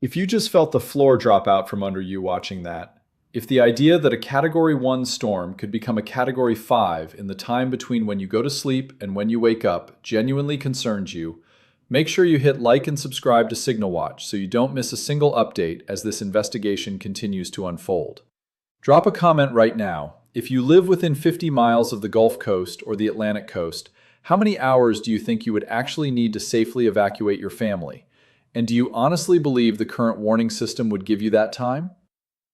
If you just felt the floor drop out from under you watching that, if the idea that a Category 1 storm could become a Category 5 in the time between when you go to sleep and when you wake up genuinely concerns you, make sure you hit like and subscribe to Signal Watch so you don't miss a single update as this investigation continues to unfold. Drop a comment right now. If you live within 50 miles of the Gulf Coast or the Atlantic Coast, how many hours do you think you would actually need to safely evacuate your family? And do you honestly believe the current warning system would give you that time?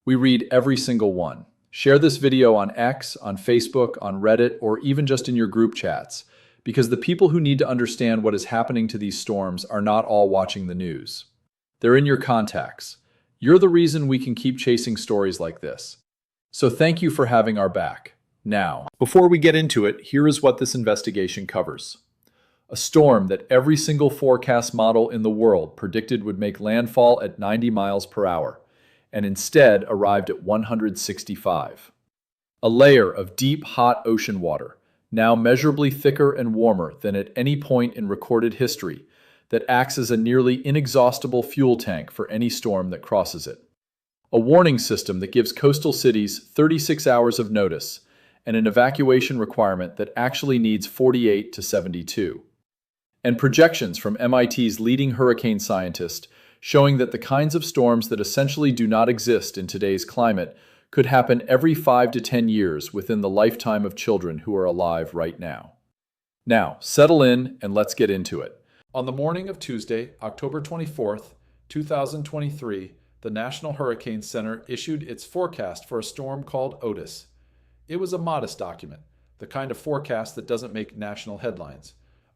We read every single one. Share this video on X, on Facebook, on Reddit, or even just in your group chats, because the people who need to understand what is happening to these storms are not all watching the news. They're in your contacts. You're the reason we can keep chasing stories like this. So thank you for having our back. Now, before we get into it, here is what this investigation covers. A storm that every single forecast model in the world predicted would make landfall at 90 miles per hour, and instead arrived at 165. A layer of deep, hot ocean water, now measurably thicker and warmer than at any point in recorded history, that acts as a nearly inexhaustible fuel tank for any storm that crosses it. A warning system that gives coastal cities 36 hours of notice, and an evacuation requirement that actually needs 48 to 72. And projections from MIT's leading hurricane scientist showing that the kinds of storms that essentially do not exist in today's climate could happen every 5 to 10 years within the lifetime of children who are alive right now. Now, settle in and let's get into it. On the morning of Tuesday, October 24th, 2023, the National Hurricane Center issued its forecast for a storm called Otis. It was a modest document, the kind of forecast that doesn't make national headlines.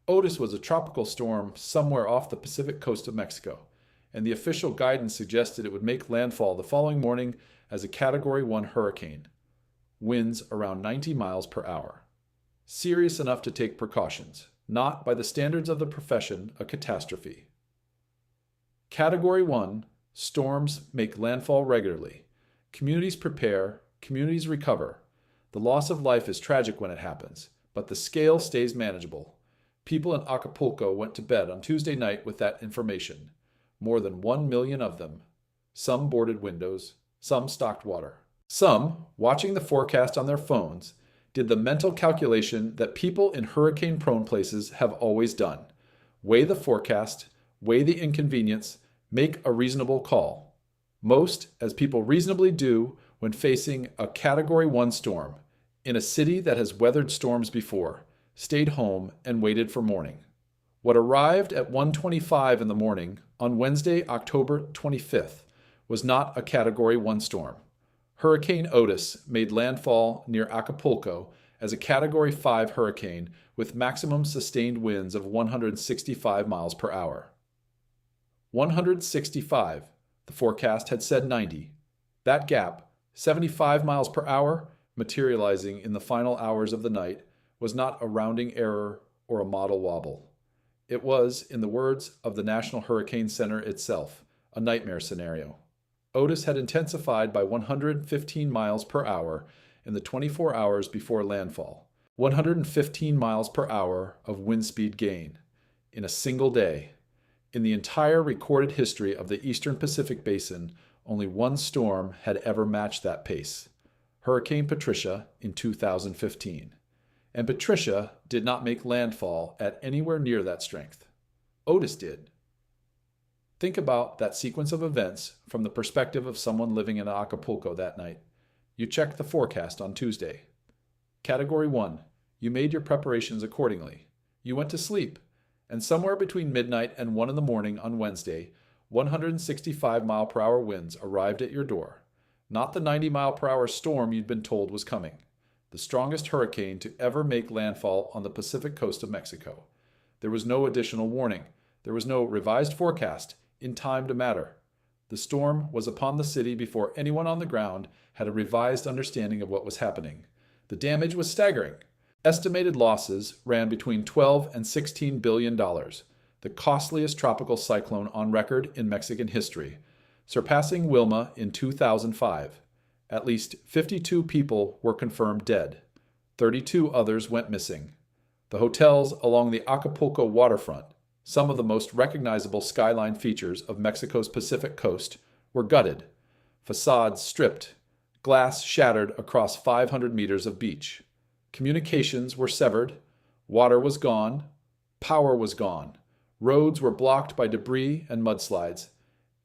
Otis was a tropical storm somewhere off the Pacific coast of Mexico, and the official guidance suggested it would make landfall the following morning as a Category 1 hurricane. Winds around 90 miles per hour. Serious enough to take precautions, not, by the standards of the profession, a catastrophe. Category 1, storms make landfall regularly. Communities prepare, communities recover. The loss of life is tragic when it happens, but the scale stays manageable. People in Acapulco went to bed on Tuesday night with that information. More than 1 million of them. Some boarded windows, some stocked water. Some, watching the forecast on their phones, did the mental calculation that people in hurricane-prone places have always done. Weigh the forecast, weigh the inconvenience, make a reasonable call. Most, as people reasonably do when facing a Category 1 storm, in a city that has weathered storms before, stayed home and waited for morning. What arrived at 1:25 in the morning on Wednesday, October 25th, was not a Category 1 storm. Hurricane Otis made landfall near Acapulco as a Category 5 hurricane with maximum sustained winds of 165 miles per hour. 165. The forecast had said 90. That gap, 75 miles per hour, materializing in the final hours of the night, was not a rounding error or a model wobble. It was, in the words of the National Hurricane Center itself, a nightmare scenario. Otis had intensified by 115 miles per hour in the 24 hours before landfall. 115 miles per hour of wind speed gain in a single day. In the entire recorded history of the Eastern Pacific Basin, only one storm had ever matched that pace. Hurricane Patricia in 2015. And Patricia did not make landfall at anywhere near that strength. Otis did. Think about that sequence of events from the perspective of someone living in Acapulco that night. You checked the forecast on Tuesday. Category 1, you made your preparations accordingly. You went to sleep, and somewhere between midnight and 1 in the morning on Wednesday, 165 mile per hour winds arrived at your door. Not the 90 mile per hour storm you'd been told was coming. The strongest hurricane to ever make landfall on the Pacific coast of Mexico. There was no additional warning. There was no revised forecast in time to matter. The storm was upon the city before anyone on the ground had a revised understanding of what was happening. The damage was staggering. Estimated losses ran between $12 and $16 billion, the costliest tropical cyclone on record in Mexican history, surpassing Wilma in 2005. At least 52 people were confirmed dead. 32 others went missing. The hotels along the Acapulco waterfront, Some of the most recognizable skyline features of Mexico's Pacific coast were gutted, facades stripped, glass shattered across 500 meters of beach. Communications were severed, water was gone, power was gone, roads were blocked by debris and mudslides,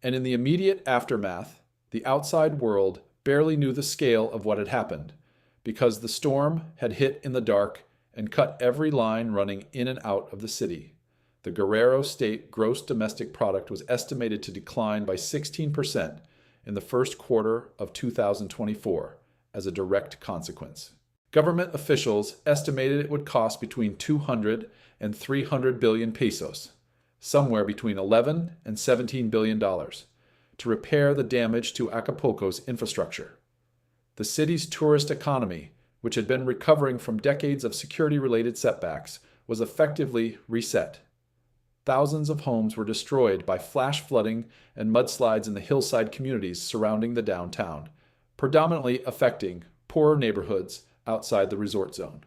and in the immediate aftermath, the outside world barely knew the scale of what had happened, because the storm had hit in the dark and cut every line running in and out of the city. The Guerrero State gross domestic product was estimated to decline by 16% in the first quarter of 2024 as a direct consequence. Government officials estimated it would cost between 200 and 300 billion pesos, somewhere between 11 and 17 billion dollars, to repair the damage to Acapulco's infrastructure. The city's tourist economy, which had been recovering from decades of security-related setbacks, was effectively reset. Thousands of homes were destroyed by flash flooding and mudslides in the hillside communities surrounding the downtown, predominantly affecting poorer neighborhoods outside the resort zone.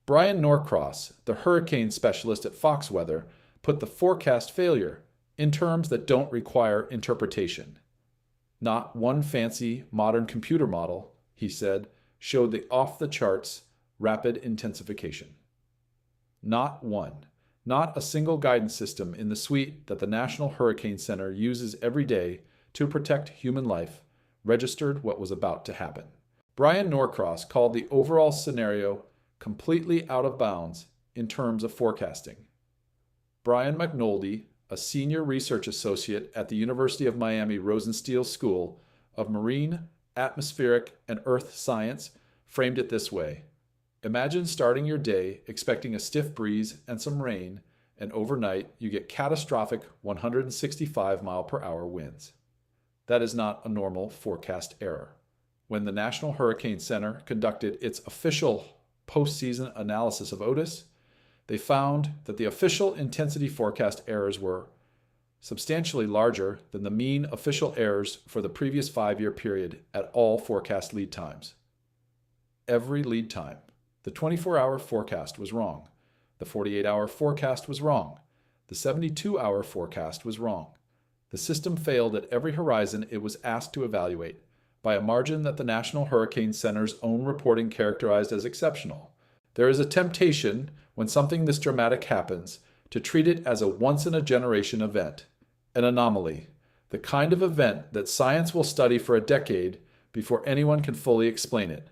Brian Norcross, the hurricane specialist at Fox Weather, put the forecast failure in terms that don't require interpretation. Not one fancy modern computer model, he said, showed the off-the-charts rapid intensification. Not one. Not a single guidance system in the suite that the National Hurricane Center uses every day to protect human life registered what was about to happen. Brian Norcross called the overall scenario completely out of bounds in terms of forecasting. Brian McNulty, a senior research associate at the University of Miami Rosenstiel School of Marine, Atmospheric, and Earth Science, framed it this way. Imagine starting your day expecting a stiff breeze and some rain, and overnight you get catastrophic 165 mile per hour winds. That is not a normal forecast error. When the National Hurricane Center conducted its official postseason analysis of Otis, they found that the official intensity forecast errors were substantially larger than the mean official errors for the previous 5-year period at all forecast lead times. Every lead time. The 24-hour forecast was wrong. The 48-hour forecast was wrong. The 72-hour forecast was wrong. The system failed at every horizon it was asked to evaluate, by a margin that the National Hurricane Center's own reporting characterized as exceptional. There is a temptation, when something this dramatic happens, to treat it as a once-in-a-generation event, an anomaly, the kind of event that science will study for a decade before anyone can fully explain it.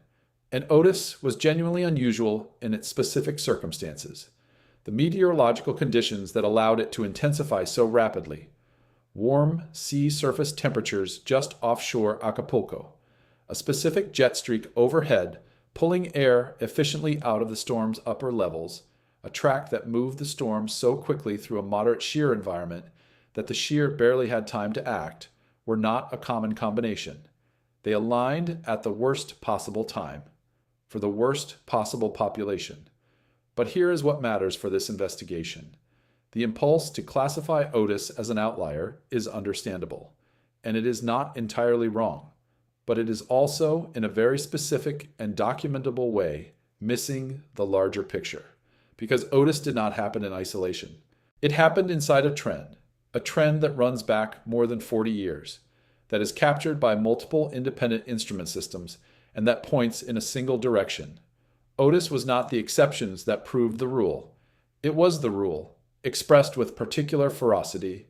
And Otis was genuinely unusual in its specific circumstances. The meteorological conditions that allowed it to intensify so rapidly. Warm sea surface temperatures just offshore Acapulco. A specific jet streak overhead, pulling air efficiently out of the storm's upper levels. A track that moved the storm so quickly through a moderate shear environment that the shear barely had time to act, were not a common combination. They aligned at the worst possible time, for the worst possible population. But here is what matters for this investigation. The impulse to classify Otis as an outlier is understandable, and it is not entirely wrong, but it is also, in a very specific and documentable way, missing the larger picture, because Otis did not happen in isolation. It happened inside a trend that runs back more than 40 years, that is captured by multiple independent instrument systems, and that points in a single direction. Otis was not the exceptions that proved the rule. It was the rule, expressed with particular ferocity.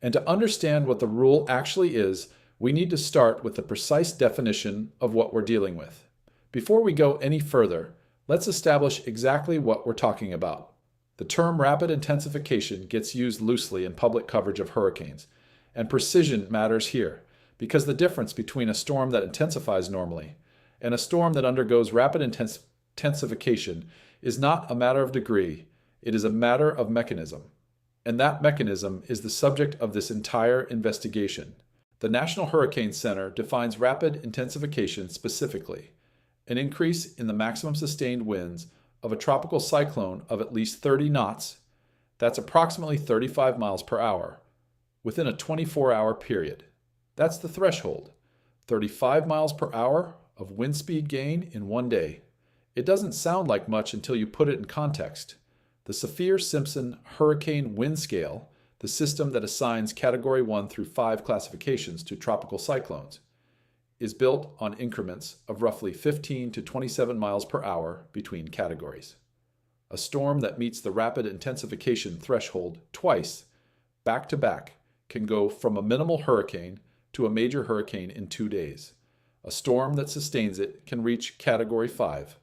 And to understand what the rule actually is, we need to start with the precise definition of what we're dealing with. Before we go any further, let's establish exactly what we're talking about. The term rapid intensification gets used loosely in public coverage of hurricanes, and precision matters here, because the difference between a storm that intensifies normally and a storm that undergoes rapid intensification is not a matter of degree, it is a matter of mechanism. And that mechanism is the subject of this entire investigation. The National Hurricane Center defines rapid intensification specifically, an increase in the maximum sustained winds of a tropical cyclone of at least 30 knots, that's approximately 35 miles per hour, within a 24-hour period. That's the threshold, 35 miles per hour of wind speed gain in one day. It doesn't sound like much until you put it in context, The Saffir-Simpson Hurricane Wind Scale, the system that assigns Category 1 through 5 classifications to tropical cyclones, is built on increments of roughly 15 to 27 miles per hour between categories. A storm that meets the rapid intensification threshold twice, back to back, can go from a minimal hurricane to a major hurricane in 2 days. A storm that sustains it can reach Category 5.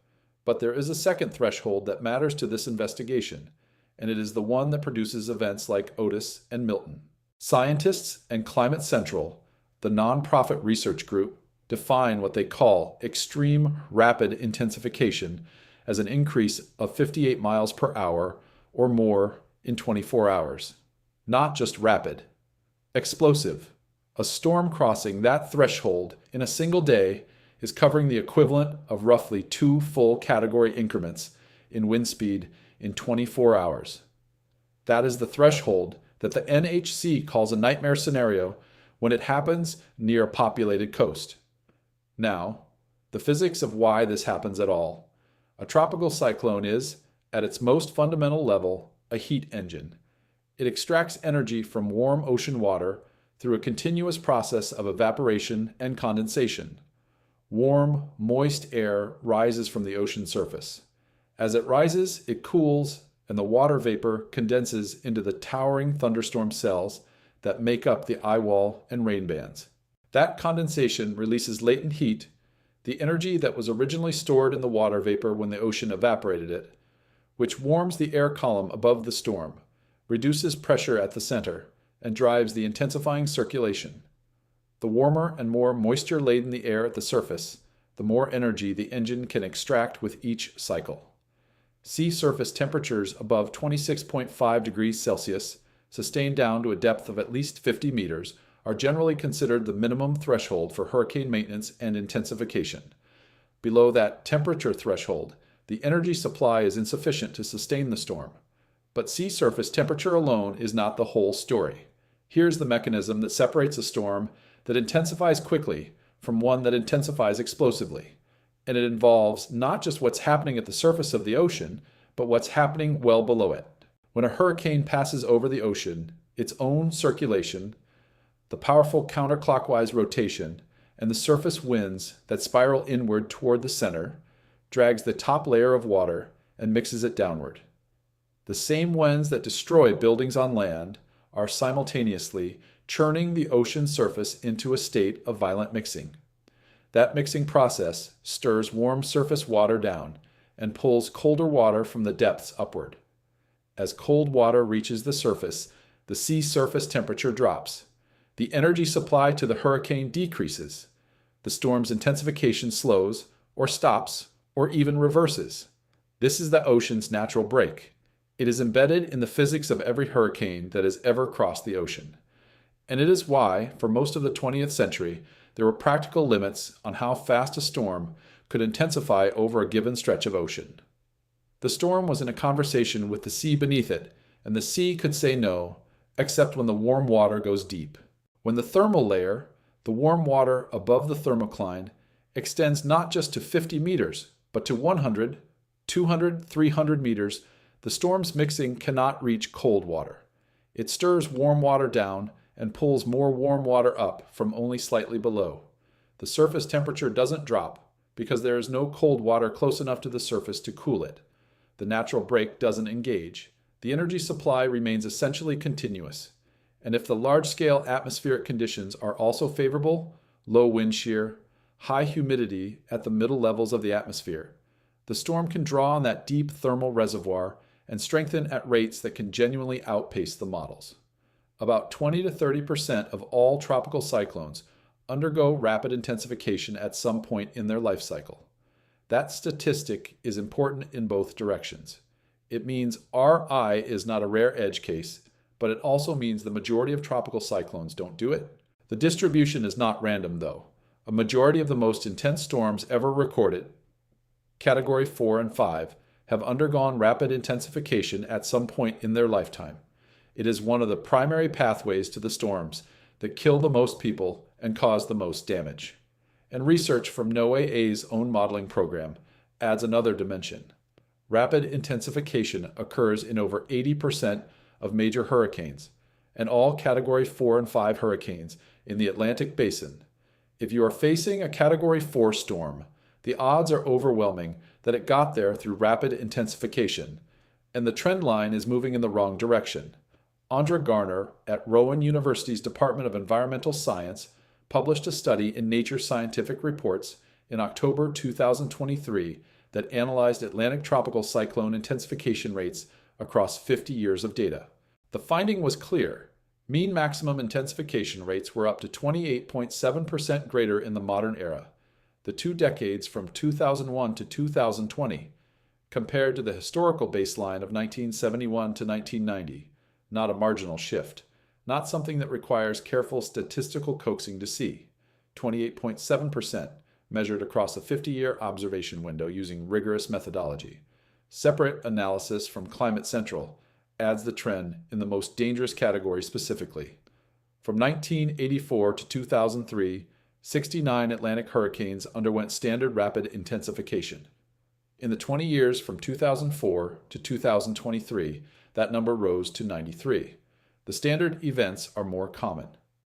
But there is a second threshold that matters to this investigation, and it is the one that produces events like Otis and Milton. Scientists and Climate Central, the nonprofit research group, define what they call extreme rapid intensification as an increase of 58 miles per hour or more in 24 hours. Not just rapid. Explosive. A storm crossing that threshold in a single day is covering the equivalent of roughly 2 full category increments in wind speed in 24 hours. That is the threshold that the NHC calls a nightmare scenario when it happens near a populated coast. Now, the physics of why this happens at all. A tropical cyclone is, at its most fundamental level, a heat engine. It extracts energy from warm ocean water through a continuous process of evaporation and condensation. Warm, moist air rises from the ocean surface. As it rises, it cools, and the water vapor condenses into the towering thunderstorm cells that make up the eye wall and rain bands. That condensation releases latent heat, the energy that was originally stored in the water vapor when the ocean evaporated it, which warms the air column above the storm, reduces pressure at the center, and drives the intensifying circulation. The warmer and more moisture-laden the air at the surface, the more energy the engine can extract with each cycle. Sea surface temperatures above 26.5 degrees Celsius, sustained down to a depth of at least 50 meters, are generally considered the minimum threshold for hurricane maintenance and intensification. Below that temperature threshold, the energy supply is insufficient to sustain the storm. But sea surface temperature alone is not the whole story. Here's the mechanism that separates a storm that intensifies quickly from one that intensifies explosively. And it involves not just what's happening at the surface of the ocean, but what's happening well below it. When a hurricane passes over the ocean, its own circulation, the powerful counterclockwise rotation, and the surface winds that spiral inward toward the center, drags the top layer of water and mixes it downward. The same winds that destroy buildings on land are simultaneously churning the ocean surface into a state of violent mixing. That mixing process stirs warm surface water down and pulls colder water from the depths upward. As cold water reaches the surface, the sea surface temperature drops. The energy supply to the hurricane decreases. The storm's intensification slows, or stops, or even reverses. This is the ocean's natural break. It is embedded in the physics of every hurricane that has ever crossed the ocean. And it is why, for most of the 20th century, there were practical limits on how fast a storm could intensify over a given stretch of ocean. The storm was in a conversation with the sea beneath it, and the sea could say no, except when the warm water goes deep. When the thermal layer, the warm water above the thermocline, extends not just to 50 meters, but to 100, 200, 300 meters, the storm's mixing cannot reach cold water. It stirs warm water down and pulls more warm water up from only slightly below. The surface temperature doesn't drop because there is no cold water close enough to the surface to cool it. The natural break doesn't engage. The energy supply remains essentially continuous. And if the large-scale atmospheric conditions are also favorable, low wind shear, high humidity at the middle levels of the atmosphere, the storm can draw on that deep thermal reservoir and strengthen at rates that can genuinely outpace the models. About 20 to 30% of all tropical cyclones undergo rapid intensification at some point in their life cycle. That statistic is important in both directions. It means our eye is not a rare edge case, but it also means the majority of tropical cyclones don't do it. The distribution is not random, though. A majority of the most intense storms ever recorded, Category 4 and 5, have undergone rapid intensification at some point in their lifetime. It is one of the primary pathways to the storms that kill the most people and cause the most damage. And research from NOAA's own modeling program adds another dimension. Rapid intensification occurs in over 80% of major hurricanes and all Category 4 and 5 hurricanes in the Atlantic Basin. If you are facing a Category 4 storm, the odds are overwhelming that it got there through rapid intensification, and the trend line is moving in the wrong direction. Andra Garner at Rowan University's Department of Environmental Science published a study in Nature Scientific Reports in October 2023 that analyzed Atlantic tropical cyclone intensification rates across 50 years of data. The finding was clear. Mean maximum intensification rates were up to 28.7% greater in the modern era, the 2 decades from 2001 to 2020, compared to the historical baseline of 1971 to 1990. Not a marginal shift, not something that requires careful statistical coaxing to see. 28.7%, measured across a 50-year observation window using rigorous methodology. Separate analysis from Climate Central adds the trend in the most dangerous category specifically. From 1984 to 2003, 69 Atlantic hurricanes underwent standard rapid intensification. In the 20 years from 2004 to 2023, that number rose to 93. The standard events are more common.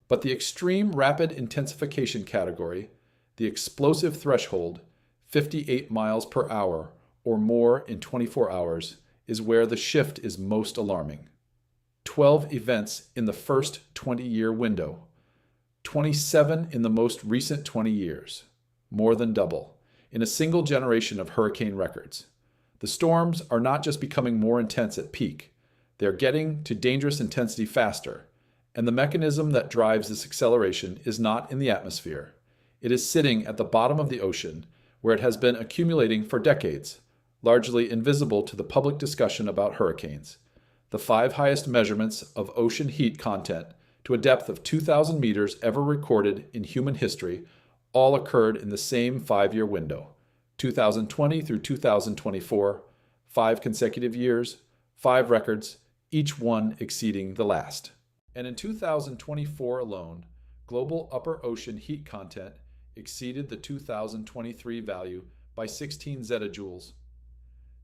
But the extreme rapid intensification category, the explosive threshold, 58 miles per hour or more in 24 hours, is where the shift is most alarming. 12 events in the first 20-year window, 27 in the most recent 20 years, more than double, in a single generation of hurricane records. The storms are not just becoming more intense at peak, they're getting to dangerous intensity faster, and the mechanism that drives this acceleration is not in the atmosphere. It is sitting at the bottom of the ocean, where it has been accumulating for decades, largely invisible to the public discussion about hurricanes. The 5 highest measurements of ocean heat content to a depth of 2,000 meters ever recorded in human history all occurred in the same 5-year window, 2020 through 2024, 5 consecutive years, 5 records, each one exceeding the last. And in 2024 alone, global upper ocean heat content exceeded the 2023 value by 16 zettajoules,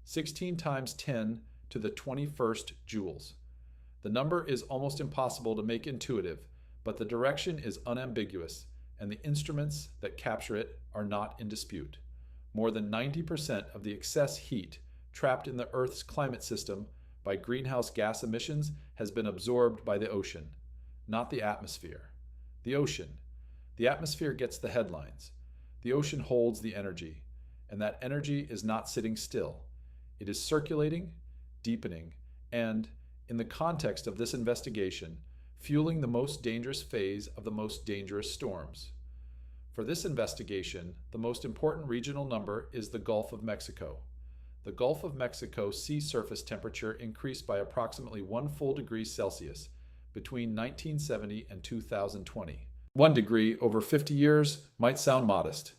16 times 10 to the 21st joules. The number is almost impossible to make intuitive, but the direction is unambiguous, and the instruments that capture it are not in dispute. More than 90% of the excess heat trapped in the Earth's climate system by greenhouse gas emissions has been absorbed by the ocean, not the atmosphere. The ocean. The atmosphere gets the headlines. The ocean holds the energy, and that energy is not sitting still. It is circulating, deepening, and, in the context of this investigation, fueling the most dangerous phase of the most dangerous storms. For this investigation, the most important regional number is the Gulf of Mexico. The Gulf of Mexico sea surface temperature increased by approximately 1 full degree Celsius between 1970 and 2020. 1 degree over 50 years might sound modest,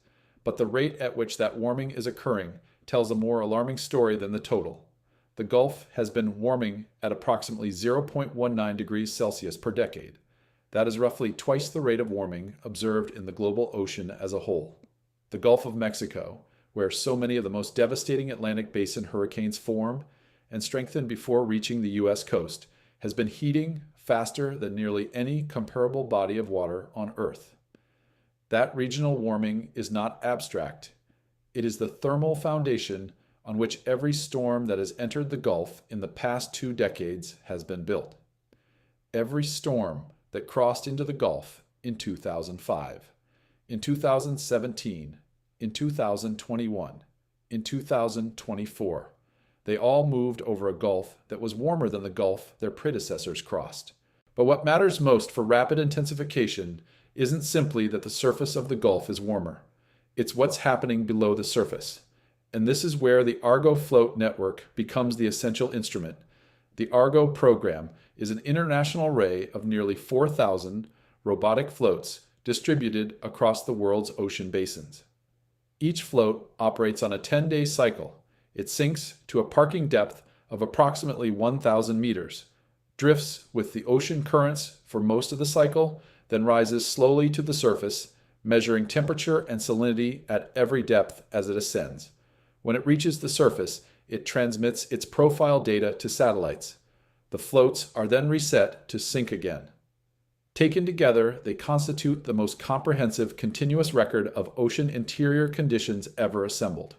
but the rate at which that warming is occurring tells a more alarming story than the total. The Gulf has been warming at approximately 0.19 degrees Celsius per decade. That is roughly twice the rate of warming observed in the global ocean as a whole. The Gulf of Mexico, where so many of the most devastating Atlantic Basin hurricanes form and strengthen before reaching the U.S. coast, has been heating faster than nearly any comparable body of water on Earth. That regional warming is not abstract. It is the thermal foundation on which every storm that has entered the Gulf in the past 2 decades has been built. Every storm that crossed into the Gulf in 2005, in 2017, in 2021, in 2024. They all moved over a Gulf that was warmer than the Gulf their predecessors crossed. But what matters most for rapid intensification isn't simply that the surface of the Gulf is warmer. It's what's happening below the surface. And this is where the Argo Float Network becomes the essential instrument. The Argo program is an international array of nearly 4,000 robotic floats distributed across the world's ocean basins. Each float operates on a 10-day cycle. It sinks to a parking depth of approximately 1,000 meters, drifts with the ocean currents for most of the cycle, then rises slowly to the surface, measuring temperature and salinity at every depth as it ascends. When it reaches the surface, it transmits its profile data to satellites. The floats are then reset to sync again. Taken together, they constitute the most comprehensive continuous record of ocean interior conditions ever assembled.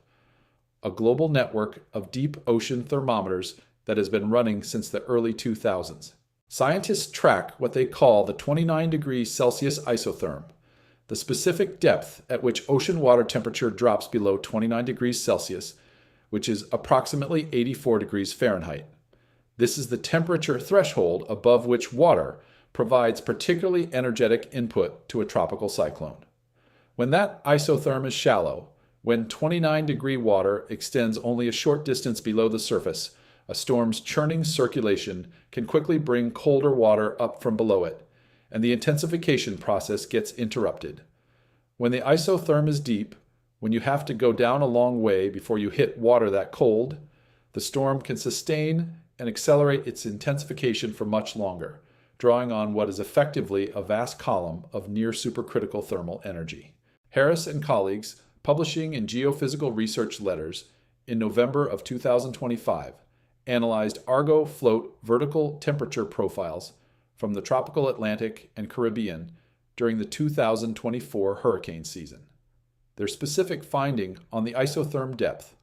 A global network of deep ocean thermometers that has been running since the early 2000s. Scientists track what they call the 29 degrees Celsius isotherm, the specific depth at which ocean water temperature drops below 29 degrees Celsius, which is approximately 84 degrees Fahrenheit. This is the temperature threshold above which water provides particularly energetic input to a tropical cyclone. When that isotherm is shallow, when 29-degree water extends only a short distance below the surface, a storm's churning circulation can quickly bring colder water up from below it, and the intensification process gets interrupted. When the isotherm is deep, when you have to go down a long way before you hit water that cold, the storm can sustain and accelerate its intensification for much longer, drawing on what is effectively a vast column of near supercritical thermal energy. Harris and colleagues, publishing in Geophysical Research Letters in November of 2025, analyzed Argo float vertical temperature profiles from the tropical Atlantic and Caribbean during the 2024 hurricane season. Their specific finding on the isotherm depth,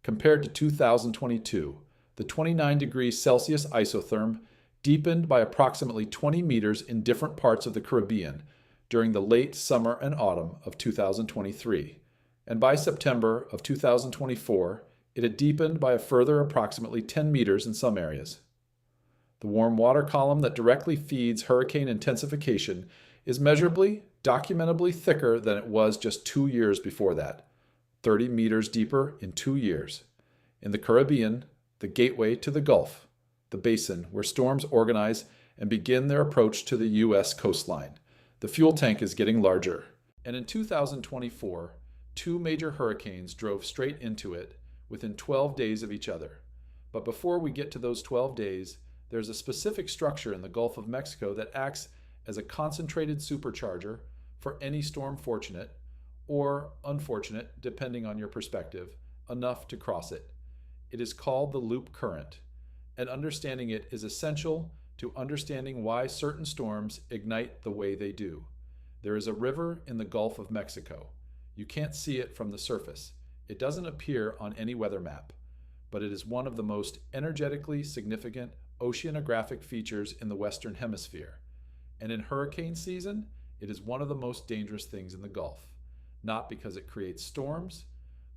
compared to 2022, the 29 degrees Celsius isotherm deepened by approximately 20 meters in different parts of the Caribbean during the late summer and autumn of 2023, and by September of 2024, it had deepened by a further approximately 10 meters in some areas. The warm water column that directly feeds hurricane intensification is measurably, documentably thicker than it was just 2 years before that, 30 meters deeper in 2 years. In the Caribbean, the gateway to the Gulf, the basin where storms organize and begin their approach to the U.S. coastline, the fuel tank is getting larger. And in 2024, 2 major hurricanes drove straight into it within 12 days of each other. But before we get to those 12 days, there's a specific structure in the Gulf of Mexico that acts as a concentrated supercharger for any storm fortunate, or unfortunate, depending on your perspective, enough to cross it. It is called the loop current, and understanding it is essential to understanding why certain storms ignite the way they do. There is a river in the Gulf of Mexico. You can't see it from the surface. It doesn't appear on any weather map, but it is one of the most energetically significant oceanographic features in the Western Hemisphere. And in hurricane season, it is one of the most dangerous things in the Gulf, not because it creates storms,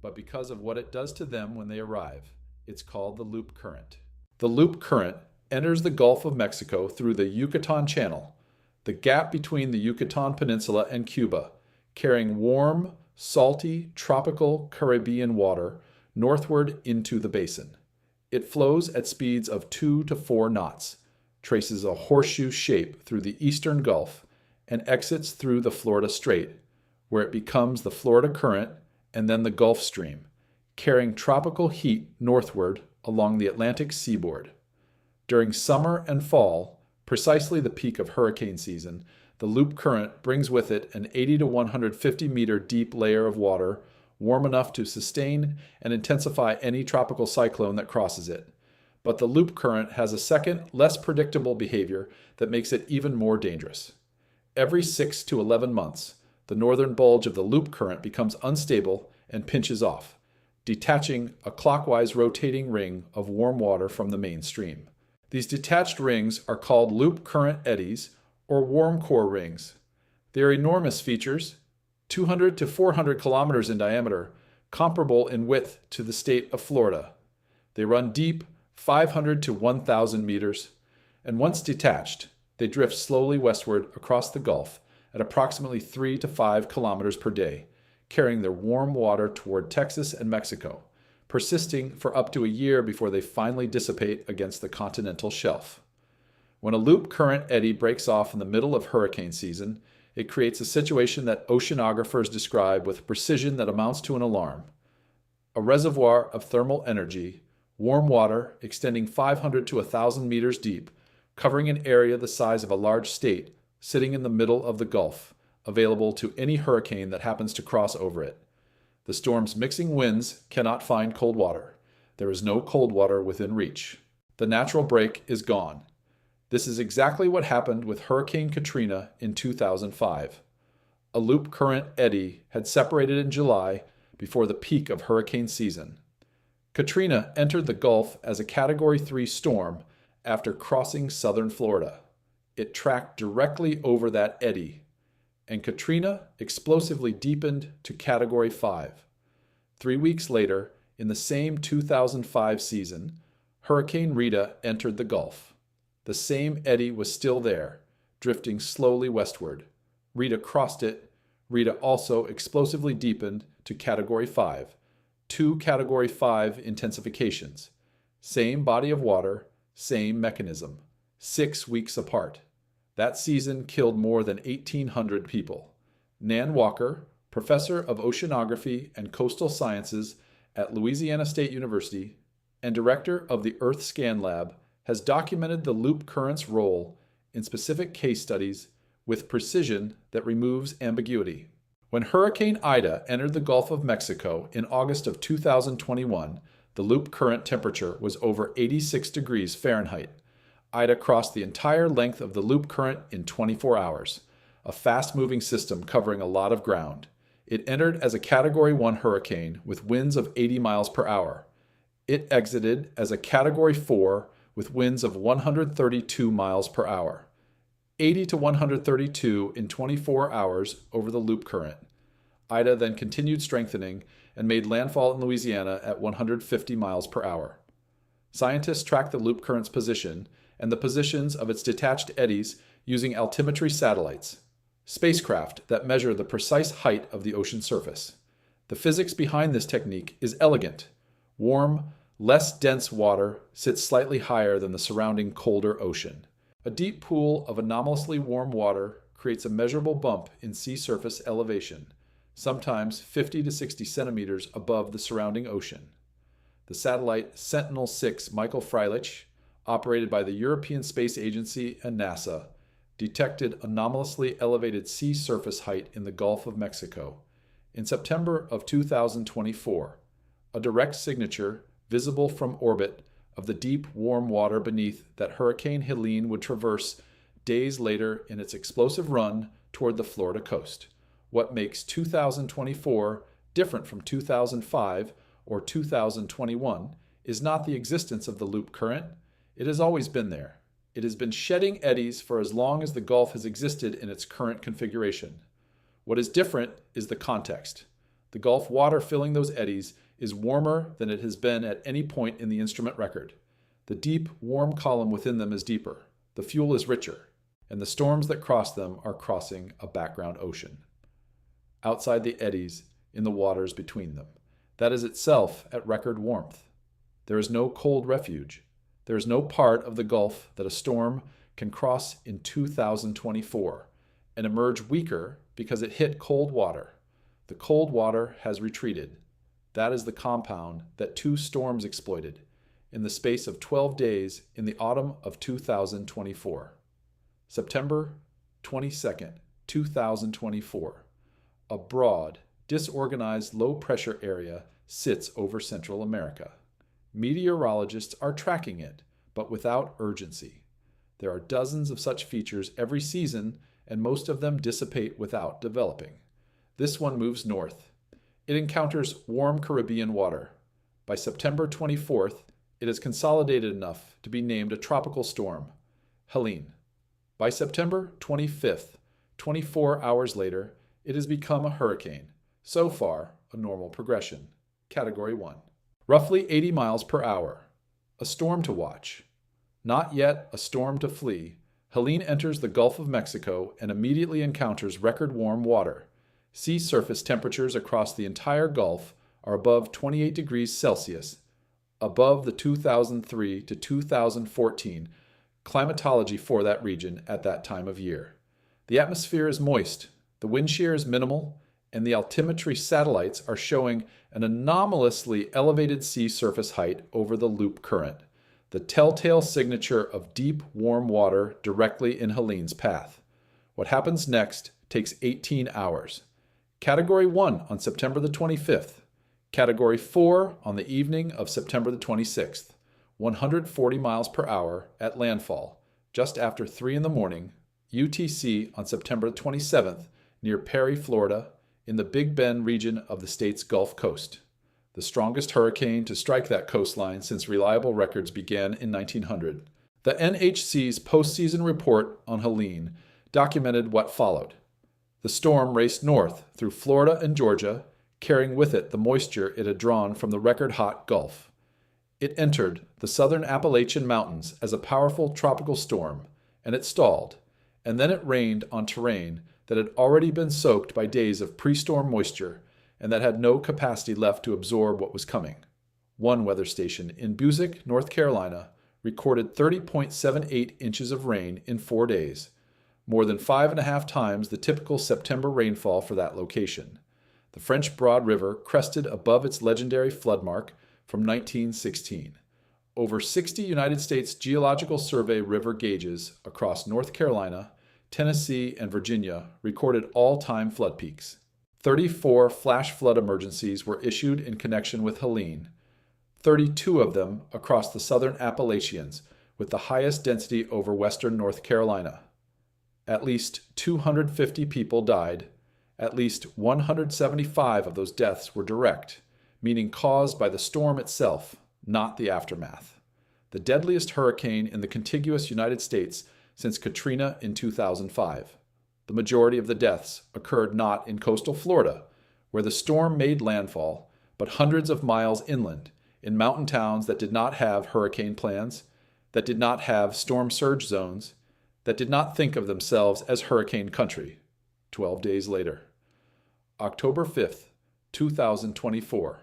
but because of what it does to them when they arrive. It's called the loop current. The loop current enters the Gulf of Mexico through the Yucatan Channel, the gap between the Yucatan Peninsula and Cuba, carrying warm, salty, tropical Caribbean water northward into the basin. It flows at speeds of 2 to 4 knots, traces a horseshoe shape through the eastern Gulf, and exits through the Florida Strait, where it becomes the Florida Current and then the Gulf Stream, carrying tropical heat northward along the Atlantic seaboard. During summer and fall, precisely the peak of hurricane season, the loop current brings with it an 80 to 150 meter deep layer of water, warm enough to sustain and intensify any tropical cyclone that crosses it. But the loop current has a second, less predictable behavior that makes it even more dangerous. Every 6 to 11 months, the northern bulge of the loop current becomes unstable and pinches off, detaching a clockwise rotating ring of warm water from the main stream. These detached rings are called loop current eddies or warm core rings. They are enormous features, 200 to 400 kilometers in diameter, comparable in width to the state of Florida. They run deep, 500 to 1,000 meters, and once detached, they drift slowly westward across the Gulf at approximately 3 to 5 kilometers per day, carrying their warm water toward Texas and Mexico, persisting for up to a year before they finally dissipate against the continental shelf. When a loop current eddy breaks off in the middle of hurricane season, it creates a situation that oceanographers describe with precision that amounts to an alarm. A reservoir of thermal energy, warm water extending 500 to 1,000 meters deep, covering an area the size of a large state, sitting in the middle of the Gulf, available to any hurricane that happens to cross over it. The storm's mixing winds cannot find cold water. There is no cold water within reach. The natural break is gone. This is exactly what happened with Hurricane Katrina in 2005. A loop current eddy had separated in July before the peak of hurricane season. Katrina entered the Gulf as a Category 3 storm after crossing southern Florida. It tracked directly over that eddy, and Katrina explosively deepened to Category 5. 3 weeks later, in the same 2005 season, Hurricane Rita entered the Gulf. The same eddy was still there, drifting slowly westward. Rita crossed it. Rita also explosively deepened to Category 5. 2 Category 5 intensifications. Same body of water, same mechanism. 6 weeks apart. That season killed more than 1,800 people. Nan Walker, professor of oceanography and coastal sciences at Louisiana State University and director of the Earth Scan Lab, has documented the loop current's role in specific case studies with precision that removes ambiguity. When Hurricane Ida entered the Gulf of Mexico in August of 2021, the loop current temperature was over 86 degrees Fahrenheit. Ida crossed the entire length of the loop current in 24 hours, a fast-moving system covering a lot of ground. It entered as a Category 1 hurricane with winds of 80 miles per hour. It exited as a Category 4 with winds of 132 miles per hour. 80 to 132 in 24 hours over the loop current. Ida then continued strengthening and made landfall in Louisiana at 150 miles per hour. Scientists tracked the loop current's position and the positions of its detached eddies using altimetry satellites, spacecraft that measure the precise height of the ocean surface. The physics behind this technique is elegant. Warm, less dense water sits slightly higher than the surrounding colder ocean. A deep pool of anomalously warm water creates a measurable bump in sea surface elevation, sometimes 50 to 60 centimeters above the surrounding ocean. The satellite Sentinel-6 Michael Freilich, operated by the European Space Agency and NASA, detected anomalously elevated sea surface height in the Gulf of Mexico in September of 2024, a direct signature visible from orbit of the deep, warm water beneath that Hurricane Helene would traverse days later in its explosive run toward the Florida coast. What makes 2024 different from 2005 or 2021 is not the existence of the loop current. It has always been there. It has been shedding eddies for as long as the Gulf has existed in its current configuration. What is different is the context. The Gulf water filling those eddies is warmer than it has been at any point in the instrument record. The deep, warm column within them is deeper. The fuel is richer, and the storms that cross them are crossing a background ocean. Outside the eddies, in the waters between them. That is itself at record warmth. There is no cold refuge. There is no part of the Gulf that a storm can cross in 2024 and emerge weaker because it hit cold water. The cold water has retreated. That is the compound that 2 storms exploited in the space of 12 days in the autumn of 2024. September 22nd, 2024. A broad, disorganized low-pressure area sits over Central America. Meteorologists are tracking it, but without urgency. There are dozens of such features every season, and most of them dissipate without developing. This one moves north. It encounters warm Caribbean water. By September 24th, it is consolidated enough to be named a tropical storm, Helene. By September 25th, 24 hours later, it has become a hurricane. So far, a normal progression, Category 1. Roughly 80 miles per hour. A storm to watch. Not yet a storm to flee. Helene enters the Gulf of Mexico and immediately encounters record warm water. Sea surface temperatures across the entire Gulf are above 28 degrees Celsius, above the 2003 to 2014 climatology for that region at that time of year. The atmosphere is moist, the wind shear is minimal, and the altimetry satellites are showing an anomalously elevated sea surface height over the loop current, the telltale signature of deep, warm water directly in Helene's path. What happens next takes 18 hours. Category 1 on September the 25th. Category 4 on the evening of September the 26th, 140 miles per hour at landfall, just after 3 in the morning, UTC on September 27th near Perry, Florida, in the Big Bend region of the state's Gulf Coast. The strongest hurricane to strike that coastline since reliable records began in 1900. The NHC's postseason report on Helene documented what followed. The storm raced north through Florida and Georgia, carrying with it the moisture it had drawn from the record-hot Gulf. It entered the southern Appalachian Mountains as a powerful tropical storm, and it stalled, and then it rained on terrain that had already been soaked by days of pre-storm moisture and that had no capacity left to absorb what was coming. One weather station in Busick, North Carolina, recorded 30.78 inches of rain in 4 days, more than 5.5 times the typical September rainfall for that location. The French Broad River crested above its legendary flood mark from 1916. Over 60 United States Geological Survey river gauges across North Carolina, Tennessee, and Virginia recorded all-time flood peaks. 34 flash flood emergencies were issued in connection with Helene, 32 of them across the southern Appalachians, with the highest density over western North Carolina. At least 250 people died. At least 175 of those deaths were direct, meaning caused by the storm itself, not the aftermath. The deadliest hurricane in the contiguous United States since Katrina in 2005. The majority of the deaths occurred not in coastal Florida, where the storm made landfall, but hundreds of miles inland, in mountain towns that did not have hurricane plans, that did not have storm surge zones, that did not think of themselves as hurricane country. 12 days later. October 5th, 2024.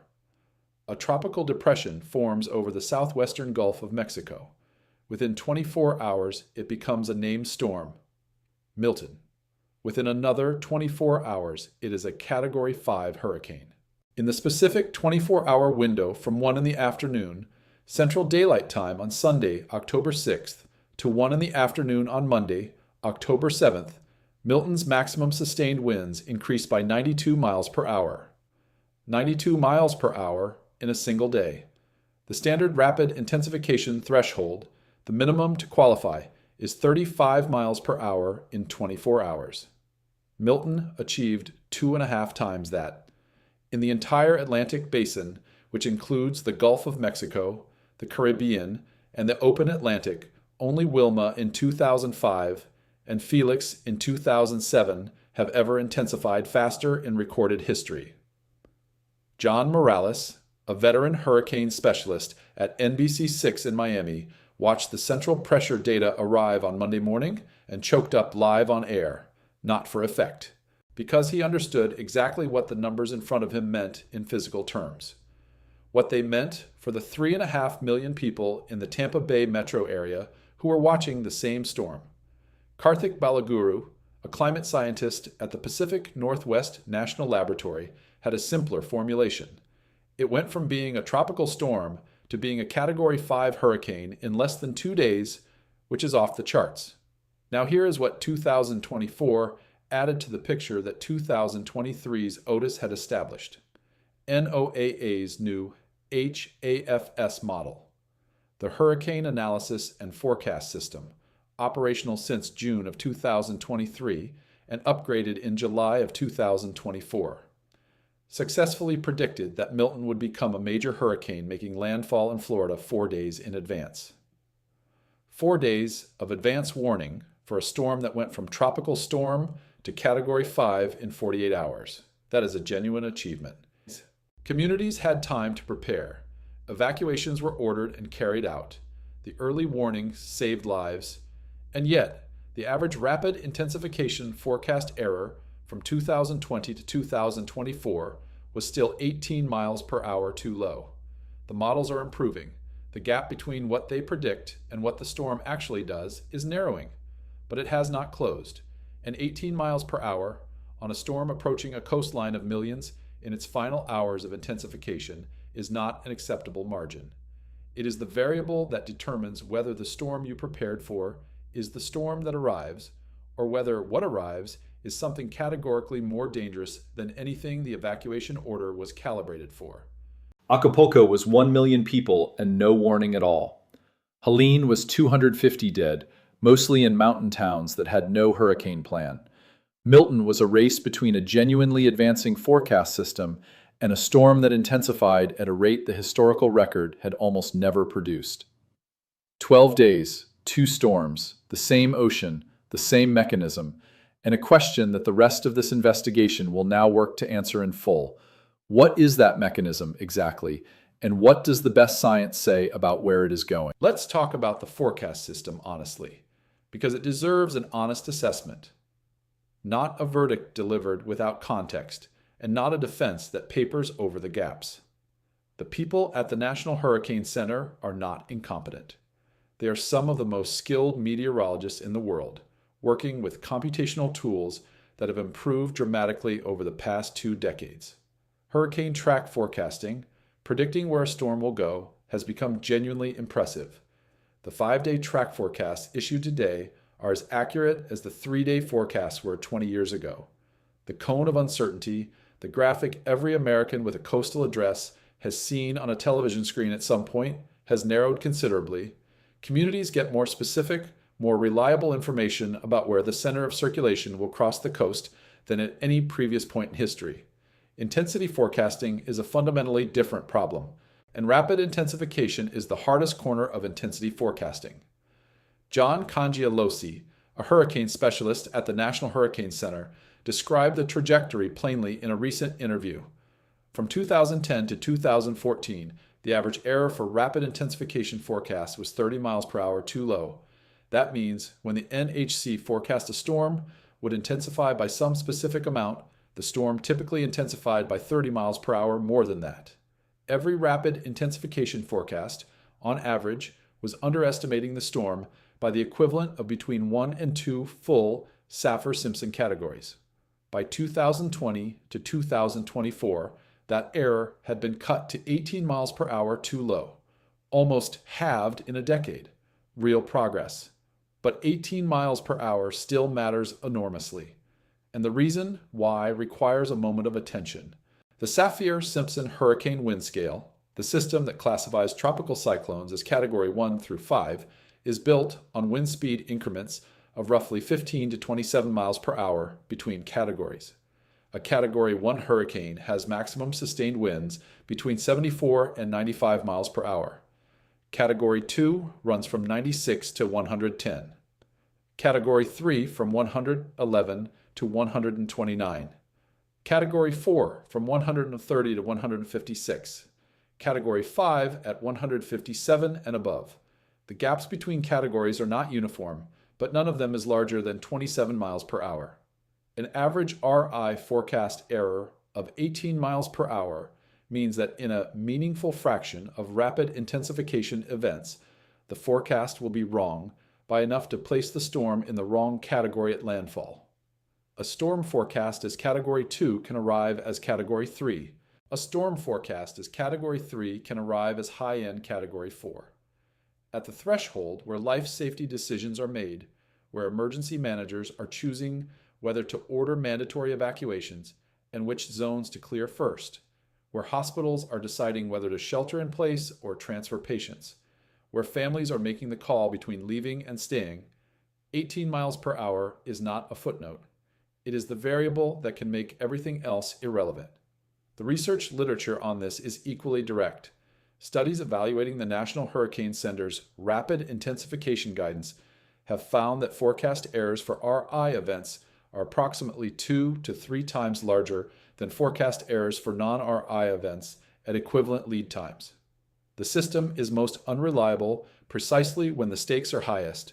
A tropical depression forms over the southwestern Gulf of Mexico. Within 24 hours, it becomes a named storm. Milton. Within another 24 hours, it is a Category 5 hurricane. In the specific 24-hour window from 1 in the afternoon, Central Daylight Time on Sunday, October 6th, to 1 in the afternoon on Monday, October 7th, Milton's maximum sustained winds increased by 92 miles per hour. 92 miles per hour in a single day. The standard rapid intensification threshold, the minimum to qualify, is 35 miles per hour in 24 hours. Milton achieved 2.5 times that. In the entire Atlantic Basin, which includes the Gulf of Mexico, the Caribbean, and the open Atlantic, only Wilma in 2005 and Felix in 2007 have ever intensified faster in recorded history. John Morales, a veteran hurricane specialist at NBC6 in Miami, watched the central pressure data arrive on Monday morning and choked up live on air, not for effect, because he understood exactly what the numbers in front of him meant in physical terms. What they meant for the 3.5 million people in the Tampa Bay metro area who were watching the same storm. Karthik Balaguru, a climate scientist at the Pacific Northwest National Laboratory, had a simpler formulation. It went from being a tropical storm to being a Category 5 hurricane in less than 2 days, which is off the charts. Now here is what 2024 added to the picture that 2023's Otis had established. NOAA's new HAFS model, the Hurricane Analysis and Forecast System, operational since June of 2023 and upgraded in July of 2024. Successfully predicted that Milton would become a major hurricane making landfall in Florida 4 days in advance. 4 days of advance warning for a storm that went from tropical storm to Category 5 in 48 hours. That is a genuine achievement. Communities had time to prepare. Evacuations were ordered and carried out. The early warnings saved lives. And yet, the average rapid intensification forecast error from 2020 to 2024 was still 18 miles per hour too low. The models are improving. The gap between what they predict and what the storm actually does is narrowing, but it has not closed. And 18 miles per hour on a storm approaching a coastline of millions in its final hours of intensification is not an acceptable margin. It is the variable that determines whether the storm you prepared for is the storm that arrives, or whether what arrives is something categorically more dangerous than anything the evacuation order was calibrated for. Acapulco was 1 million people and no warning at all. Helene was 250 dead, mostly in mountain towns that had no hurricane plan. Milton was a race between a genuinely advancing forecast system and a storm that intensified at a rate the historical record had almost never produced. 12 days, two storms, the same ocean, the same mechanism, and a question that the rest of this investigation will now work to answer in full. What is that mechanism exactly, and what does the best science say about where it is going? Let's talk about the forecast system honestly, because it deserves an honest assessment, not a verdict delivered without context, and not a defense that papers over the gaps. The people at the National Hurricane Center are not incompetent. They are some of the most skilled meteorologists in the world, working with computational tools that have improved dramatically over the past 2 decades. Hurricane track forecasting, predicting where a storm will go, has become genuinely impressive. The 5-day track forecasts issued today are as accurate as the 3-day forecasts were 20 years ago. The cone of uncertainty, the graphic every American with a coastal address has seen on a television screen at some point, has narrowed considerably. Communities get more specific, more reliable information about where the center of circulation will cross the coast than at any previous point in history. Intensity forecasting is a fundamentally different problem, and rapid intensification is the hardest corner of intensity forecasting. John Cangialosi, a hurricane specialist at the National Hurricane Center, described the trajectory plainly in a recent interview. From 2010 to 2014, the average error for rapid intensification forecasts was 30 miles per hour too low. That means when the NHC forecast a storm would intensify by some specific amount, the storm typically intensified by 30 miles per hour more than that. Every rapid intensification forecast, on average, was underestimating the storm by the equivalent of between 1 and 2 full Saffir-Simpson categories. By 2020 to 2024, that error had been cut to 18 miles per hour too low, almost halved in a decade. Real progress. But 18 miles per hour still matters enormously. And the reason why requires a moment of attention. The Saffir-Simpson Hurricane Wind Scale, the system that classifies tropical cyclones as Category 1 through 5, is built on wind speed increments of roughly 15 to 27 miles per hour between categories. A Category 1 hurricane has maximum sustained winds between 74 and 95 miles per hour. Category 2 runs from 96 to 110. Category 3 from 111 to 129. Category 4 from 130 to 156. Category 5 at 157 and above. The gaps between categories are not uniform, but none of them is larger than 27 miles per hour. An average RI forecast error of 18 miles per hour means that in a meaningful fraction of rapid intensification events, the forecast will be wrong by enough to place the storm in the wrong category at landfall. A storm forecast as Category 2 can arrive as Category 3. A storm forecast as Category 3 can arrive as high-end Category 4. At the threshold where life safety decisions are made, where emergency managers are choosing whether to order mandatory evacuations and which zones to clear first, where hospitals are deciding whether to shelter in place or transfer patients, where families are making the call between leaving and staying, 18 miles per hour is not a footnote. It is the variable that can make everything else irrelevant. The research literature on this is equally direct. Studies evaluating the National Hurricane Center's rapid intensification guidance have found that forecast errors for RI events are approximately 2 to 3 times larger than forecast errors for non-RI events at equivalent lead times. The system is most unreliable precisely when the stakes are highest,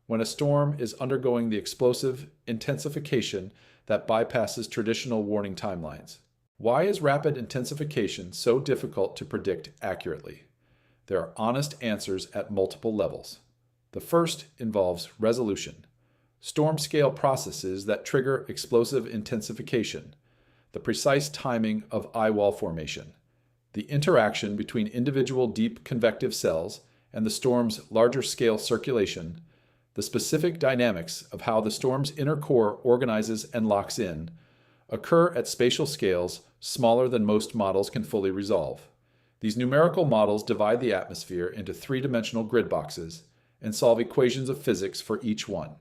when a storm is undergoing the explosive intensification that bypasses traditional warning timelines. Why is rapid intensification so difficult to predict accurately? There are honest answers at multiple levels. The first involves resolution. Storm scale processes that trigger explosive intensification, the precise timing of eye wall formation, the interaction between individual deep convective cells and the storm's larger scale circulation, the specific dynamics of how the storm's inner core organizes and locks in, occur at spatial scales smaller than most models can fully resolve. These numerical models divide the atmosphere into three-dimensional grid boxes and solve equations of physics for each one.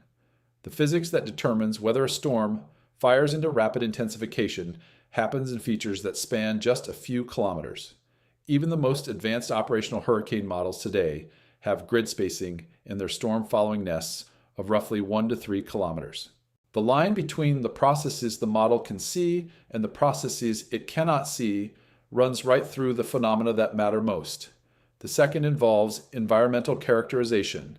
The physics that determines whether a storm fires into rapid intensification happens in features that span just a few kilometers. Even the most advanced operational hurricane models today have grid spacing in their storm-following nests of roughly 1 to 3 kilometers. The line between the processes the model can see and the processes it cannot see runs right through the phenomena that matter most. The second involves environmental characterization,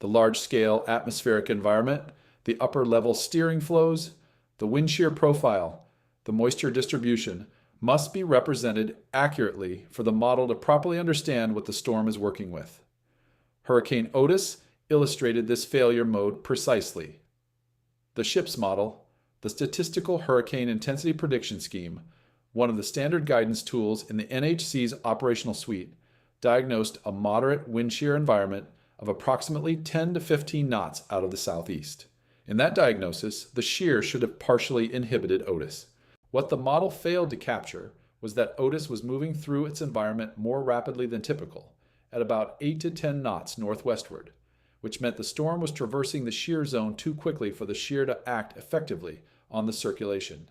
the large-scale atmospheric environment, the upper-level steering flows, the wind shear profile, the moisture distribution must be represented accurately for the model to properly understand what the storm is working with. Hurricane Otis illustrated this failure mode precisely. The SHIPS model, the Statistical Hurricane Intensity Prediction Scheme, one of the standard guidance tools in the NHC's operational suite, diagnosed a moderate wind shear environment of approximately 10 to 15 knots out of the southeast. In that diagnosis, the shear should have partially inhibited Otis. What the model failed to capture was that Otis was moving through its environment more rapidly than typical, at about 8 to 10 knots northwestward, which meant the storm was traversing the shear zone too quickly for the shear to act effectively on the circulation.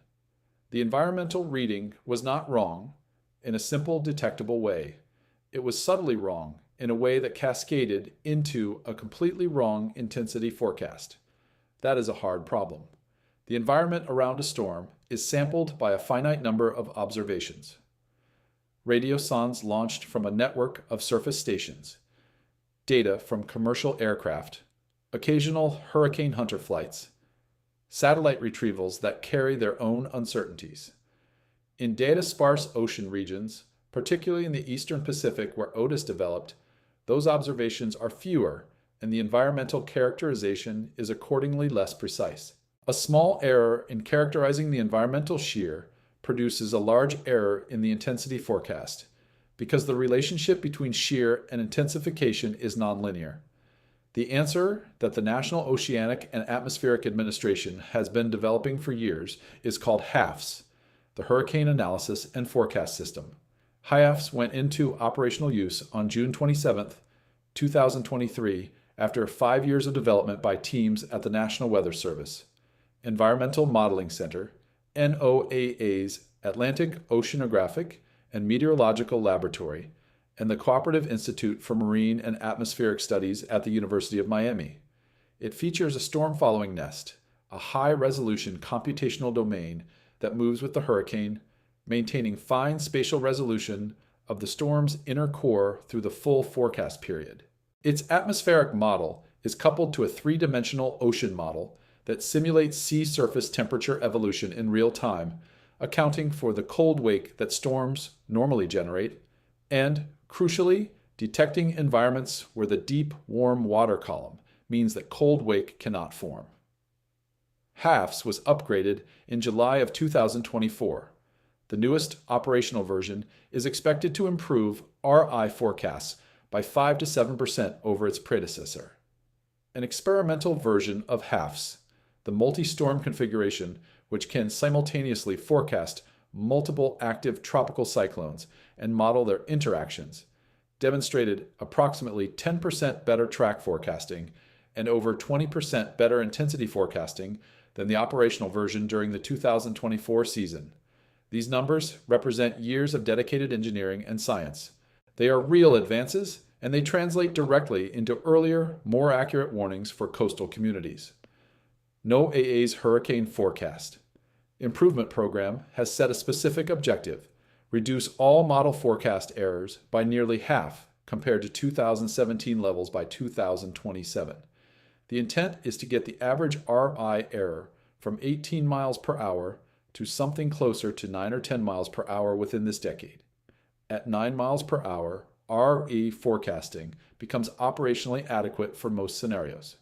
The environmental reading was not wrong in a simple, detectable way. It was subtly wrong in a way that cascaded into a completely wrong intensity forecast. That is a hard problem. The environment around a storm is sampled by a finite number of observations. Radiosondes launched from a network of surface stations, data from commercial aircraft, occasional hurricane hunter flights, satellite retrievals that carry their own uncertainties. In data-sparse ocean regions, particularly in the eastern Pacific where Otis developed, those observations are fewer and the environmental characterization is accordingly less precise. A small error in characterizing the environmental shear produces a large error in the intensity forecast because the relationship between shear and intensification is nonlinear. The answer that the National Oceanic and Atmospheric Administration has been developing for years is called HAFS, the Hurricane Analysis and Forecast System. HAFS went into operational use on June 27, 2023, after 5 years of development by teams at the National Weather Service, Environmental Modeling Center, NOAA's Atlantic Oceanographic and Meteorological Laboratory, and the Cooperative Institute for Marine and Atmospheric Studies at the University of Miami. It features a storm-following nest, a high-resolution computational domain that moves with the hurricane, maintaining fine spatial resolution of the storm's inner core through the full forecast period. Its atmospheric model is coupled to a three-dimensional ocean model that simulates sea surface temperature evolution in real time, accounting for the cold wake that storms normally generate, and, crucially, detecting environments where the deep, warm water column means that cold wake cannot form. HAFS was upgraded in July of 2024. The newest operational version is expected to improve RI forecasts by 5 to 7% over its predecessor. An experimental version of HAFS, the multi-storm configuration which can simultaneously forecast multiple active tropical cyclones and model their interactions, demonstrated approximately 10% better track forecasting and over 20% better intensity forecasting than the operational version during the 2024 season. These numbers represent years of dedicated engineering and science. They are real advances, and they translate directly into earlier, more accurate warnings for coastal communities. NOAA's Hurricane Forecast Improvement Program has set a specific objective: reduce all model forecast errors by nearly half compared to 2017 levels by 2027. The intent is to get the average RI error from 18 miles per hour to something closer to 9 or 10 miles per hour within this decade. At 9 miles per hour, RE forecasting becomes operationally adequate for most scenarios.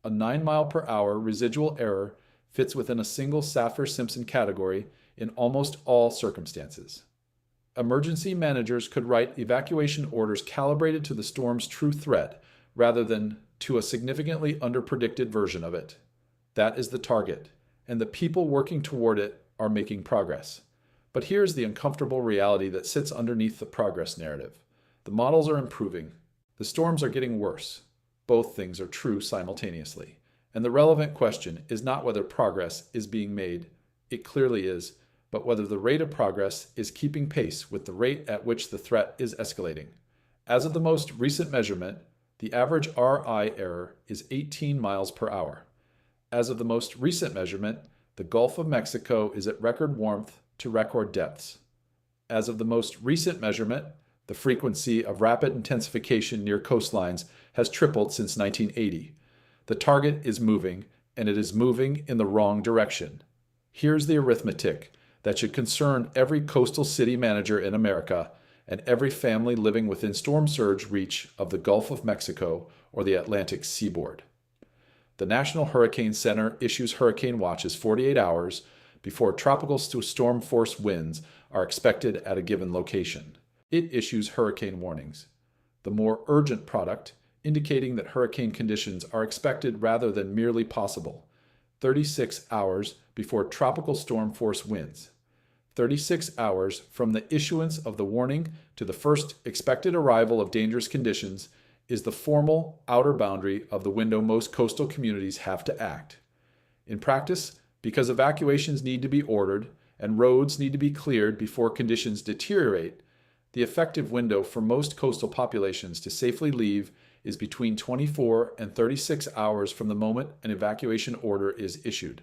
A 9 mile per hour residual error fits within a single Saffir-Simpson category in almost all circumstances. Emergency managers could write evacuation orders calibrated to the storm's true threat rather than to a significantly underpredicted version of it. That is the target, and the people working toward it are making progress. But here's the uncomfortable reality that sits underneath the progress narrative. The models are improving. The storms are getting worse. Both things are true simultaneously. And the relevant question is not whether progress is being made. It clearly is, but whether the rate of progress is keeping pace with the rate at which the threat is escalating. As of the most recent measurement, the average RI error is 18 miles per hour. As of the most recent measurement, the Gulf of Mexico is at record warmth to record depths. As of the most recent measurement, the frequency of rapid intensification near coastlines has tripled since 1980. The target is moving, and it is moving in the wrong direction. Here's the arithmetic that should concern every coastal city manager in America and every family living within storm surge reach of the Gulf of Mexico or the Atlantic seaboard. The National Hurricane Center issues hurricane watches 48 hours before tropical to storm force winds are expected at a given location. It issues hurricane warnings. The more urgent product, indicating that hurricane conditions are expected rather than merely possible, 36 hours before tropical storm force winds. 36 hours from the issuance of the warning to the first expected arrival of dangerous conditions is the formal outer boundary of the window most coastal communities have to act. In practice, because evacuations need to be ordered and roads need to be cleared before conditions deteriorate, the effective window for most coastal populations to safely leave is between 24 and 36 hours from the moment an evacuation order is issued.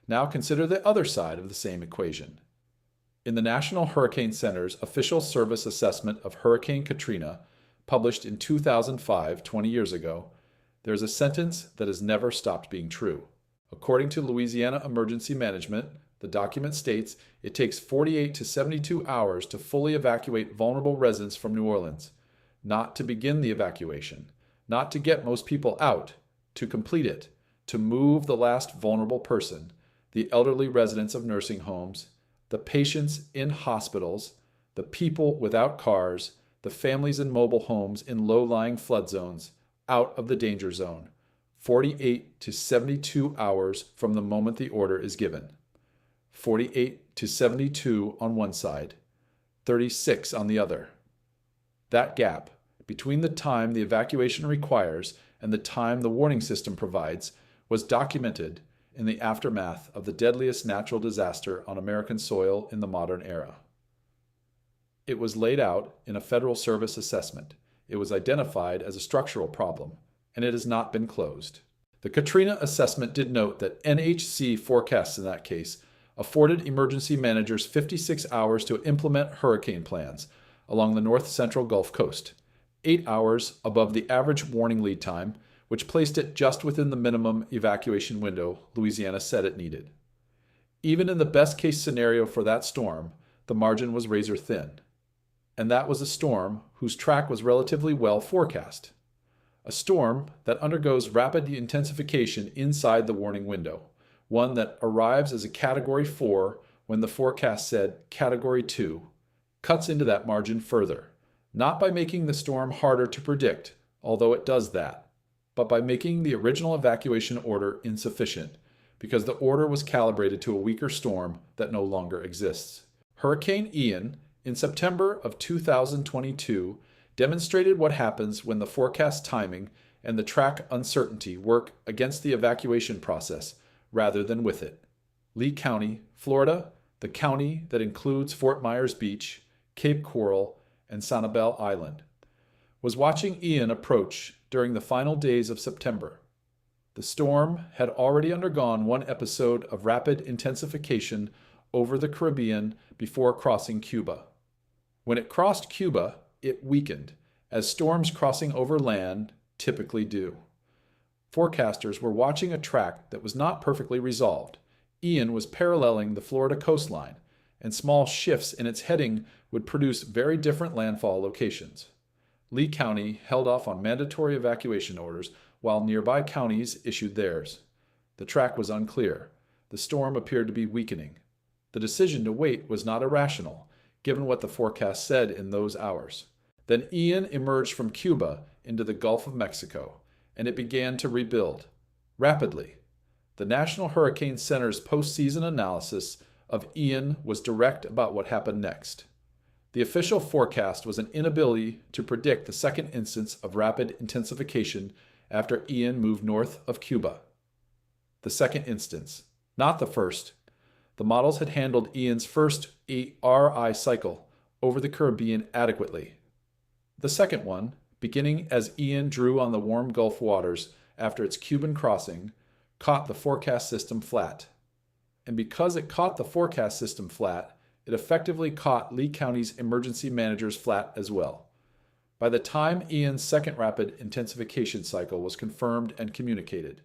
Now consider the other side of the same equation. In the National Hurricane Center's official service assessment of Hurricane Katrina, published in 2005, 20 years ago, there's a sentence that has never stopped being true. According to Louisiana Emergency Management, the document states it takes 48 to 72 hours to fully evacuate vulnerable residents from New Orleans, not to begin the evacuation, not to get most people out, to complete it, to move the last vulnerable person, the elderly residents of nursing homes, the patients in hospitals, the people without cars, the families in mobile homes in low-lying flood zones, out of the danger zone, 48 to 72 hours from the moment the order is given. 48 to 72 on one side, 36 on the other. That gap, between the time the evacuation requires and the time the warning system provides, was documented in the aftermath of the deadliest natural disaster on American soil in the modern era. It was laid out in a Federal Service assessment. It was identified as a structural problem, and it has not been closed. The Katrina assessment did note that NHC forecasts in that case afforded emergency managers 56 hours to implement hurricane plans along the north-central Gulf Coast, 8 hours above the average warning lead time, which placed it just within the minimum evacuation window Louisiana said it needed. Even in the best-case scenario for that storm, the margin was razor thin. And that was a storm whose track was relatively well forecast. A storm that undergoes rapid intensification inside the warning window, one that arrives as a Category 4 when the forecast said Category 2, cuts into that margin further, not by making the storm harder to predict, although it does that, but by making the original evacuation order insufficient, because the order was calibrated to a weaker storm that no longer exists. Hurricane Ian, in September of 2022, demonstrated what happens when the forecast timing and the track uncertainty work against the evacuation process rather than with it. Lee County, Florida, the county that includes Fort Myers Beach, Cape Coral, and Sanibel Island, was watching Ian approach during the final days of September. The storm had already undergone one episode of rapid intensification over the Caribbean before crossing Cuba. When it crossed Cuba, it weakened, as storms crossing over land typically do. Forecasters were watching a track that was not perfectly resolved. Ian was paralleling the Florida coastline, and small shifts in its heading would produce very different landfall locations. Lee County held off on mandatory evacuation orders while nearby counties issued theirs. The track was unclear. The storm appeared to be weakening. The decision to wait was not irrational, given what the forecast said in those hours. Then Ian emerged from Cuba into the Gulf of Mexico, and it began to rebuild, rapidly. The National Hurricane Center's postseason analysis of Ian was direct about what happened next. The official forecast was an inability to predict the second instance of rapid intensification after Ian moved north of Cuba. The second instance, not the first. The models had handled Ian's first RI cycle over the Caribbean adequately. The second one, beginning as Ian drew on the warm Gulf waters after its Cuban crossing, caught the forecast system flat. And because it caught the forecast system flat, it effectively caught Lee County's emergency managers flat as well. By the time Ian's second rapid intensification cycle was confirmed and communicated,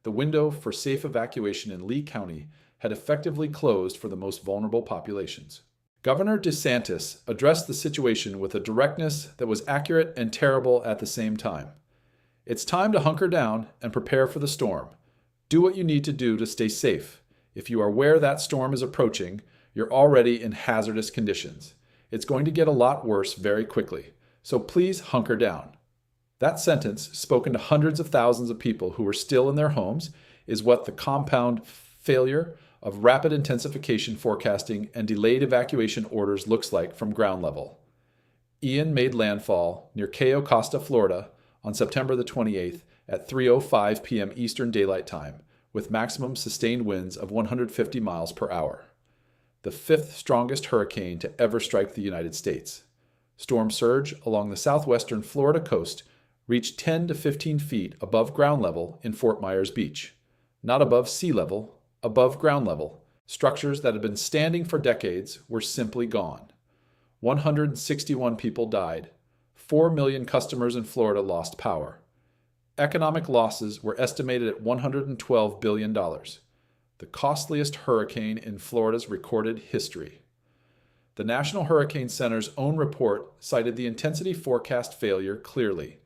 the window for safe evacuation in Lee County had effectively closed for the most vulnerable populations. Governor DeSantis addressed the situation with a directness that was accurate and terrible at the same time. It's time to hunker down and prepare for the storm. Do what you need to do to stay safe. If you are where that storm is approaching, you're already in hazardous conditions. It's going to get a lot worse very quickly, so please hunker down. That sentence, spoken to hundreds of thousands of people who were still in their homes, is what the compound failure of rapid intensification forecasting and delayed evacuation orders looks like from ground level. Ian made landfall near Cayo Costa, Florida, on September the 28th at 3:05 p.m. Eastern Daylight Time, with maximum sustained winds of 150 miles per hour. The fifth strongest hurricane to ever strike the United States. Storm surge along the southwestern Florida coast reached 10 to 15 feet above ground level in Fort Myers Beach. Not above sea level, above ground level. Structures that had been standing for decades were simply gone. 161 people died. 4 million customers in Florida lost power. Economic losses were estimated at $112 billion. The costliest hurricane in Florida's recorded history. The National Hurricane Center's own report cited the intensity forecast failure clearly.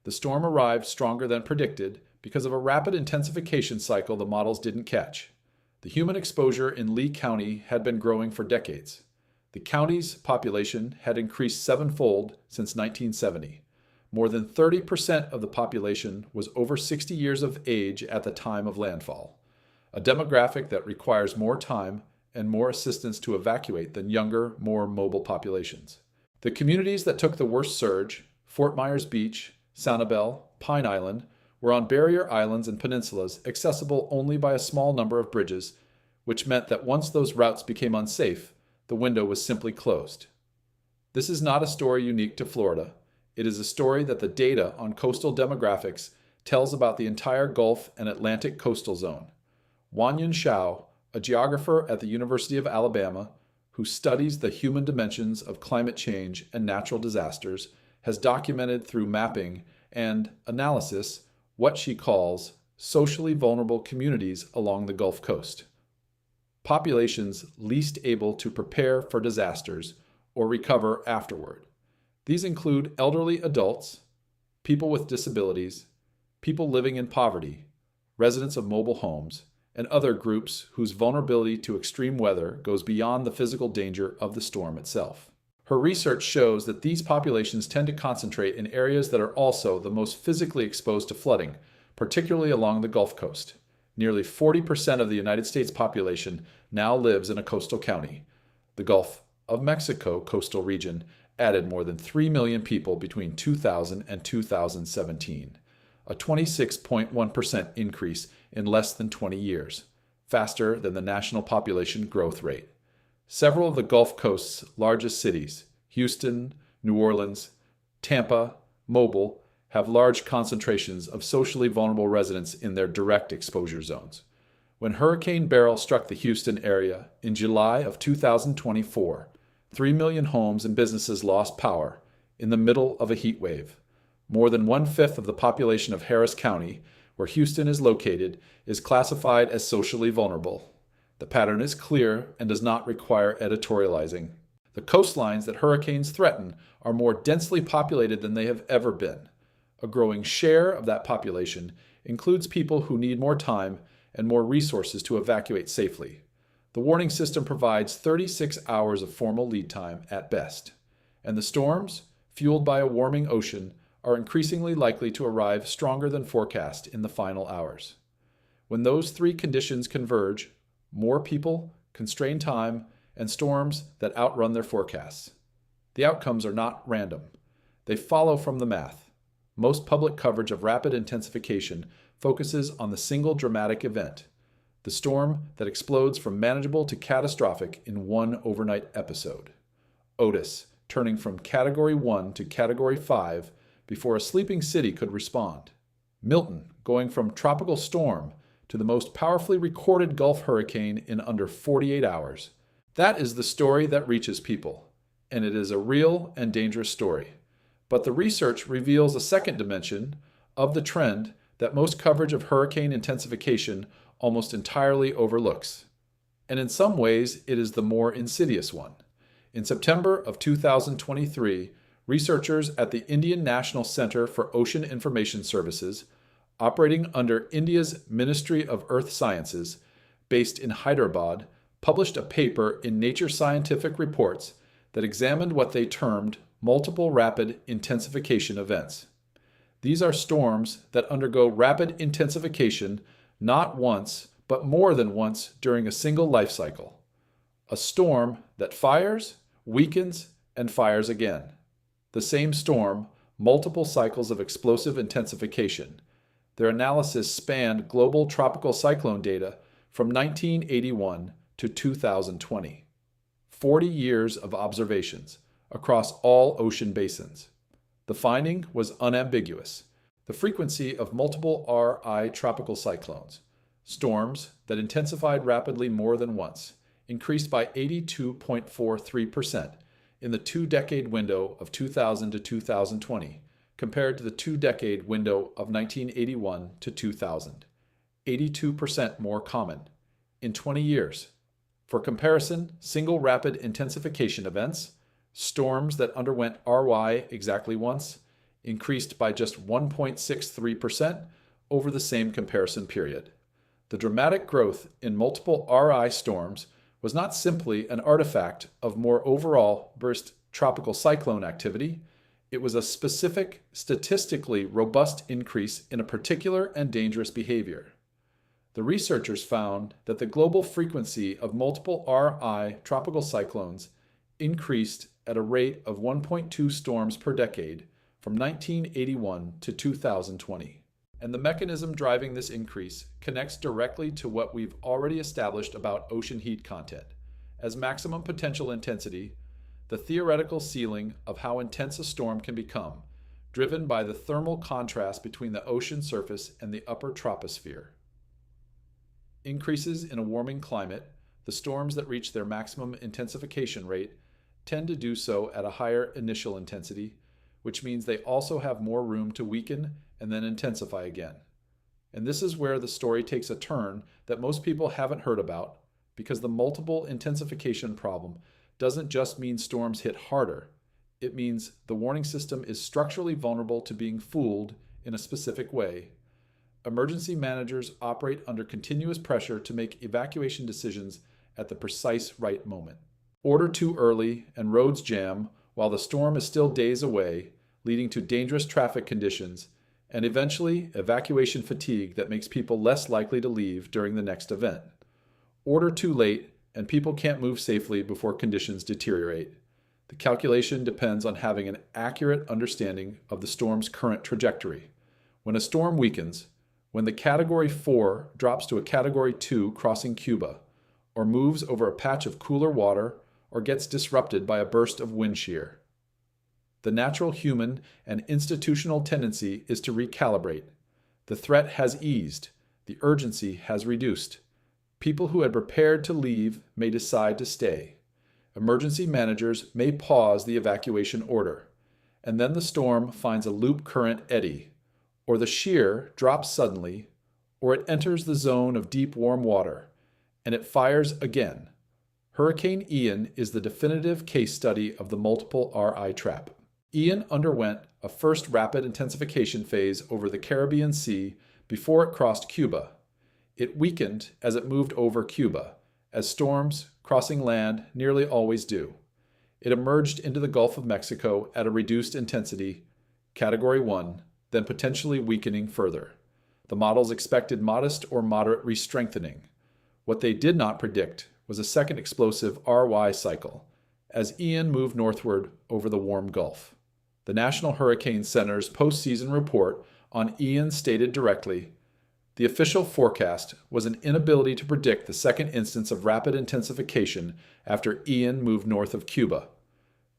The storm arrived stronger than predicted because of a rapid intensification cycle the models didn't catch. The human exposure in Lee County had been growing for decades. The county's population had increased sevenfold since 1970. More than 30% of the population was over 60 years of age at the time of landfall, a demographic that requires more time and more assistance to evacuate than younger, more mobile populations. The communities that took the worst surge, Fort Myers Beach, Sanibel, Pine Island, were on barrier islands and peninsulas accessible only by a small number of bridges, which meant that once those routes became unsafe, the window was simply closed. This is not a story unique to Florida. It is a story that the data on coastal demographics tells about the entire Gulf and Atlantic coastal zone. Wanyan Shao, a geographer at the University of Alabama who studies the human dimensions of climate change and natural disasters, has documented through mapping and analysis what she calls socially vulnerable communities along the Gulf Coast. Populations least able to prepare for disasters or recover afterward. These include elderly adults, people with disabilities, people living in poverty, residents of mobile homes, and other groups whose vulnerability to extreme weather goes beyond the physical danger of the storm itself. Her research shows that these populations tend to concentrate in areas that are also the most physically exposed to flooding, particularly along the Gulf Coast. Nearly 40% of the United States population now lives in a coastal county. The Gulf of Mexico coastal region added more than 3 million people between 2000 and 2017, a 26.1% increase in less than 20 years, faster than the national population growth rate. Several of the Gulf Coast's largest cities, Houston, New Orleans, Tampa, Mobile, have large concentrations of socially vulnerable residents in their direct exposure zones. When Hurricane Beryl struck the Houston area in July of 2024, 3 million homes and businesses lost power in the middle of a heat wave. More than 1/5 of the population of Harris County, where Houston is located, is classified as socially vulnerable. The pattern is clear and does not require editorializing. The coastlines that hurricanes threaten are more densely populated than they have ever been. A growing share of that population includes people who need more time and more resources to evacuate safely. The warning system provides 36 hours of formal lead time at best, and the storms, fueled by a warming ocean, are increasingly likely to arrive stronger than forecast in the final hours. When those three conditions converge, more people, constrained time, and storms that outrun their forecasts. The outcomes are not random. They follow from the math. Most public coverage of rapid intensification focuses on the single dramatic event, the storm that explodes from manageable to catastrophic in one overnight episode. Otis, turning from Category 1 to Category 5 before a sleeping city could respond. Milton, going from tropical storm to the most powerfully recorded Gulf hurricane in under 48 hours. That is the story that reaches people, and it is a real and dangerous story. But the research reveals a second dimension of the trend that most coverage of hurricane intensification almost entirely overlooks. And in some ways, it is the more insidious one. In September of 2023, researchers at the Indian National Center for Ocean Information Services, operating under India's Ministry of Earth Sciences, based in Hyderabad, published a paper in Nature Scientific Reports that examined what they termed multiple rapid intensification events. These are storms that undergo rapid intensification not once, but more than once during a single life cycle. A storm that fires, weakens, and fires again. The same storm, multiple cycles of explosive intensification. Their analysis spanned global tropical cyclone data from 1981 to 2020. 40 years of observations across all ocean basins. The finding was unambiguous. The frequency of multiple RI tropical cyclones, storms that intensified rapidly more than once, increased by 82.43% in the two-decade window of 2000 to 2020, compared to the two-decade window of 1981 to 2000. 82% more common in 20 years. For comparison, single rapid intensification events, storms that underwent RY exactly once, increased by just 1.63% over the same comparison period. The dramatic growth in multiple RI storms was not simply an artifact of more overall burst tropical cyclone activity. It was a specific, statistically robust increase in a particular and dangerous behavior. The researchers found that the global frequency of multiple RI tropical cyclones increased at a rate of 1.2 storms per decade from 1981 to 2020. And the mechanism driving this increase connects directly to what we've already established about ocean heat content. As maximum potential intensity, the theoretical ceiling of how intense a storm can become, driven by the thermal contrast between the ocean surface and the upper troposphere. Increases in a warming climate, the storms that reach their maximum intensification rate tend to do so at a higher initial intensity, which means they also have more room to weaken and then intensify again. And this is where the story takes a turn that most people haven't heard about, because the multiple intensification problem doesn't just mean storms hit harder. It means the warning system is structurally vulnerable to being fooled in a specific way. Emergency managers operate under continuous pressure to make evacuation decisions at the precise right moment. Order too early and roads jam while the storm is still days away, leading to dangerous traffic conditions, and eventually evacuation fatigue that makes people less likely to leave during the next event. Order too late, and people can't move safely before conditions deteriorate. The calculation depends on having an accurate understanding of the storm's current trajectory. When a storm weakens, when the Category 4 drops to a Category 2 crossing Cuba, or moves over a patch of cooler water, or gets disrupted by a burst of wind shear, the natural human and institutional tendency is to recalibrate. The threat has eased. The urgency has reduced. People who had prepared to leave may decide to stay. Emergency managers may pause the evacuation order, and then the storm finds a loop current eddy, or the shear drops suddenly, or it enters the zone of deep warm water, and it fires again. Hurricane Ian is the definitive case study of the multiple RI trap. Ian underwent a first rapid intensification phase over the Caribbean Sea before it crossed Cuba. It weakened as it moved over Cuba, as storms crossing land nearly always do. It emerged into the Gulf of Mexico at a reduced intensity, Category 1, then potentially weakening further. The models expected modest or moderate re-strengthening. What they did not predict was a second explosive RY cycle, as Ian moved northward over the warm Gulf. The National Hurricane Center's postseason report on Ian stated directly, "The official forecast was an inability to predict the second instance of rapid intensification after Ian moved north of Cuba.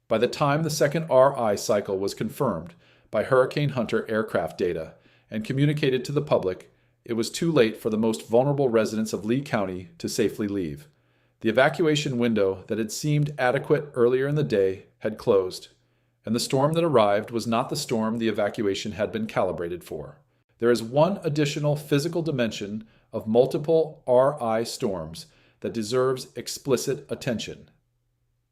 By the time the second RI cycle was confirmed by Hurricane Hunter aircraft data and communicated to the public, it was too late for the most vulnerable residents of Lee County to safely leave. The evacuation window that had seemed adequate earlier in the day had closed, and the storm that arrived was not the storm the evacuation had been calibrated for. There is one additional physical dimension of multiple RI storms that deserves explicit attention.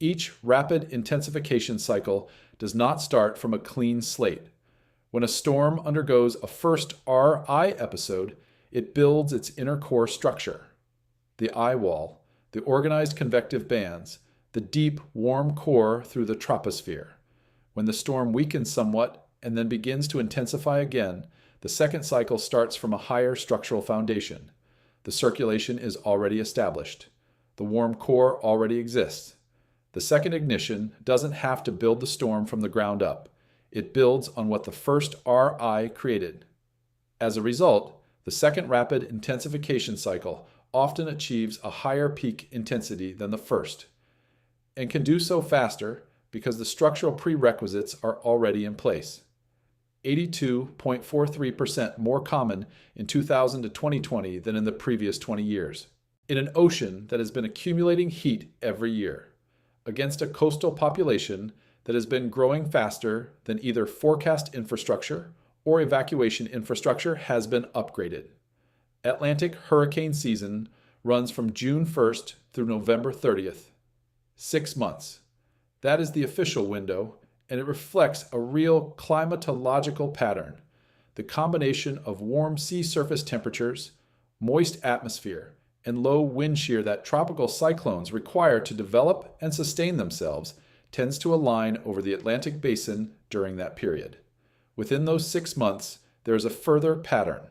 Each rapid intensification cycle does not start from a clean slate. When a storm undergoes a first RI episode, it builds its inner core structure. The eye wall, the organized convective bands, the deep, warm core through the troposphere. When the storm weakens somewhat and then begins to intensify again, the second cycle starts from a higher structural foundation. The circulation is already established. The warm core already exists. The second ignition doesn't have to build the storm from the ground up. It builds on what the first RI created. As a result, the second rapid intensification cycle often achieves a higher peak intensity than the first, and can do so faster because the structural prerequisites are already in place. 82.43% more common in 2000 to 2020 than in the previous 20 years. In an ocean that has been accumulating heat every year, against a coastal population that has been growing faster than either forecast infrastructure or evacuation infrastructure has been upgraded. Atlantic hurricane season runs from June 1st through November 30th. 6 months. That is the official window, and it reflects a real climatological pattern. The combination of warm sea surface temperatures, moist atmosphere, and low wind shear that tropical cyclones require to develop and sustain themselves tends to align over the Atlantic basin during that period. Within those 6 months, there is a further pattern.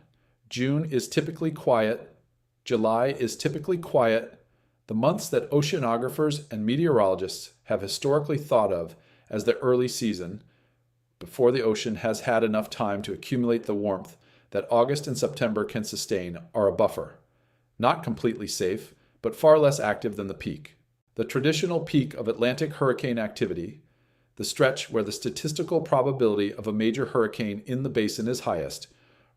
June is typically quiet. July is typically quiet. The months that oceanographers and meteorologists have historically thought of as the early season, before the ocean has had enough time to accumulate the warmth that August and September can sustain, are a buffer. Not completely safe, but far less active than the peak. The traditional peak of Atlantic hurricane activity, the stretch where the statistical probability of a major hurricane in the basin is highest,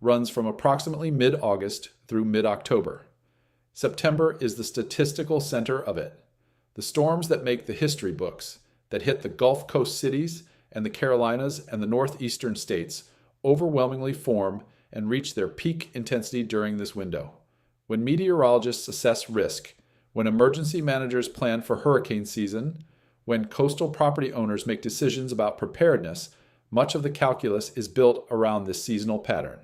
runs from approximately mid-August through mid-October. September is the statistical center of it. The storms that make the history books, that hit the Gulf Coast cities and the Carolinas and the northeastern states, overwhelmingly form and reach their peak intensity during this window. When meteorologists assess risk, when emergency managers plan for hurricane season, when coastal property owners make decisions about preparedness, much of the calculus is built around this seasonal pattern.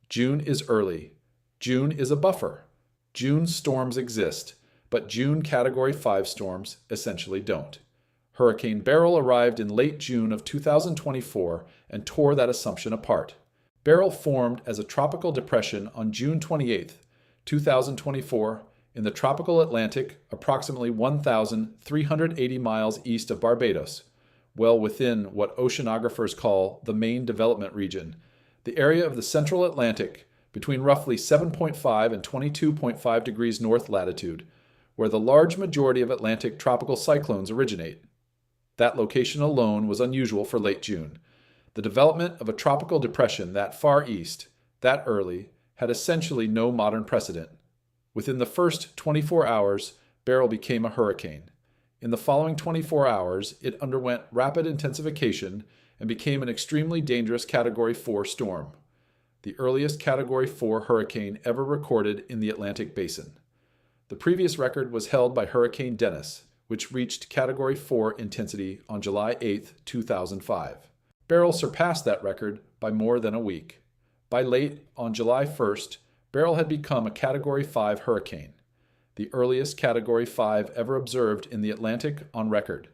June is early. June is a buffer. June storms exist, but June Category 5 storms essentially don't. Hurricane Beryl arrived in late June of 2024 and tore that assumption apart. Beryl formed as a tropical depression on June 28, 2024, in the tropical Atlantic, approximately 1,380 miles east of Barbados, well within what oceanographers call the main development region, the area of the central Atlantic between roughly 7.5 and 22.5 degrees north latitude, where the large majority of Atlantic tropical cyclones originate. That location alone was unusual for late June. The development of a tropical depression that far east, that early, had essentially no modern precedent. Within the first 24 hours, Beryl became a hurricane. In the following 24 hours, it underwent rapid intensification and became an extremely dangerous Category 4 storm, the earliest Category 4 hurricane ever recorded in the Atlantic basin. The previous record was held by Hurricane Dennis, which reached Category 4 intensity on July 8, 2005. Beryl surpassed that record by more than a week. By late on July 1st, Beryl had become a Category 5 hurricane, the earliest Category 5 ever observed in the Atlantic on record,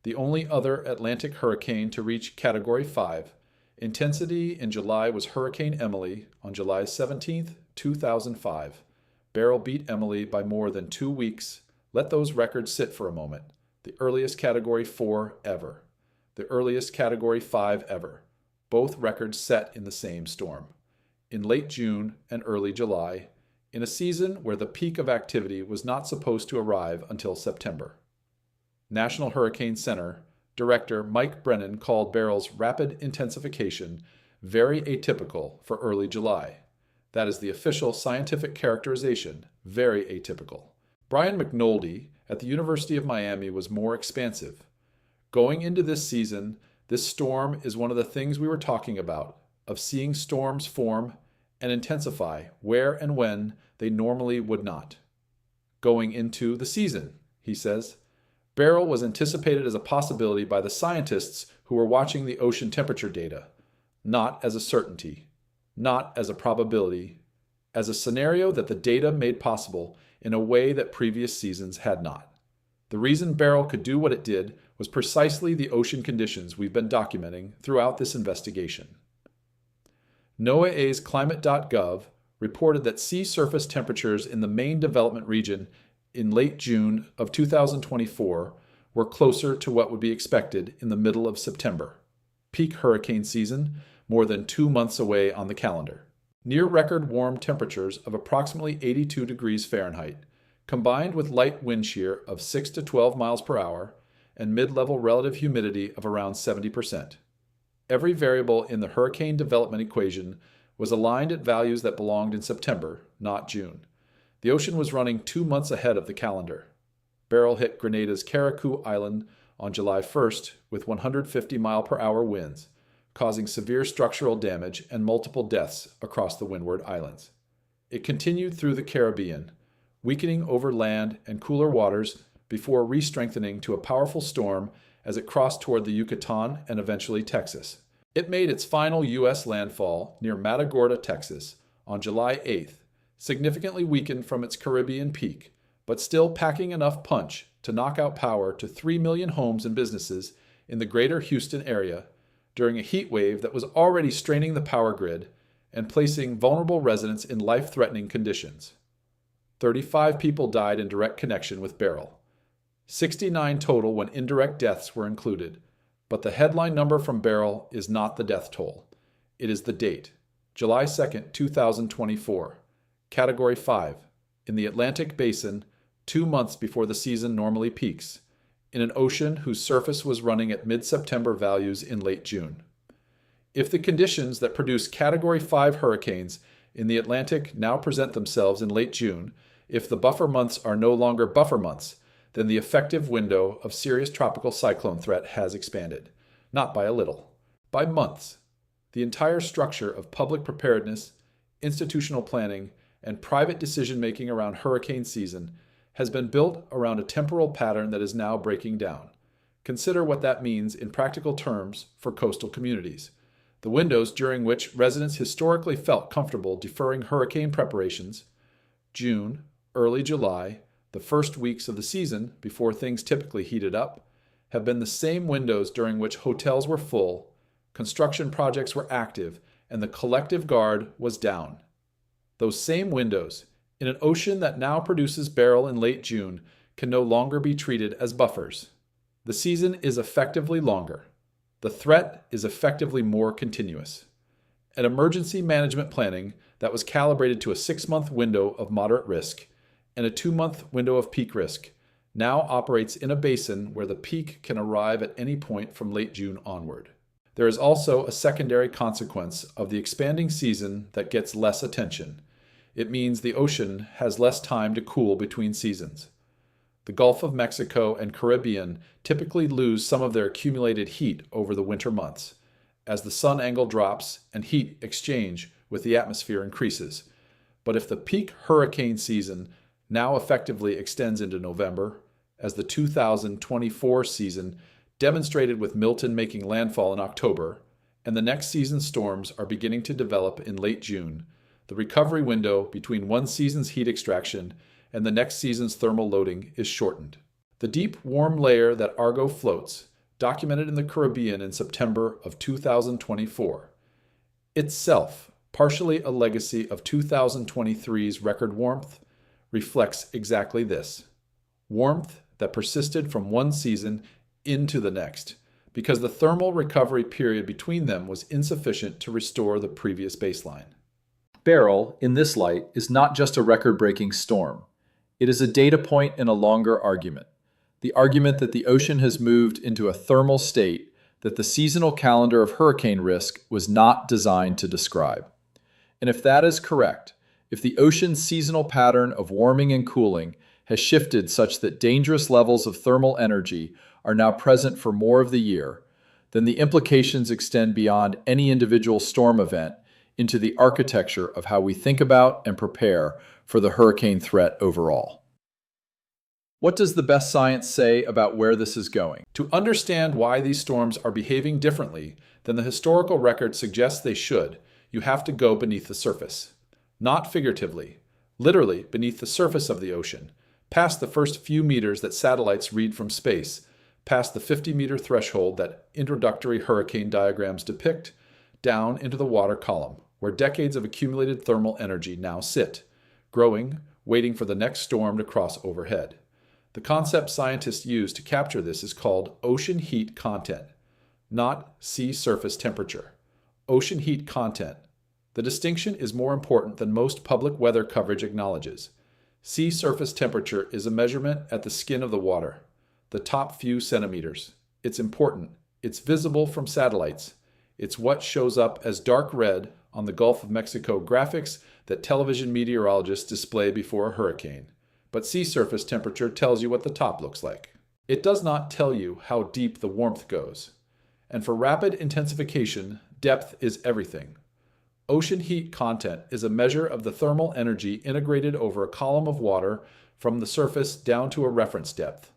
the only other Atlantic hurricane to reach Category 5. Intensity in July was Hurricane Emily on July 17, 2005. Beryl beat Emily by more than 2 weeks, Let those records sit for a moment. The earliest Category 4 ever. The earliest Category 5 ever. Both records set in the same storm. In late June and early July, in a season where the peak of activity was not supposed to arrive until September. National Hurricane Center Director Mike Brennan called Beryl's rapid intensification very atypical for early July. That is the official scientific characterization, very atypical. Brian McNulty at the University of Miami was more expansive. Going into this season, this storm is one of the things we were talking about, of seeing storms form and intensify where and when they normally would not. Going into the season, he says, Beryl was anticipated as a possibility by the scientists who were watching the ocean temperature data, not as a certainty, not as a probability, as a scenario that the data made possible in a way that previous seasons had not. The reason Beryl could do what it did was precisely the ocean conditions we've been documenting throughout this investigation. NOAA's climate.gov reported that sea surface temperatures in the main development region in late June of 2024 were closer to what would be expected in the middle of September. Peak hurricane season, more than 2 months away on the calendar. Near record warm temperatures of approximately 82 degrees Fahrenheit, combined with light wind shear of 6 to 12 miles per hour and mid-level relative humidity of around 70%. Every variable in the hurricane development equation was aligned at values that belonged in September, not June. The ocean was running 2 months ahead of the calendar. Beryl hit Grenada's Carriacou Island on July 1st with 150-mile-per-hour winds, causing severe structural damage and multiple deaths across the Windward Islands. It continued through the Caribbean, weakening over land and cooler waters before re-strengthening to a powerful storm as it crossed toward the Yucatan and eventually Texas. It made its final U.S. landfall near Matagorda, Texas, on July 8th, significantly weakened from its Caribbean peak, but still packing enough punch to knock out power to 3 million homes and businesses in the greater Houston area during a heat wave that was already straining the power grid and placing vulnerable residents in life-threatening conditions. 35 people died in direct connection with Beryl. 69 total when indirect deaths were included, but the headline number from Beryl is not the death toll. It is the date, July 2nd, 2024, Category 5, in the Atlantic Basin, 2 months before the season normally peaks, in an ocean whose surface was running at mid-September values in late June. If the conditions that produce Category 5 hurricanes in the Atlantic now present themselves in late June, if the buffer months are no longer buffer months, then the effective window of serious tropical cyclone threat has expanded, not by a little, by months. The entire structure of public preparedness, institutional planning, and private decision-making around hurricane season has been built around a temporal pattern that is now breaking down. Consider what that means in practical terms for coastal communities. The windows during which residents historically felt comfortable deferring hurricane preparations, June, early July, the first weeks of the season before things typically heated up, have been the same windows during which hotels were full, construction projects were active, and the collective guard was down. Those same windows, in an ocean that now produces Beryl in late June, can no longer be treated as buffers. The season is effectively longer. The threat is effectively more continuous. An emergency management planning that was calibrated to a 6-month window of moderate risk and a 2-month window of peak risk now operates in a basin where the peak can arrive at any point from late June onward. There is also a secondary consequence of the expanding season that gets less attention. It means the ocean has less time to cool between seasons. The Gulf of Mexico and Caribbean typically lose some of their accumulated heat over the winter months, as the sun angle drops and heat exchange with the atmosphere increases. But if the peak hurricane season now effectively extends into November, as the 2024 season demonstrated with Milton making landfall in October, and the next season's storms are beginning to develop in late June, the recovery window between one season's heat extraction and the next season's thermal loading is shortened. The deep, warm layer that Argo floats, documented in the Caribbean in September of 2024, itself partially a legacy of 2023's record warmth, reflects exactly this. warmth that persisted from one season into the next, because the thermal recovery period between them was insufficient to restore the previous baseline. Beryl, in this light, is not just a record-breaking storm. It is a data point in a longer argument. The argument that the ocean has moved into a thermal state that the seasonal calendar of hurricane risk was not designed to describe. And if that is correct, if the ocean's seasonal pattern of warming and cooling has shifted such that dangerous levels of thermal energy are now present for more of the year, then the implications extend beyond any individual storm event into the architecture of how we think about and prepare for the hurricane threat overall. What does the best science say about where this is going? To understand why these storms are behaving differently than the historical record suggests they should, you have to go beneath the surface. Not figuratively, literally beneath the surface of the ocean, past the first few meters that satellites read from space, past the 50-meter threshold that introductory hurricane diagrams depict, down into the water column, where decades of accumulated thermal energy now sit, growing, waiting for the next storm to cross overhead. The concept scientists use to capture this is called ocean heat content, not sea surface temperature. Ocean heat content. The distinction is more important than most public weather coverage acknowledges. Sea surface temperature is a measurement at the skin of the water, the top few centimeters. It's important. It's visible from satellites. It's what shows up as dark red on the Gulf of Mexico graphics that television meteorologists display before a hurricane. But sea surface temperature tells you what the top looks like. It does not tell you how deep the warmth goes. And for rapid intensification, depth is everything. Ocean heat content is a measure of the thermal energy integrated over a column of water from the surface down to a reference depth.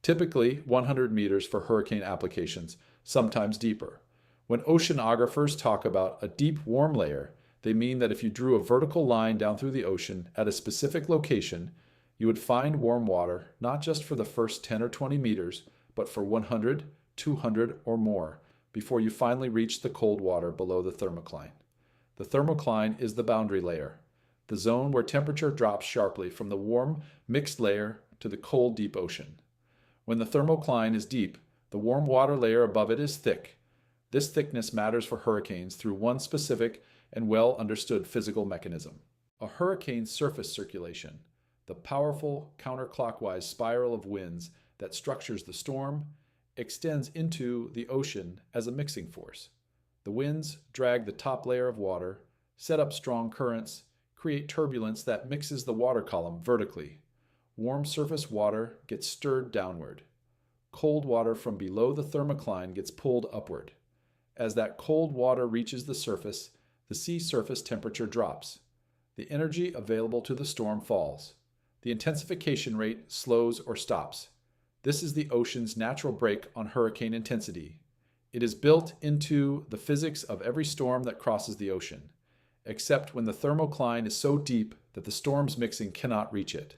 Typically 100 meters for hurricane applications, sometimes deeper. When oceanographers talk about a deep warm layer, they mean that if you drew a vertical line down through the ocean at a specific location, you would find warm water not just for the first 10 or 20 meters, but for 100, 200, or more, before you finally reach the cold water below the thermocline. The thermocline is the boundary layer, the zone where temperature drops sharply from the warm, mixed layer to the cold, deep ocean. When the thermocline is deep, the warm water layer above it is thick. This thickness matters for hurricanes through one specific and well-understood physical mechanism: a hurricane's surface circulation, the powerful counterclockwise spiral of winds that structures the storm, extends into the ocean as a mixing force. The winds drag the top layer of water, set up strong currents, create turbulence that mixes the water column vertically. Warm surface water gets stirred downward. Cold water from below the thermocline gets pulled upward. As that cold water reaches the surface, the sea surface temperature drops. The energy available to the storm falls. The intensification rate slows or stops. This is the ocean's natural brake on hurricane intensity. It is built into the physics of every storm that crosses the ocean, except when the thermocline is so deep that the storm's mixing cannot reach it.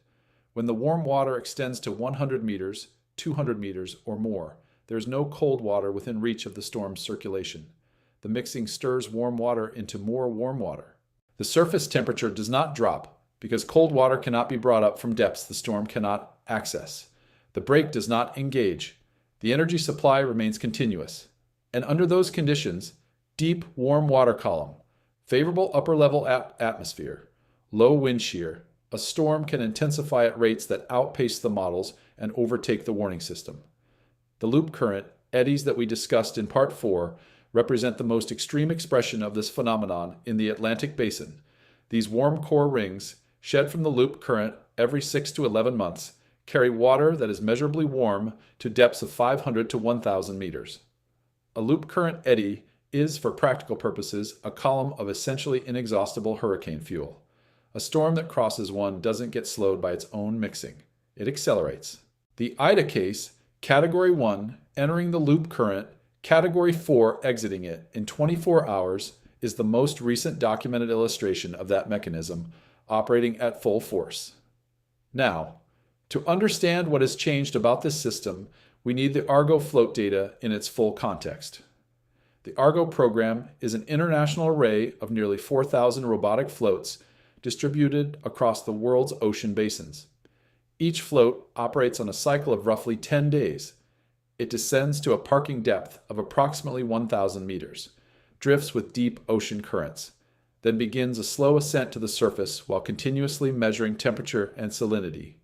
When the warm water extends to 100 meters, 200 meters, or more, there is no cold water within reach of the storm's circulation. The mixing stirs warm water into more warm water. The surface temperature does not drop because cold water cannot be brought up from depths the storm cannot access. The brake does not engage. The energy supply remains continuous. And under those conditions, deep, warm water column, favorable upper-level atmosphere, low wind shear, a storm can intensify at rates that outpace the models and overtake the warning system. The loop current, eddies that we discussed in Part 4, represent the most extreme expression of this phenomenon in the Atlantic Basin. These warm core rings, shed from the loop current every 6 to 11 months, carry water that is measurably warm to depths of 500 to 1,000 meters. A loop current eddy is, for practical purposes, a column of essentially inexhaustible hurricane fuel. A storm that crosses one doesn't get slowed by its own mixing. It accelerates. The Ida case, Category 1, entering the loop current, Category 4 exiting it in 24 hours, is the most recent documented illustration of that mechanism operating at full force. Now, to understand what has changed about this system, we need the Argo float data in its full context. The Argo program is an international array of nearly 4,000 robotic floats distributed across the world's ocean basins. Each float operates on a cycle of roughly 10 days. It descends to a parking depth of approximately 1,000 meters, drifts with deep ocean currents, then begins a slow ascent to the surface while continuously measuring temperature and salinity.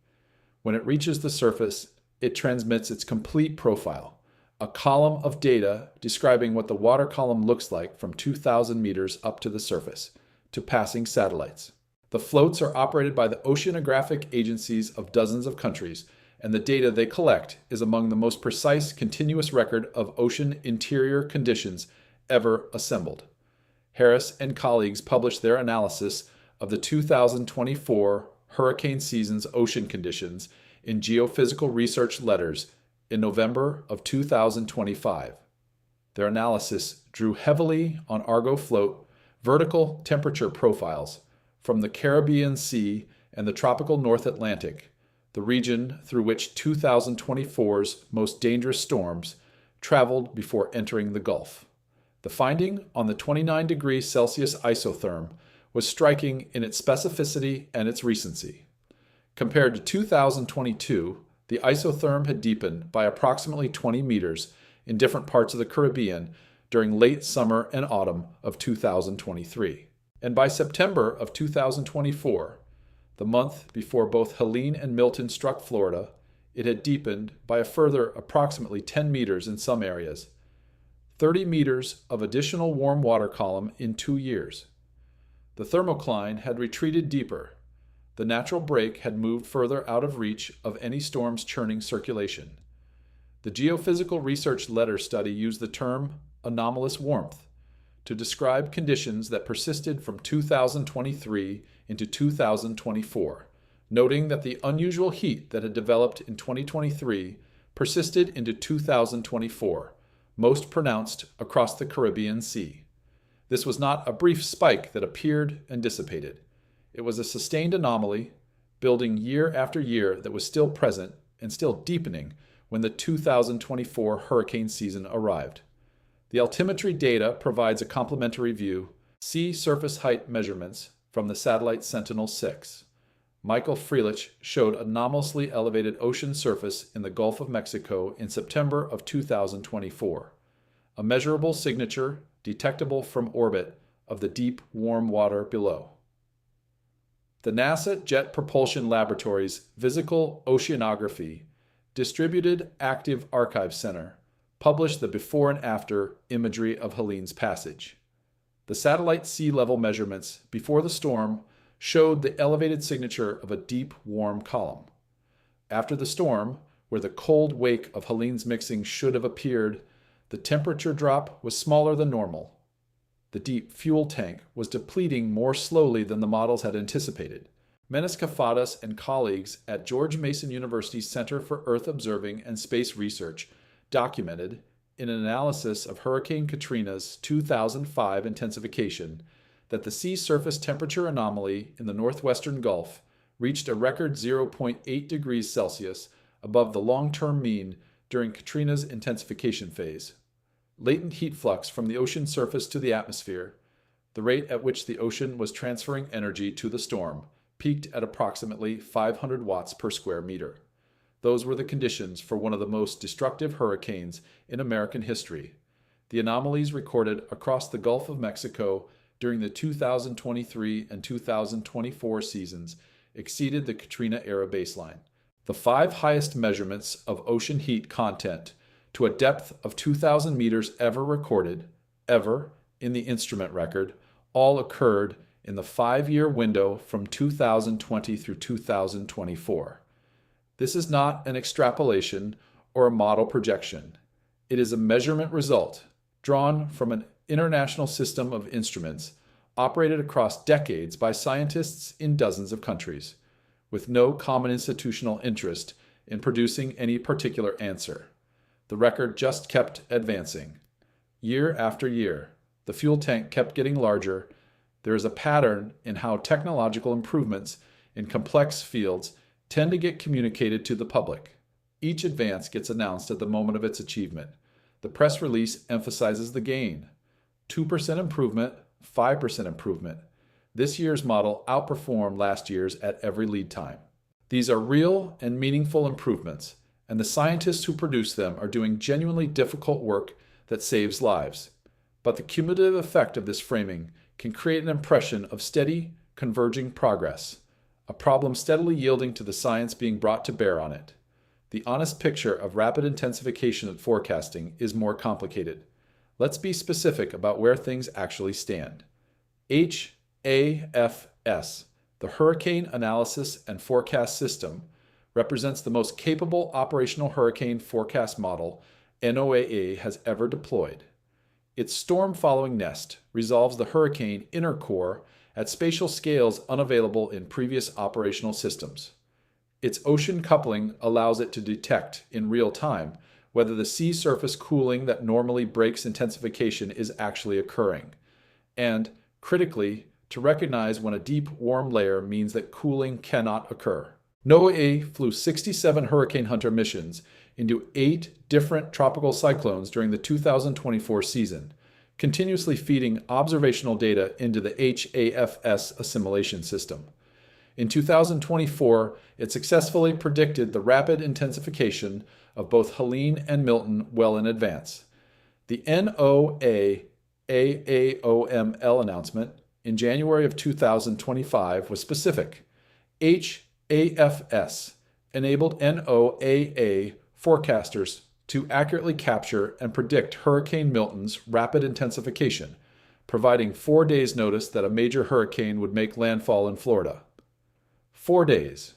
When it reaches the surface, it transmits its complete profile, a column of data describing what the water column looks like from 2,000 meters up to the surface, to passing satellites. The floats are operated by the oceanographic agencies of dozens of countries, and the data they collect is among the most precise continuous record of ocean interior conditions ever assembled. Harris and colleagues published their analysis of the 2024 hurricane season's ocean conditions in Geophysical Research Letters in November of 2025. Their analysis drew heavily on Argo float vertical temperature profiles from the Caribbean Sea and the tropical North Atlantic, the region through which 2024's most dangerous storms traveled before entering the Gulf. The finding on the 29 degrees Celsius isotherm was striking in its specificity and its recency. Compared to 2022, the isotherm had deepened by approximately 20 meters in different parts of the Caribbean during late summer and autumn of 2023. And by September of 2024, the month before both Helene and Milton struck Florida, it had deepened by a further approximately 10 meters in some areas, 30 meters of additional warm water column in 2 years. The thermocline had retreated deeper. The natural break had moved further out of reach of any storm's churning circulation. The Geophysical Research Letter study used the term anomalous warmth to describe conditions that persisted from 2023 into 2024, noting that the unusual heat that had developed in 2023 persisted into 2024, most pronounced across the Caribbean Sea. This was not a brief spike that appeared and dissipated. It was a sustained anomaly, building year after year, that was still present and still deepening when the 2024 hurricane season arrived. The altimetry data provides a complementary view. Sea surface height measurements from the satellite Sentinel-6. Michael Freelich showed anomalously elevated ocean surface in the Gulf of Mexico in September of 2024, a measurable signature detectable from orbit of the deep, warm water below. The NASA Jet Propulsion Laboratory's Physical Oceanography Distributed Active Archive Center published the before and after imagery of Helene's passage. The satellite sea level measurements before the storm showed the elevated signature of a deep, warm column. After the storm, where the cold wake of Helene's mixing should have appeared, the temperature drop was smaller than normal. The deep fuel tank was depleting more slowly than the models had anticipated. Menes Kafadas and colleagues at George Mason University's Center for Earth Observing and Space Research documented, in an analysis of Hurricane Katrina's 2005 intensification, that the sea surface temperature anomaly in the northwestern Gulf reached a record 0.8 degrees Celsius above the long-term mean during Katrina's intensification phase. Latent heat flux from the ocean surface to the atmosphere, the rate at which the ocean was transferring energy to the storm, peaked at approximately 500 watts per square meter. Those were the conditions for one of the most destructive hurricanes in American history. The anomalies recorded across the Gulf of Mexico during the 2023 and 2024 seasons exceeded the Katrina-era baseline. The 5 highest measurements of ocean heat content to a depth of 2,000 meters ever recorded, in the instrument record, all occurred in the 5-year window from 2020 through 2024. This is not an extrapolation or a model projection. It is a measurement result drawn from an international system of instruments operated across decades by scientists in dozens of countries, with no common institutional interest in producing any particular answer. The record just kept advancing. Year after year, the fuel tank kept getting larger. There is a pattern in how technological improvements in complex fields tend to get communicated to the public. Each advance gets announced at the moment of its achievement. The press release emphasizes the gain. 2% improvement, 5% improvement. This year's model outperformed last year's at every lead time. These are real and meaningful improvements, and the scientists who produce them are doing genuinely difficult work that saves lives. But the cumulative effect of this framing can create an impression of steady, converging progress, a problem steadily yielding to the science being brought to bear on it. The honest picture of rapid intensification at forecasting is more complicated. Let's be specific about where things actually stand. HAFS, the Hurricane Analysis and Forecast System, represents the most capable operational hurricane forecast model NOAA has ever deployed. Its storm-following nest resolves the hurricane inner core at spatial scales unavailable in previous operational systems. Its ocean coupling allows it to detect in real time whether the sea surface cooling that normally breaks intensification is actually occurring, and, critically, to recognize when a deep, warm layer means that cooling cannot occur. NOAA flew 67 Hurricane Hunter missions into 8 different tropical cyclones during the 2024 season, continuously feeding observational data into the HAFS assimilation system. In 2024, it successfully predicted the rapid intensification of both Helene and Milton well in advance. The NOAA AAOML announcement in January of 2025 was specific. HAFS enabled NOAA forecasters to accurately capture and predict Hurricane Milton's rapid intensification, providing 4 days' notice that a major hurricane would make landfall in Florida. 4 days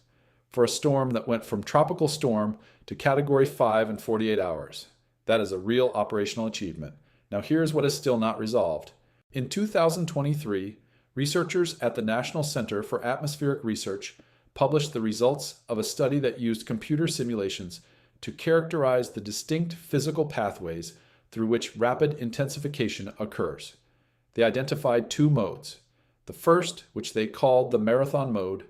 for a storm that went from tropical storm to Category 5 in 48 hours. That is a real operational achievement. Now here's what is still not resolved. In 2023, researchers at the National Center for Atmospheric Research published the results of a study that used computer simulations to characterize the distinct physical pathways through which rapid intensification occurs. They identified 2 modes. The first, which they called the marathon mode,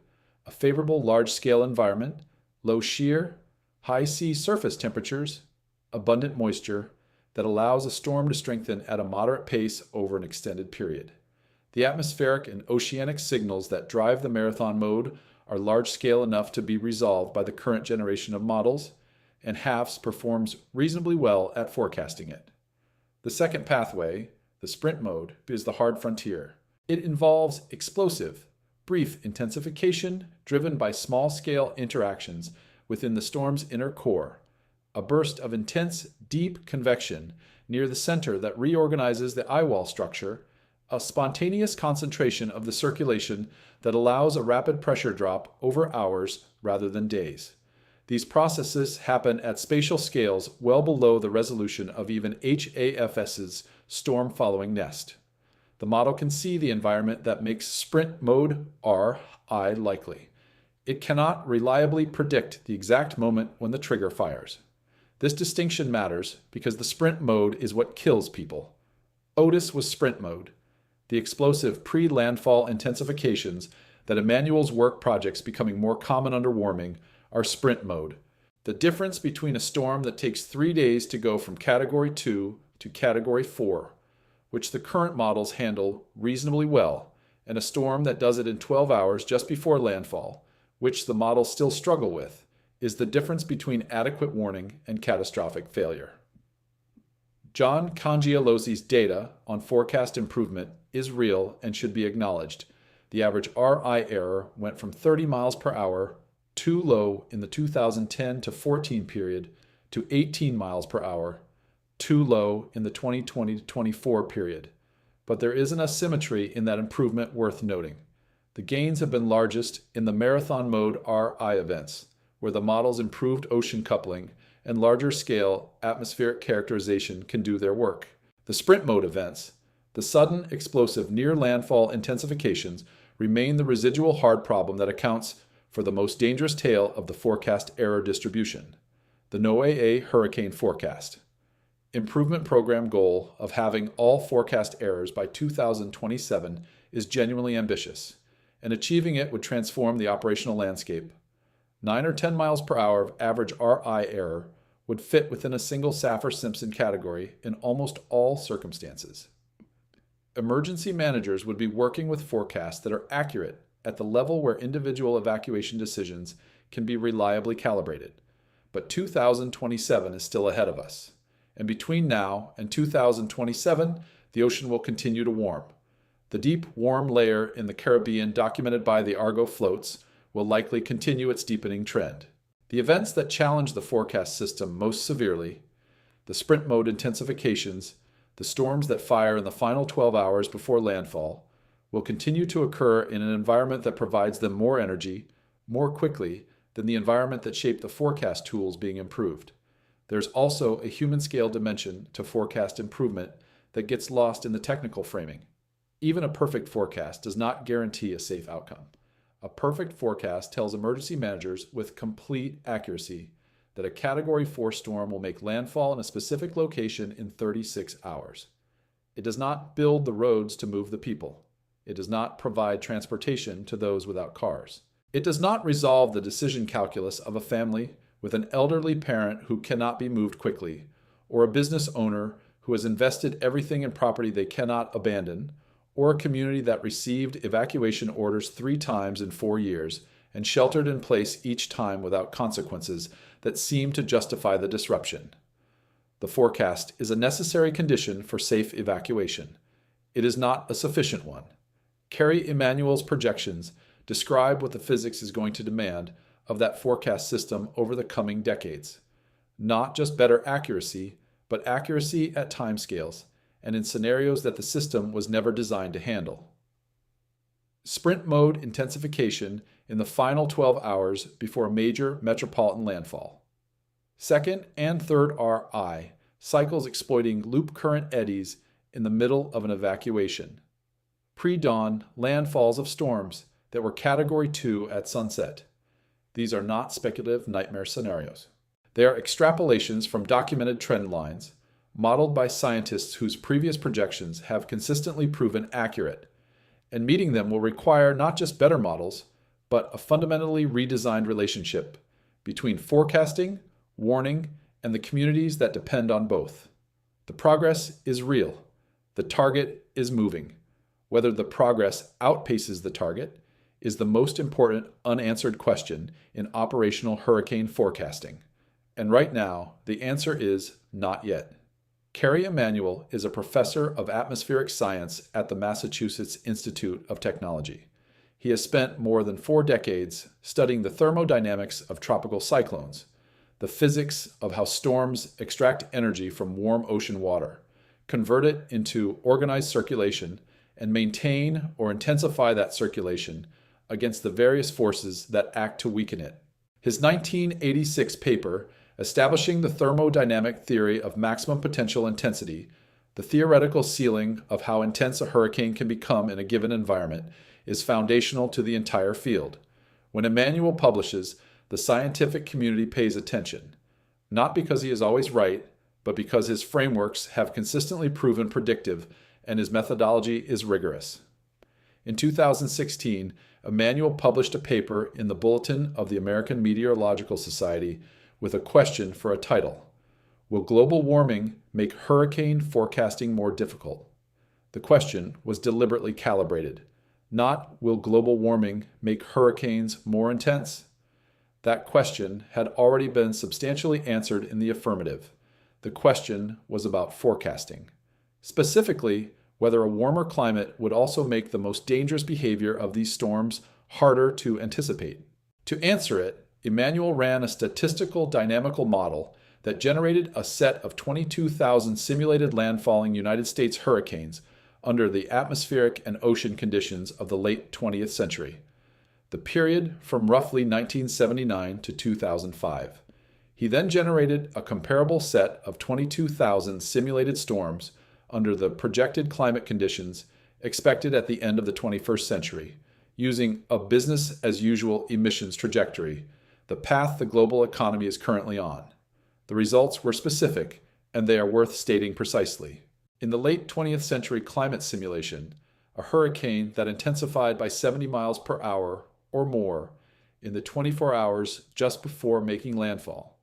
a favorable large-scale environment, low shear, high sea surface temperatures, abundant moisture, that allows a storm to strengthen at a moderate pace over an extended period. The atmospheric and oceanic signals that drive the marathon mode are large-scale enough to be resolved by the current generation of models, and HAFS performs reasonably well at forecasting it. The second pathway, the sprint mode, is the hard frontier. It involves explosive, brief intensification driven by small-scale interactions within the storm's inner core, a burst of intense, deep convection near the center that reorganizes the eyewall structure, a spontaneous concentration of the circulation that allows a rapid pressure drop over hours rather than days. These processes happen at spatial scales well below the resolution of even HAFS's storm-following nest. The model can see the environment that makes sprint mode RI likely. It cannot reliably predict the exact moment when the trigger fires. This distinction matters because the sprint mode is what kills people. Otis was sprint mode. The explosive pre-landfall intensifications that Emmanuel's work projects becoming more common under warming are sprint mode. The difference between a storm that takes 3 days to go from Category 2 to Category 4, which the current models handle reasonably well, and a storm that does it in 12 hours just before landfall, which the models still struggle with, is the difference between adequate warning and catastrophic failure. John Cangialossi's data on forecast improvement is real and should be acknowledged. The average RI error went from 30 miles per hour, too low in the 2010 to 14 period, to 18 miles per hour, too low in the 2020 to 24 period. But there is an asymmetry in that improvement worth noting. The gains have been largest in the marathon mode RI events, where the model's improved ocean coupling and larger scale atmospheric characterization can do their work. The sprint mode events, the sudden explosive near landfall intensifications, remain the residual hard problem that accounts for the most dangerous tail of the forecast error distribution, the NOAA hurricane forecast. Improvement program goal of having all forecast errors by 2027 is genuinely ambitious, and achieving it would transform the operational landscape. 9 or 10 miles per hour of average RI error would fit within a single Saffir-Simpson category in almost all circumstances. Emergency managers would be working with forecasts that are accurate at the level where individual evacuation decisions can be reliably calibrated. But 2027 is still ahead of us. And between now and 2027, the ocean will continue to warm. The deep, warm layer in the Caribbean documented by the Argo floats will likely continue its deepening trend. The events that challenge the forecast system most severely, the sprint mode intensifications, the storms that fire in the final 12 hours before landfall, will continue to occur in an environment that provides them more energy, more quickly than the environment that shaped the forecast tools being improved. There's also a human-scale dimension to forecast improvement that gets lost in the technical framing. Even a perfect forecast does not guarantee a safe outcome. A perfect forecast tells emergency managers with complete accuracy that a Category 4 storm will make landfall in a specific location in 36 hours. It does not build the roads to move the people. It does not provide transportation to those without cars. It does not resolve the decision calculus of a family with an elderly parent who cannot be moved quickly, or a business owner who has invested everything in property they cannot abandon, or a community that received evacuation orders 3 times in 4 years and sheltered in place each time without consequences that seem to justify the disruption. The forecast is a necessary condition for safe evacuation. It is not a sufficient one. Carrie Emanuel's projections describe what the physics is going to demand of that forecast system over the coming decades. Not just better accuracy, but accuracy at timescales and in scenarios that the system was never designed to handle. Sprint mode intensification in the final 12 hours before a major metropolitan landfall. Second and third RI, cycles exploiting loop current eddies in the middle of an evacuation. Pre-dawn landfalls of storms that were Category 2 at sunset. These are not speculative nightmare scenarios. They are extrapolations from documented trend lines, modeled by scientists whose previous projections have consistently proven accurate, and meeting them will require not just better models, but a fundamentally redesigned relationship between forecasting, warning, and the communities that depend on both. The progress is real. The target is moving. Whether the progress outpaces the target is the most important unanswered question in operational hurricane forecasting. And right now, the answer is not yet. Carrie Emanuel is a professor of atmospheric science at the Massachusetts Institute of Technology. He has spent more than 4 decades studying the thermodynamics of tropical cyclones, the physics of how storms extract energy from warm ocean water, convert it into organized circulation, and maintain or intensify that circulation against the various forces that act to weaken it. His 1986 paper, Establishing the Thermodynamic Theory of Maximum Potential Intensity, the theoretical ceiling of how intense a hurricane can become in a given environment, is foundational to the entire field. When Emanuel publishes, the scientific community pays attention, not because he is always right, but because his frameworks have consistently proven predictive and his methodology is rigorous. In 2016, Emanuel published a paper in the Bulletin of the American Meteorological Society with a question for a title: Will global warming make hurricane forecasting more difficult? The question was deliberately calibrated. Not, will global warming make hurricanes more intense? That question had already been substantially answered in the affirmative. The question was about forecasting. Specifically, whether a warmer climate would also make the most dangerous behavior of these storms harder to anticipate. To answer it, Emanuel ran a statistical dynamical model that generated a set of 22,000 simulated landfalling United States hurricanes under the atmospheric and ocean conditions of the late 20th century, the period from roughly 1979 to 2005. He then generated a comparable set of 22,000 simulated storms under the projected climate conditions expected at the end of the 21st century, using a business-as-usual emissions trajectory, the path the global economy is currently on. The results were specific, and they are worth stating precisely. In the late 20th century climate simulation, a hurricane that intensified by 70 miles per hour or more in the 24 hours just before making landfall,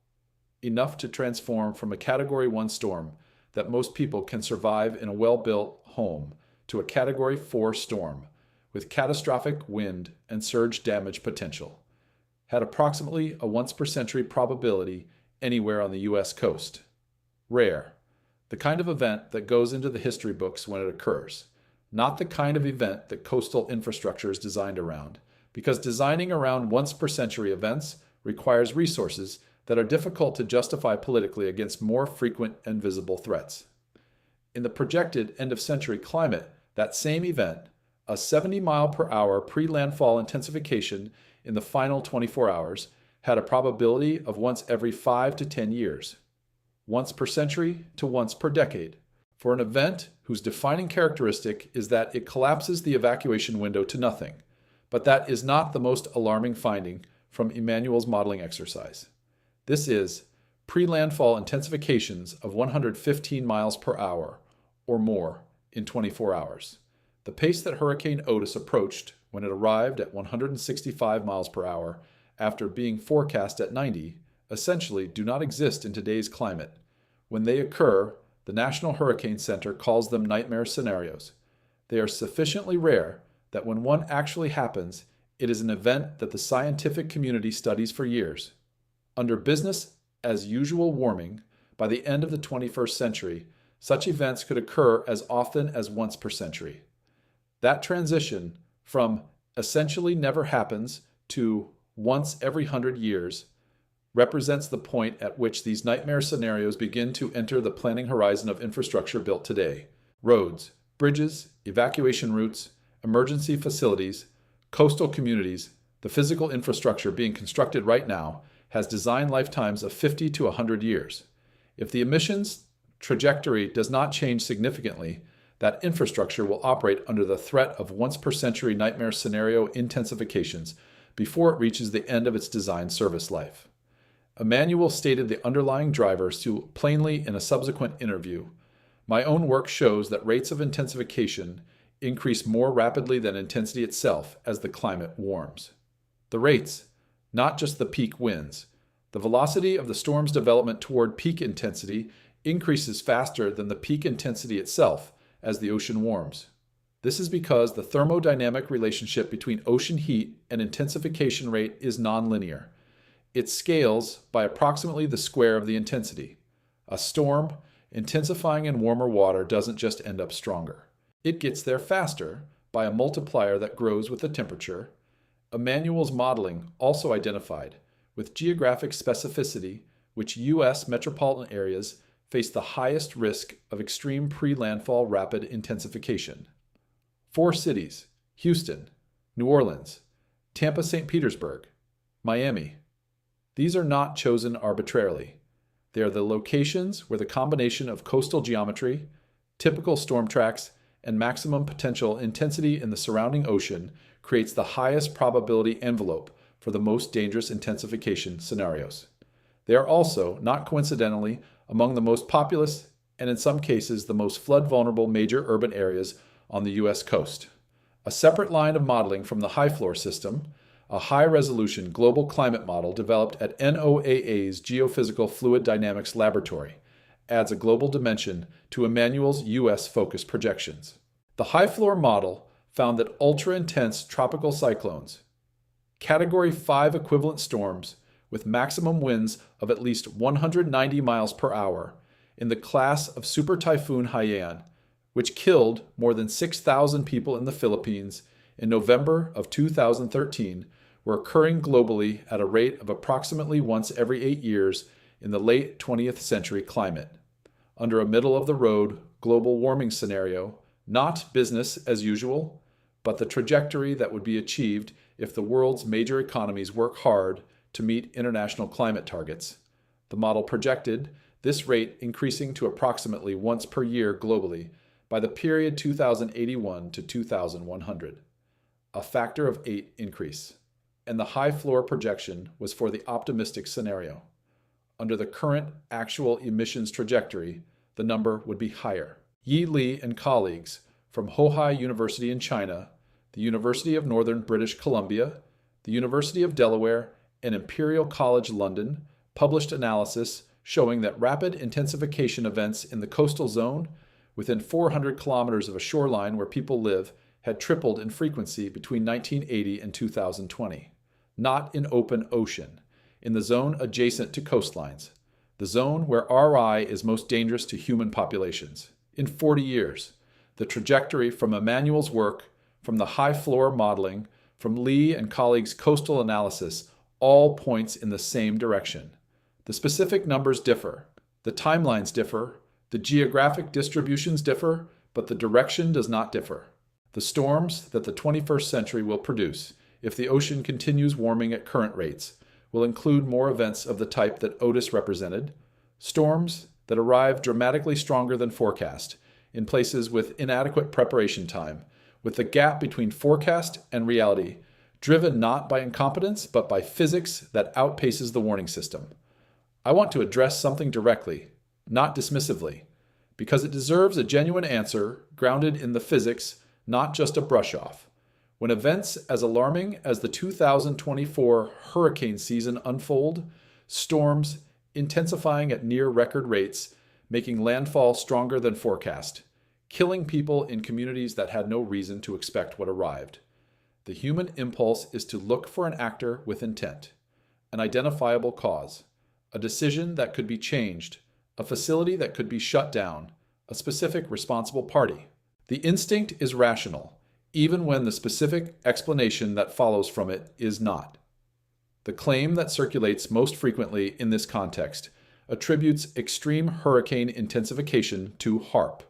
enough to transform from a Category 1 storm that most people can survive in a well-built home to a Category 4 storm with catastrophic wind and surge damage potential. had approximately a once per century probability anywhere on the U.S. coast. Rare. The kind of event that goes into the history books when it occurs. Not the kind of event that coastal infrastructure is designed around, because designing around once per century events requires resources that are difficult to justify politically against more frequent and visible threats. In the projected end-of-century climate, that same event, a 70-mile-per-hour pre-landfall intensification in the final 24 hours, had a probability of once every 5 to 10 years, once per century to once per decade, for an event whose defining characteristic is that it collapses the evacuation window to nothing. But that is not the most alarming finding from Emmanuel's modeling exercise. This is pre-landfall intensifications of 115 miles per hour or more in 24 hours. The pace that Hurricane Otis approached when it arrived at 165 miles per hour after being forecast at 90 essentially do not exist in today's climate. When they occur, the National Hurricane Center calls them nightmare scenarios. They are sufficiently rare that when one actually happens, it is an event that the scientific community studies for years. Under business as usual warming, by the end of the 21st century, such events could occur as often as once per century. That transition from essentially never happens to once every 100 years represents the point at which these nightmare scenarios begin to enter the planning horizon of infrastructure built today. Roads, bridges, evacuation routes, emergency facilities, coastal communities, the physical infrastructure being constructed right now has design lifetimes of 50 to 100 years. If the emissions trajectory does not change significantly, that infrastructure will operate under the threat of once-per-century nightmare scenario intensifications before it reaches the end of its design service life. Emmanuel stated the underlying drivers to plainly in a subsequent interview. My own work shows that rates of intensification increase more rapidly than intensity itself as the climate warms. The rates, not just the peak winds. The velocity of the storm's development toward peak intensity increases faster than the peak intensity itself as the ocean warms. This is because the thermodynamic relationship between ocean heat and intensification rate is nonlinear. It scales by approximately the square of the intensity. A storm, intensifying in warmer water, doesn't just end up stronger. It gets there faster by a multiplier that grows with the temperature. Emmanuel's modeling also identified, with geographic specificity, which U.S. metropolitan areas face the highest risk of extreme pre-landfall rapid intensification. 4 cities: Houston, New Orleans, Tampa, St. Petersburg, Miami. These are not chosen arbitrarily. They are the locations where the combination of coastal geometry, typical storm tracks, and maximum potential intensity in the surrounding ocean creates the highest probability envelope for the most dangerous intensification scenarios. They are also, not coincidentally, among the most populous and in some cases the most flood-vulnerable major urban areas on the U.S. coast. A separate line of modeling from the high-floor system, a high-resolution global climate model developed at NOAA's Geophysical Fluid Dynamics Laboratory, adds a global dimension to Emmanuel's U.S.-focused projections. The high-floor model found that ultra-intense tropical cyclones, Category 5 equivalent storms with maximum winds of at least 190 miles per hour in the class of Super Typhoon Haiyan, which killed more than 6,000 people in the Philippines in November of 2013, were occurring globally at a rate of approximately once every 8 years in the late 20th century climate, under a middle-of-the-road global warming scenario, not business as usual, but the trajectory that would be achieved if the world's major economies work hard to meet international climate targets. The model projected this rate increasing to approximately once per year globally by the period 2081 to 2100, a factor of 8 increase. And the high floor projection was for the optimistic scenario. Under the current actual emissions trajectory, the number would be higher. Yi Li and colleagues from Hohai University in China, the University of Northern British Columbia, the University of Delaware, and Imperial College London published analysis showing that rapid intensification events in the coastal zone within 400 kilometers of a shoreline where people live had tripled in frequency between 1980 and 2020. not in open ocean, in the zone adjacent to coastlines, the zone where RI is most dangerous to human populations. In 40 years, the trajectory from Emmanuel's work, from the high floor modeling, from Lee and colleagues' coastal analysis, all points in the same direction. The specific numbers differ, the timelines differ, the geographic distributions differ, but the direction does not differ. The storms that the 21st century will produce, if the ocean continues warming at current rates, will include more events of the type that Otis represented, storms that arrive dramatically stronger than forecast, in places with inadequate preparation time, with the gap between forecast and reality, driven not by incompetence, but by physics that outpaces the warning system. I want to address something directly, not dismissively, because it deserves a genuine answer grounded in the physics, not just a brush-off. When events as alarming as the 2024 hurricane season unfold, storms intensifying at near-record rates, making landfall stronger than forecast, killing people in communities that had no reason to expect what arrived. The human impulse is to look for an actor with intent, an identifiable cause, a decision that could be changed, a facility that could be shut down, a specific responsible party. The instinct is rational, even when the specific explanation that follows from it is not. The claim that circulates most frequently in this context attributes extreme hurricane intensification to HAARP,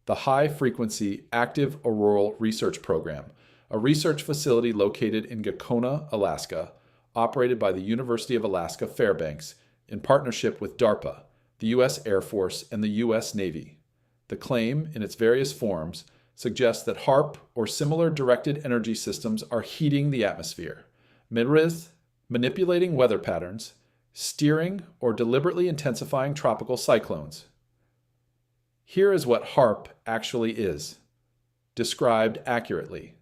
the High Frequency Active Auroral Research Program, a research facility located in Gacona, Alaska, operated by the University of Alaska Fairbanks in partnership with DARPA, the U.S. Air Force, and the U.S. Navy. The claim, in its various forms, suggests that HAARP or similar directed energy systems are heating the atmosphere, manipulating weather patterns, steering or deliberately intensifying tropical cyclones. Here is what HAARP actually is, described accurately.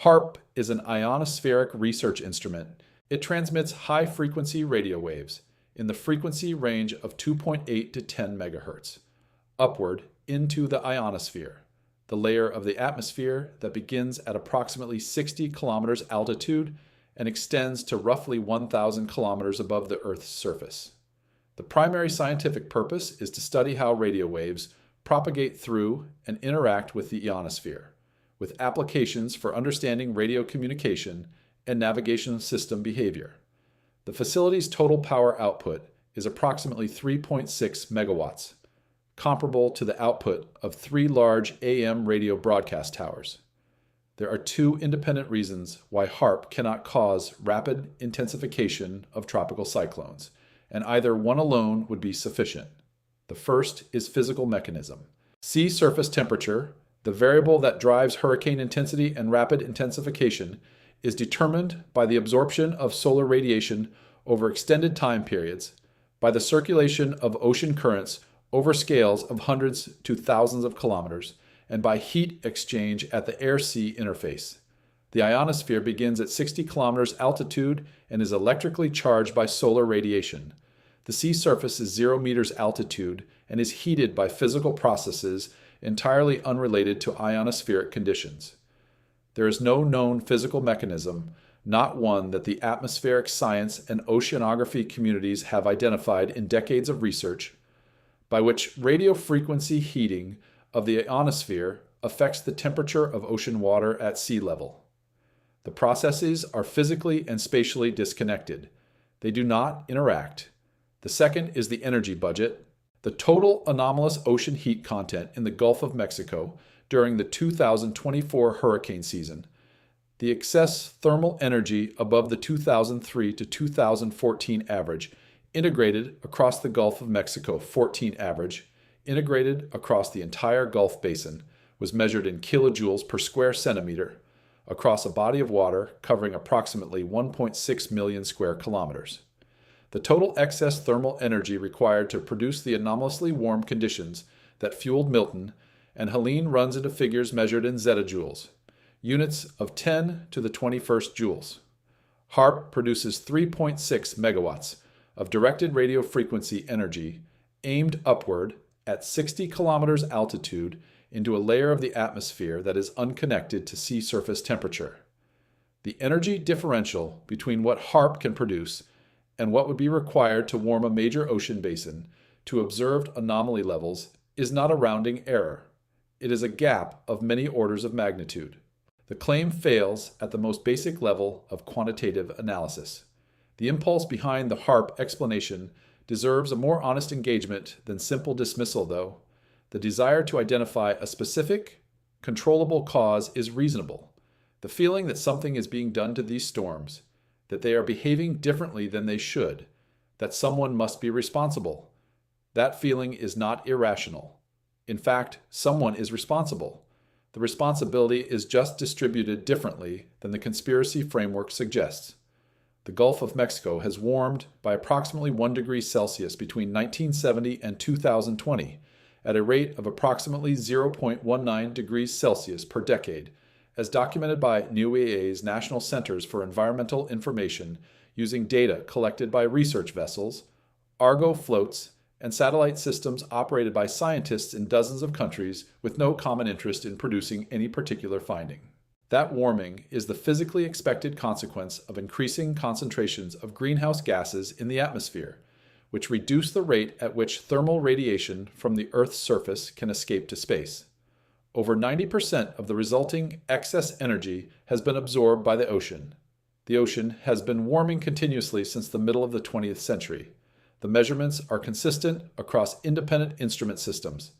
HAARP is an ionospheric research instrument. It transmits high-frequency radio waves in the frequency range of 2.8 to 10 megahertz, upward into the ionosphere, the layer of the atmosphere that begins at approximately 60 kilometers altitude and extends to roughly 1,000 kilometers above the Earth's surface. The primary scientific purpose is to study how radio waves propagate through and interact with the ionosphere, with applications for understanding radio communication and navigation system behavior. The facility's total power output is approximately 3.6 megawatts, comparable to the output of 3 large AM radio broadcast towers. There are 2 independent reasons why HAARP cannot cause rapid intensification of tropical cyclones, and either one alone would be sufficient. The first is physical mechanism. Sea surface temperature, the variable that drives hurricane intensity and rapid intensification, is determined by the absorption of solar radiation over extended time periods, by the circulation of ocean currents over scales of hundreds to thousands of kilometers, and by heat exchange at the air-sea interface. The ionosphere begins at 60 kilometers altitude and is electrically charged by solar radiation. The sea surface is 0 meters altitude and is heated by physical processes entirely unrelated to ionospheric conditions. There is no known physical mechanism, not one that the atmospheric science and oceanography communities have identified in decades of research, by which radio frequency heating of the ionosphere affects the temperature of ocean water at sea level. The processes are physically and spatially disconnected. They do not interact. The second is the energy budget. The total anomalous ocean heat content in the Gulf of Mexico during the 2024 hurricane season, the excess thermal energy above the 2003 to 2014 average, integrated across the Gulf of Mexico 14 average, integrated across the entire Gulf Basin, was measured in kilojoules per square centimeter across a body of water covering approximately 1.6 million square kilometers. The total excess thermal energy required to produce the anomalously warm conditions that fueled Milton, and Helene runs into figures measured in zettajoules, units of 10 to the 21st joules. HAARP produces 3.6 megawatts of directed radio frequency energy aimed upward at 60 kilometers altitude into a layer of the atmosphere that is unconnected to sea surface temperature. The energy differential between what HAARP can produce and what would be required to warm a major ocean basin to observed anomaly levels is not a rounding error. It is a gap of many orders of magnitude. The claim fails at the most basic level of quantitative analysis. The impulse behind the HAARP explanation deserves a more honest engagement than simple dismissal, though. The desire to identify a specific, controllable cause is reasonable. The feeling that something is being done to these storms, that they are behaving differently than they should, that someone must be responsible, that feeling is not irrational. In fact, someone is responsible. The responsibility is just distributed differently than the conspiracy framework suggests. The Gulf of Mexico has warmed by approximately 1 degree Celsius between 1970 and 2020, at a rate of approximately 0.19 degrees Celsius per decade, as documented by NUEA's National Centers for Environmental Information using data collected by research vessels, Argo floats, and satellite systems operated by scientists in dozens of countries with no common interest in producing any particular finding. That warming is the physically expected consequence of increasing concentrations of greenhouse gases in the atmosphere, which reduce the rate at which thermal radiation from the Earth's surface can escape to space. Over 90% of the resulting excess energy has been absorbed by the ocean. The ocean has been warming continuously since the middle of the 20th century. The measurements are consistent across independent instrument systems.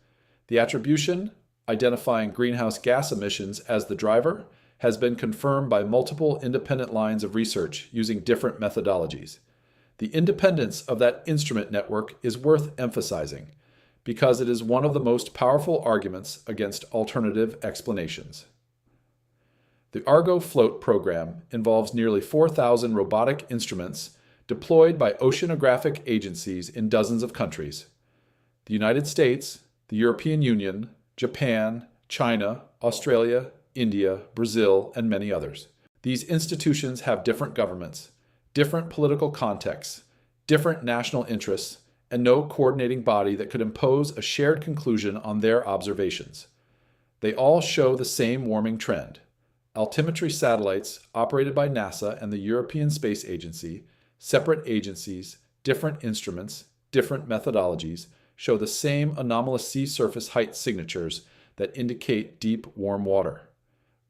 The attribution, identifying greenhouse gas emissions as the driver, has been confirmed by multiple independent lines of research using different methodologies. The independence of that instrument network is worth emphasizing, because it is one of the most powerful arguments against alternative explanations. The Argo Float program involves nearly 4,000 robotic instruments deployed by oceanographic agencies in dozens of countries: the United States, the European Union, Japan, China, Australia, India, Brazil, and many others. These institutions have different governments, different political contexts, different national interests, and no coordinating body that could impose a shared conclusion on their observations. They all show the same warming trend. Altimetry satellites operated by NASA and the European Space Agency, separate agencies, different instruments, different methodologies, show the same anomalous sea surface height signatures that indicate deep, warm water.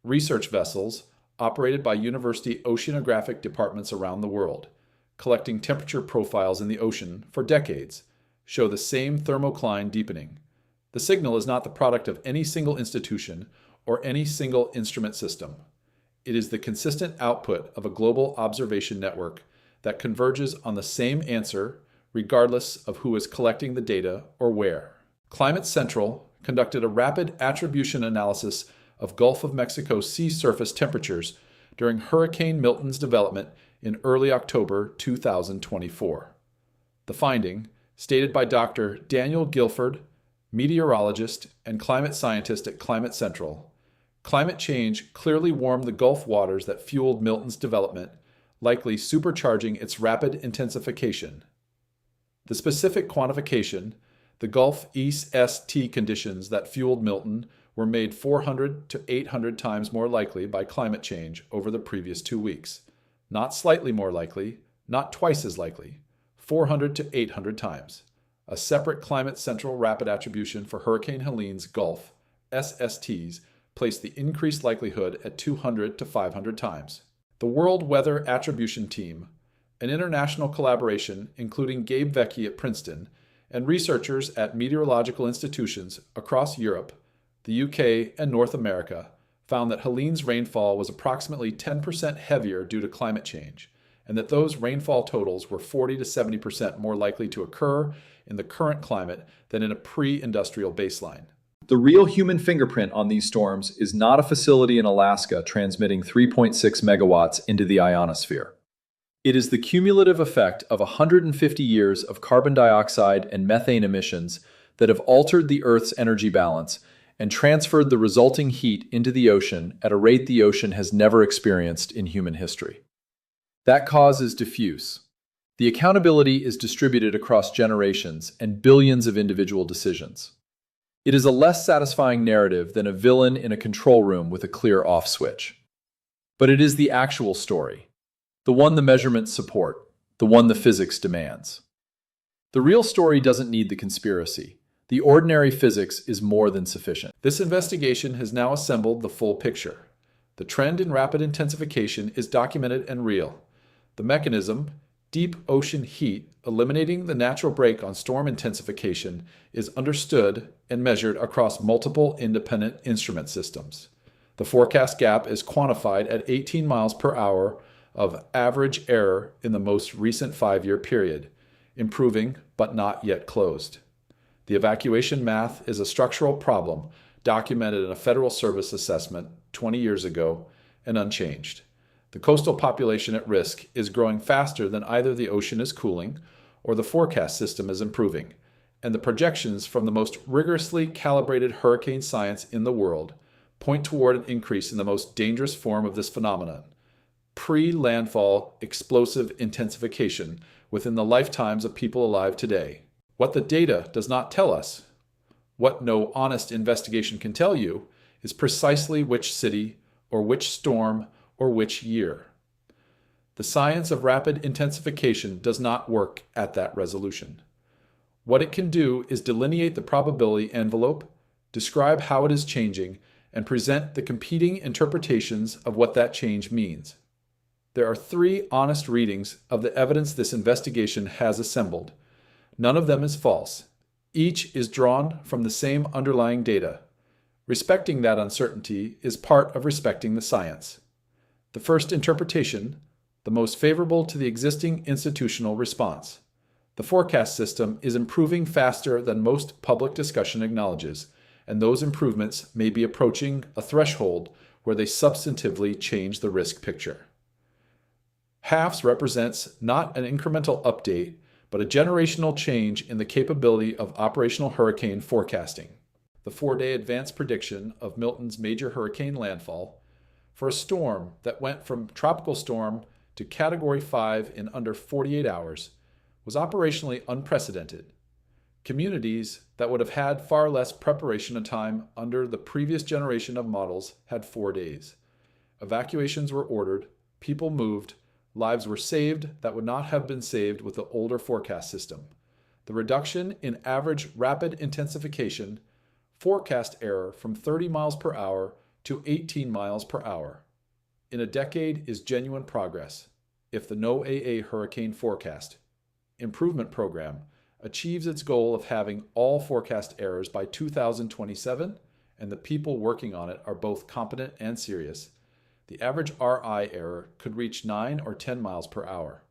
Research vessels, operated by university oceanographic departments around the world, collecting temperature profiles in the ocean for decades, show the same thermocline deepening. The signal is not the product of any single institution or any single instrument system. It is the consistent output of a global observation network that converges on the same answer regardless of who is collecting the data or where. Climate Central conducted a rapid attribution analysis of Gulf of Mexico sea surface temperatures during Hurricane Milton's development in early October 2024. The finding, stated by Dr. Daniel Guilford, meteorologist and climate scientist at Climate Central, climate change clearly warmed the Gulf waters that fueled Milton's development, likely supercharging its rapid intensification. The specific quantification, the Gulf East conditions that fueled Milton, were made 400 to 800 times more likely by climate change over the previous 2 weeks. Not slightly more likely, not twice as likely, 400 to 800 times. A separate Climate Central rapid attribution for Hurricane Helene's Gulf, SSTs, placed the increased likelihood at 200 to 500 times. The World Weather Attribution Team, an international collaboration including Gabe Vecchi at Princeton and researchers at meteorological institutions across Europe, the UK, and North America, found that Helene's rainfall was approximately 10% heavier due to climate change, and that those rainfall totals were 40 to 70% more likely to occur in the current climate than in a pre-industrial baseline. The real human fingerprint on these storms is not a facility in Alaska transmitting 3.6 megawatts into the ionosphere. It is the cumulative effect of 150 years of carbon dioxide and methane emissions that have altered the Earth's energy balance and transferred the resulting heat into the ocean at a rate the ocean has never experienced in human history. That cause is diffuse. The accountability is distributed across generations and billions of individual decisions. It is a less satisfying narrative than a villain in a control room with a clear off switch. But it is the actual story, the one the measurements support, the one the physics demands. The real story doesn't need the conspiracy. The ordinary physics is more than sufficient. This investigation has now assembled the full picture. The trend in rapid intensification is documented and real. The mechanism, deep ocean heat, eliminating the natural brake on storm intensification, is understood and measured across multiple independent instrument systems. The forecast gap is quantified at 18 miles per hour of average error in the most recent 5-year period, improving but not yet closed. The evacuation math is a structural problem documented in a Federal Service assessment 20 years ago and unchanged. The coastal population at risk is growing faster than either the ocean is cooling or the forecast system is improving, and the projections from the most rigorously calibrated hurricane science in the world point toward an increase in the most dangerous form of this phenomenon, pre-landfall explosive intensification within the lifetimes of people alive today. What the data does not tell us, what no honest investigation can tell you, is precisely which city or which storm or which year. The science of rapid intensification does not work at that resolution. What it can do is delineate the probability envelope, describe how it is changing, and present the competing interpretations of what that change means. There are 3 honest readings of the evidence this investigation has assembled. None of them is false. Each is drawn from the same underlying data. Respecting that uncertainty is part of respecting the science. The first interpretation, the most favorable to the existing institutional response. The forecast system is improving faster than most public discussion acknowledges, and those improvements may be approaching a threshold where they substantively change the risk picture. HAFS represents not an incremental update, but a generational change in the capability of operational hurricane forecasting. The 4-day advanced prediction of Milton's major hurricane landfall for a storm that went from tropical storm to Category 5 in under 48 hours was operationally unprecedented. Communities that would have had far less preparation time under the previous generation of models had 4 days. Evacuations were ordered, people moved, lives were saved that would not have been saved with the older forecast system. The reduction in average rapid intensification forecast error from 30 miles per hour to 18 miles per hour in a decade is genuine progress if the NOAA Hurricane Forecast Improvement Program achieves its goal of having all forecast errors by 2027, and the people working on it are both competent and serious. The average RI error could reach 9 or 10 miles per hour.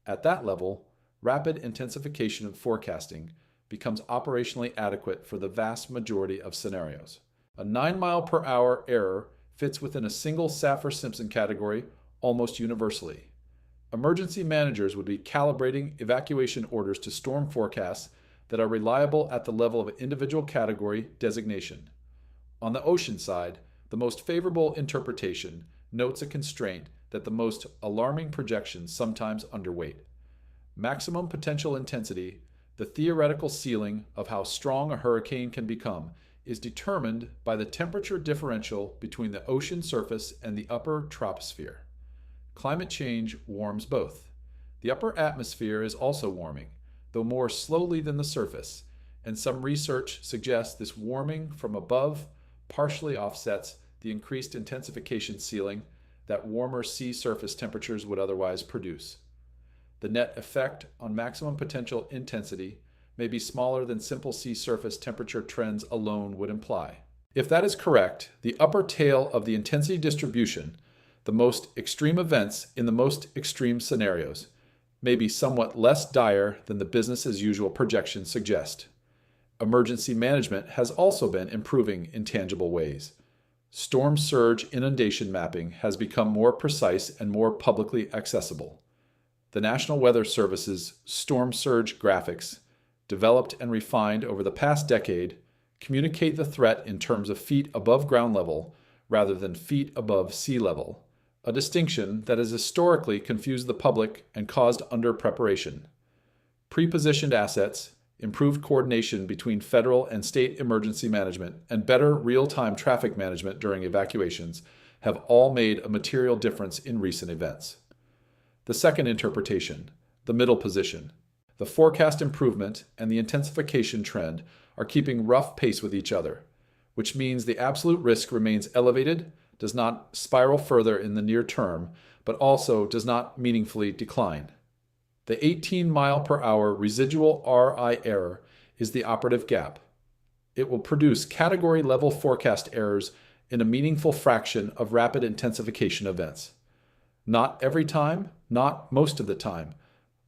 At that level, rapid intensification of forecasting becomes operationally adequate for the vast majority of scenarios. A 9 mile per hour error fits within a single Saffir-Simpson category almost universally. Emergency managers would be calibrating evacuation orders to storm forecasts that are reliable at the level of an individual category designation. On the ocean side, the most favorable interpretation notes a constraint that the most alarming projections sometimes underweight. Maximum potential intensity, the theoretical ceiling of how strong a hurricane can become, is determined by the temperature differential between the ocean surface and the upper troposphere. Climate change warms both. The upper atmosphere is also warming, though more slowly than the surface, and some research suggests this warming from above partially offsets the increased intensification ceiling that warmer sea surface temperatures would otherwise produce. The net effect on maximum potential intensity may be smaller than simple sea surface temperature trends alone would imply. If that is correct, the upper tail of the intensity distribution, the most extreme events in the most extreme scenarios, may be somewhat less dire than the business as usual projections suggest. Emergency management has also been improving in tangible ways. Storm surge inundation mapping has become more precise and more publicly accessible. The National Weather Service's storm surge graphics, developed and refined over the past decade, communicate the threat in terms of feet above ground level rather than feet above sea level, a distinction that has historically confused the public and caused under-preparation. Pre-positioned assets, improved coordination between federal and state emergency management, and better real-time traffic management during evacuations have all made a material difference in recent events. The second interpretation, the middle position. The forecast improvement and the intensification trend are keeping rough pace with each other, which means the absolute risk remains elevated, does not spiral further in the near term, but also does not meaningfully decline. The 18 mile per hour residual RI error is the operative gap. It will produce category level forecast errors in a meaningful fraction of rapid intensification events. Not every time, not most of the time,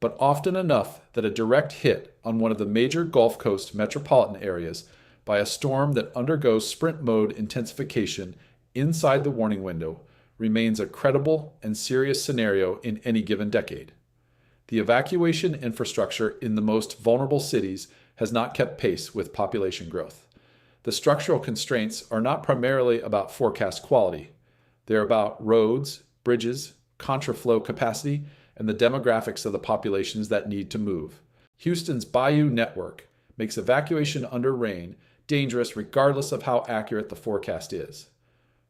but often enough that a direct hit on one of the major Gulf Coast metropolitan areas by a storm that undergoes sprint mode intensification inside the warning window remains a credible and serious scenario in any given decade. The evacuation infrastructure in the most vulnerable cities has not kept pace with population growth. The structural constraints are not primarily about forecast quality. They're about roads, bridges, contraflow capacity, and the demographics of the populations that need to move. Houston's Bayou network makes evacuation under rain dangerous regardless of how accurate the forecast is.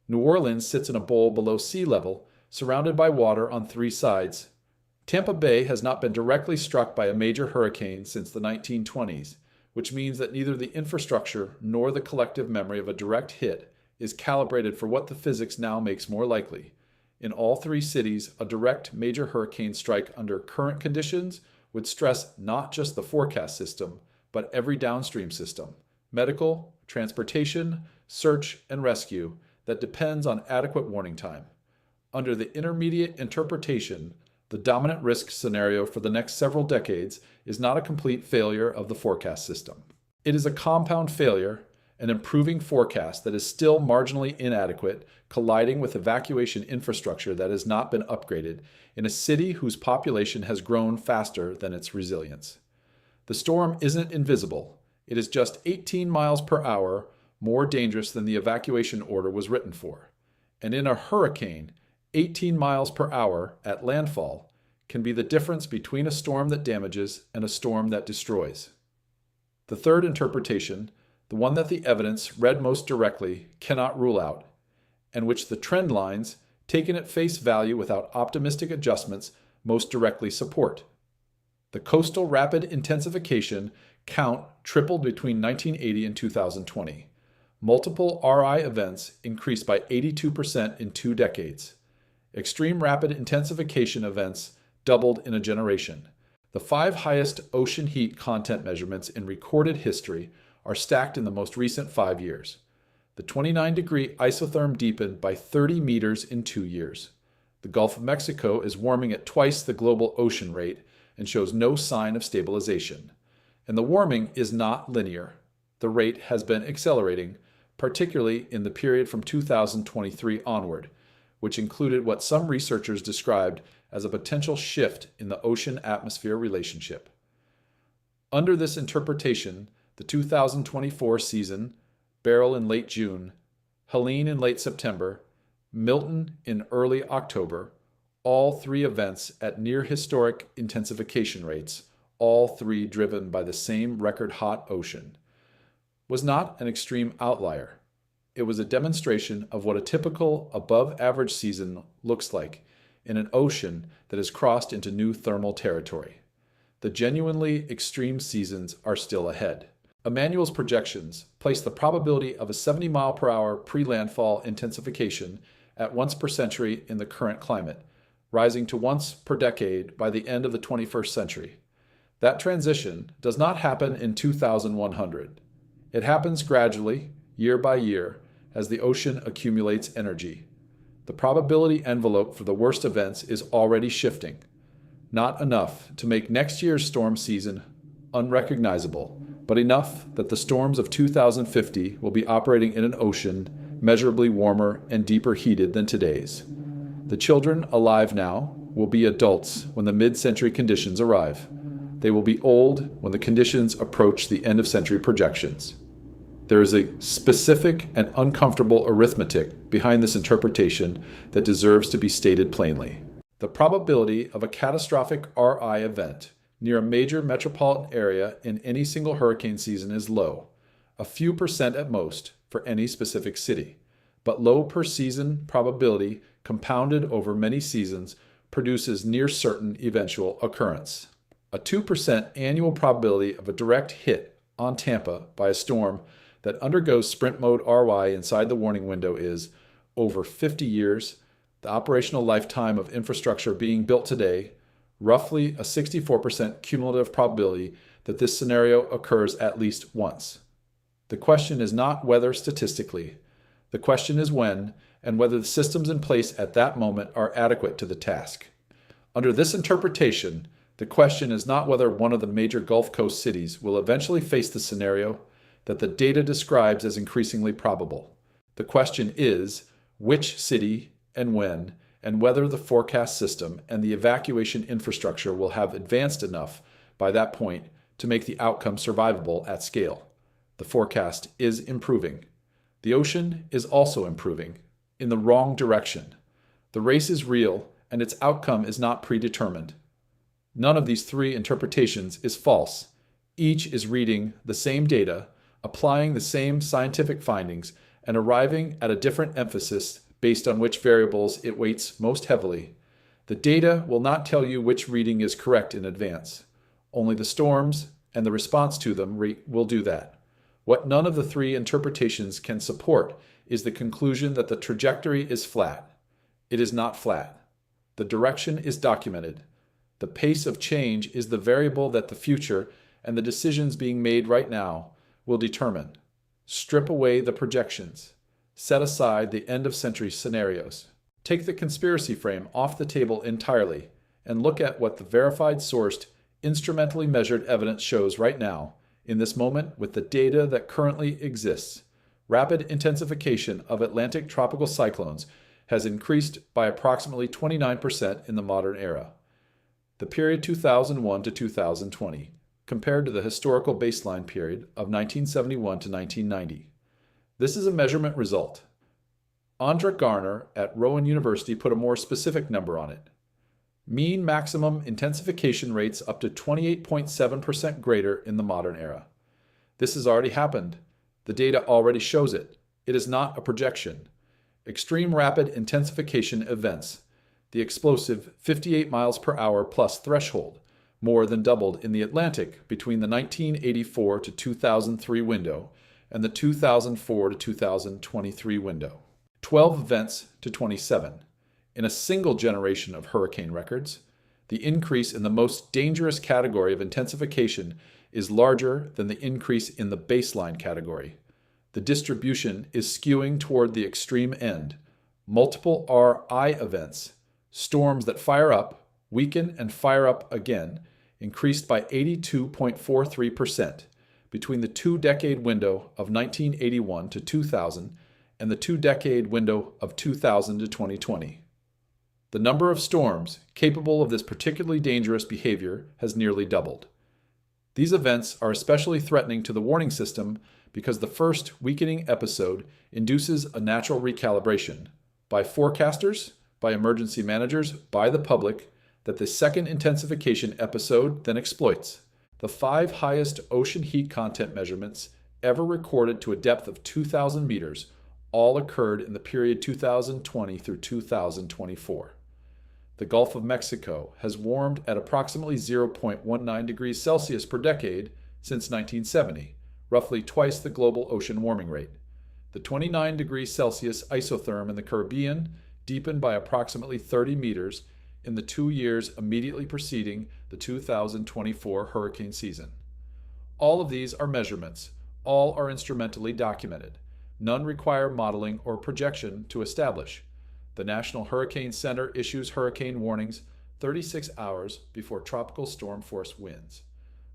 New Orleans sits in a bowl below sea level, surrounded by water on three sides. Tampa Bay has not been directly struck by a major hurricane since the 1920s, which means that neither the infrastructure nor the collective memory of a direct hit is calibrated for what the physics now makes more likely. In all three cities, a direct major hurricane strike under current conditions would stress not just the forecast system, but every downstream system, medical, transportation, search, and rescue, that depends on adequate warning time. Under the intermediate interpretation, the dominant risk scenario for the next several decades is not a complete failure of the forecast system. It is a compound failure, an improving forecast that is still marginally inadequate, colliding with evacuation infrastructure that has not been upgraded in a city whose population has grown faster than its resilience. The storm isn't invisible. It is just 18 miles per hour more dangerous than the evacuation order was written for. And in a hurricane, 18 miles per hour at landfall can be the difference between a storm that damages and a storm that destroys. The third interpretation, the one that the evidence, read most directly, cannot rule out, and which the trend lines, taken at face value without optimistic adjustments, most directly support. The coastal rapid intensification count tripled between 1980 and 2020. Multiple RI events increased by 82% in 2 decades. Extreme rapid intensification events doubled in a generation. The 5 highest ocean heat content measurements in recorded history are stacked in the most recent 5 years. The 29-degree isotherm deepened by 30 meters in 2 years. The Gulf of Mexico is warming at twice the global ocean rate and shows no sign of stabilization. And the warming is not linear. The rate has been accelerating, particularly in the period from 2023 onward, which included what some researchers described as a potential shift in the ocean-atmosphere relationship. Under this interpretation, the 2024 season, Beryl in late June, Helene in late September, Milton in early October, all 3 events at near-historic intensification rates, all 3 driven by the same record-hot ocean, was not an extreme outlier. It was a demonstration of what a typical above-average season looks like in an ocean that has crossed into new thermal territory. The genuinely extreme seasons are still ahead. Emmanuel's projections place the probability of a 70-mile-per-hour pre-landfall intensification at once per century in the current climate, rising to once per decade by the end of the 21st century. That transition does not happen in 2100. It happens gradually, year by year, as the ocean accumulates energy. The probability envelope for the worst events is already shifting. Not enough to make next year's storm season unrecognizable, but enough that the storms of 2050 will be operating in an ocean measurably warmer and deeper heated than today's. The children alive now will be adults when the mid-century conditions arrive. They will be old when the conditions approach the end-of-century projections. There is a specific and uncomfortable arithmetic behind this interpretation that deserves to be stated plainly. The probability of a catastrophic RI event near a major metropolitan area in any single hurricane season is low, a few percent at most for any specific city. but low per season probability compounded over many seasons produces near certain eventual occurrence. A 2% annual probability of a direct hit on Tampa by a storm that undergoes sprint mode RY inside the warning window is, over 50 years, the operational lifetime of infrastructure being built today, roughly a 64% cumulative probability that this scenario occurs at least once. The question is not whether statistically. The question is when, and whether the systems in place at that moment are adequate to the task. Under this interpretation, the question is not whether one of the major Gulf Coast cities will eventually face the scenario that the data describes as increasingly probable. The question is which city and when, and whether the forecast system and the evacuation infrastructure will have advanced enough by that point to make the outcome survivable at scale. The forecast is improving. The ocean is also improving, in the wrong direction. The race is real, and its outcome is not predetermined. None of these three interpretations is false. Each is reading the same data, applying the same scientific findings, and arriving at a different emphasis based on which variables it weights most heavily. The data will not tell you which reading is correct in advance. Only the storms and the response to them will do that. What none of the three interpretations can support is the conclusion that the trajectory is flat. It is not flat. The direction is documented. The pace of change is the variable that the future and the decisions being made right now will determine. Strip away the projections. Set aside the end-of-century scenarios. Take the conspiracy frame off the table entirely and look at what the verified, sourced, instrumentally measured evidence shows right now, in this moment, with the data that currently exists. Rapid intensification of Atlantic tropical cyclones has increased by approximately 29% in the modern era. The period 2001 to 2020, compared to the historical baseline period of 1971 to 1990. This is a measurement result. Andra Garner at Rowan University put a more specific number on it. Mean maximum intensification rates up to 28.7% greater in the modern era. This has already happened. The data already shows it. It is not a projection. Extreme rapid intensification events, the explosive 58 miles per hour plus threshold, more than doubled in the Atlantic between the 1984 to 2003 window and the 2004 to 2023 window. 12 events to 27. In a single generation of hurricane records, the increase in the most dangerous category of intensification is larger than the increase in the baseline category. The distribution is skewing toward the extreme end. Multiple RI events, storms that fire up, weaken, and fire up again, increased by 82.43% between the two-decade window of 1981 to 2000 and the two-decade window of 2000 to 2020. The number of storms capable of this particularly dangerous behavior has nearly doubled. These events are especially threatening to the warning system because the first weakening episode induces a natural recalibration by forecasters, by emergency managers, by the public, that the second intensification episode then exploits. The 5 highest ocean heat content measurements ever recorded to a depth of 2,000 meters all occurred in the period 2020 through 2024. The Gulf of Mexico has warmed at approximately 0.19 degrees Celsius per decade since 1970, roughly twice the global ocean warming rate. The 29 degrees Celsius isotherm in the Caribbean deepened by approximately 30 meters in the 2 years immediately preceding the 2024 hurricane season. All of these are measurements. All are instrumentally documented. None require modeling or projection to establish. The National Hurricane Center issues hurricane warnings 36 hours before tropical storm force winds.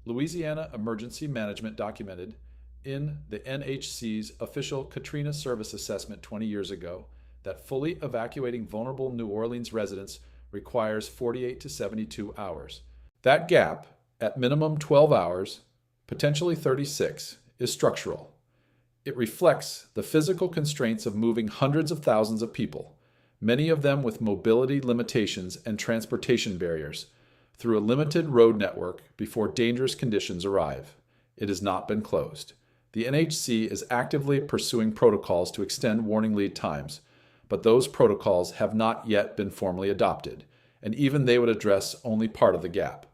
Louisiana Emergency Management documented in the NHC's official Katrina service assessment 20 years ago that fully evacuating vulnerable New Orleans residents requires 48 to 72 hours. That gap, at minimum 12 hours, potentially 36, is structural. It reflects the physical constraints of moving hundreds of thousands of people, many of them with mobility limitations and transportation barriers, through a limited road network before dangerous conditions arrive. It has not been closed. The NHC is actively pursuing protocols to extend warning lead times, but those protocols have not yet been formally adopted, and even they would address only part of the gap.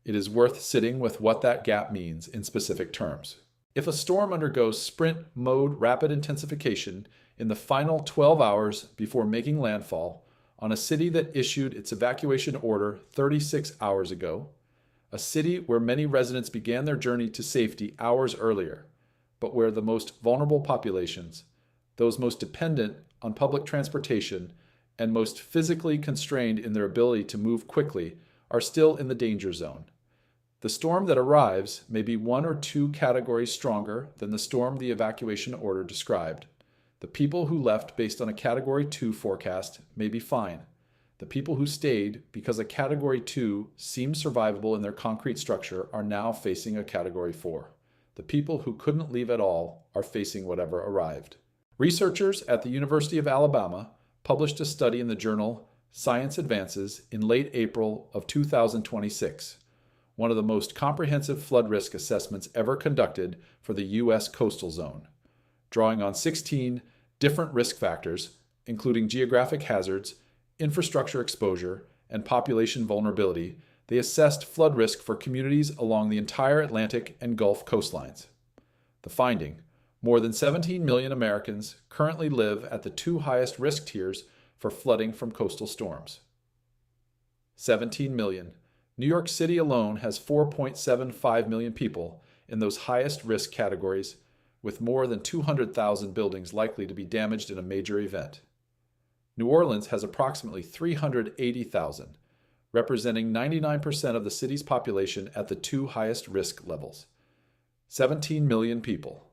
It is worth sitting with what that gap means in specific terms. If a storm undergoes sprint mode rapid intensification in the final 12 hours before making landfall on a city that issued its evacuation order 36 hours ago, a city where many residents began their journey to safety hours earlier, but where the most vulnerable populations, those most dependent on public transportation and most physically constrained in their ability to move quickly, are still in the danger zone. The storm that arrives may be 1 or 2 categories stronger than the storm the evacuation order described. The people who left based on a Category 2 forecast may be fine. The people who stayed because a Category 2 seemed survivable in their concrete structure are now facing a Category 4. The people who couldn't leave at all are facing whatever arrived. Researchers at the University of Alabama published a study in the journal Science Advances in late April of 2026, one of the most comprehensive flood risk assessments ever conducted for the U.S. coastal zone. Drawing on 16 different risk factors, including geographic hazards, infrastructure exposure, and population vulnerability, they assessed flood risk for communities along the entire Atlantic and Gulf coastlines. The finding: more than 17 million Americans currently live at the 2 highest risk tiers for flooding from coastal storms. 17 million. New York City alone has 4.75 million people in those highest risk categories, with more than 200,000 buildings likely to be damaged in a major event. New Orleans has approximately 380,000, representing 99% of the city's population at the 2 highest risk levels. 17 million people.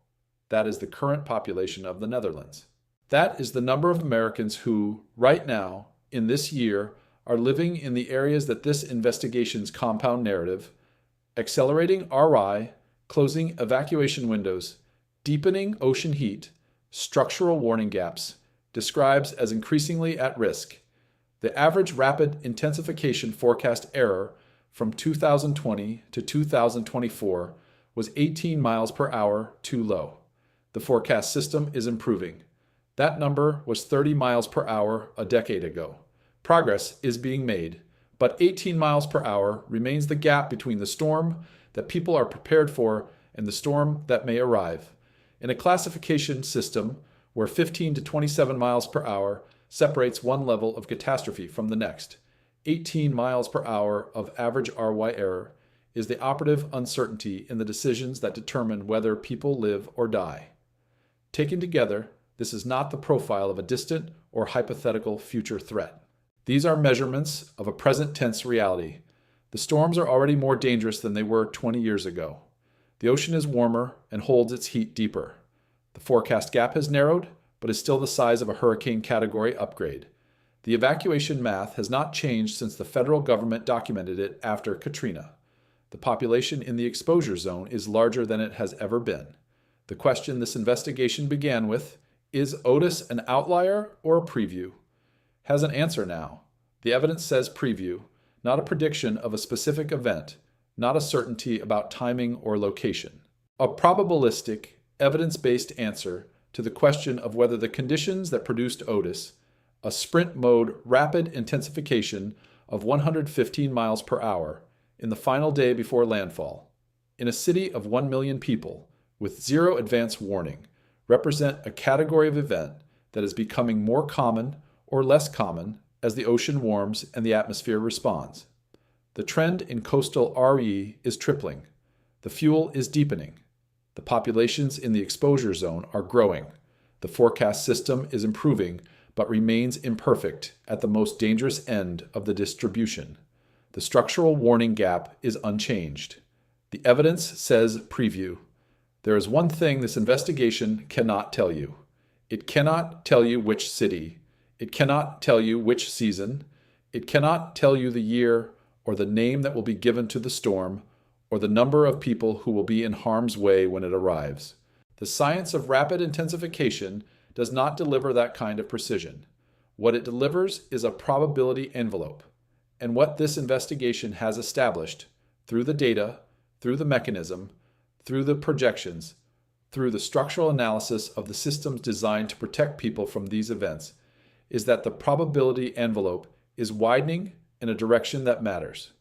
That is the current population of the Netherlands. That is the number of Americans who, right now, in this year, are living in the areas that this investigation's compound narrative, accelerating RI, closing evacuation windows, deepening ocean heat, structural warning gaps, describes as increasingly at risk. The average rapid intensification forecast error from 2020 to 2024 was 18 miles per hour too low. The forecast system is improving. That number was 30 miles per hour a decade ago. Progress is being made, but 18 miles per hour remains the gap between the storm that people are prepared for and the storm that may arrive. In a classification system where 15 to 27 miles per hour separates one level of catastrophe from the next, 18 miles per hour of average RY error is the operative uncertainty in the decisions that determine whether people live or die. Taken together, this is not the profile of a distant or hypothetical future threat. These are measurements of a present tense reality. The storms are already more dangerous than they were 20 years ago. The ocean is warmer and holds its heat deeper. The forecast gap has narrowed, but is still the size of a hurricane category upgrade. The evacuation math has not changed since the federal government documented it after Katrina. The population in the exposure zone is larger than it has ever been. The question this investigation began with, is Otis an outlier or a preview, has an answer now. The evidence says preview, not a prediction of a specific event, not a certainty about timing or location. A probabilistic, evidence-based answer to the question of whether the conditions that produced Otis, a sprint mode rapid intensification of 115 miles per hour in the final day before landfall, in a city of 1 million people with 0 advance warning, represent a category of event that is becoming more common or less common as the ocean warms and the atmosphere responds. The trend in coastal RE is tripling. The fuel is deepening. The populations in the exposure zone are growing. The forecast system is improving, but remains imperfect at the most dangerous end of the distribution. The structural warning gap is unchanged. The evidence says preview. There is one thing this investigation cannot tell you. It cannot tell you which city. It cannot tell you which season. It cannot tell you the year or the name that will be given to the storm or the number of people who will be in harm's way when it arrives. The science of rapid intensification does not deliver that kind of precision. What it delivers is a probability envelope. And what this investigation has established, through the data, through the mechanism, through the projections, through the structural analysis of the systems designed to protect people from these events is that the probability envelope is widening in a direction that matters.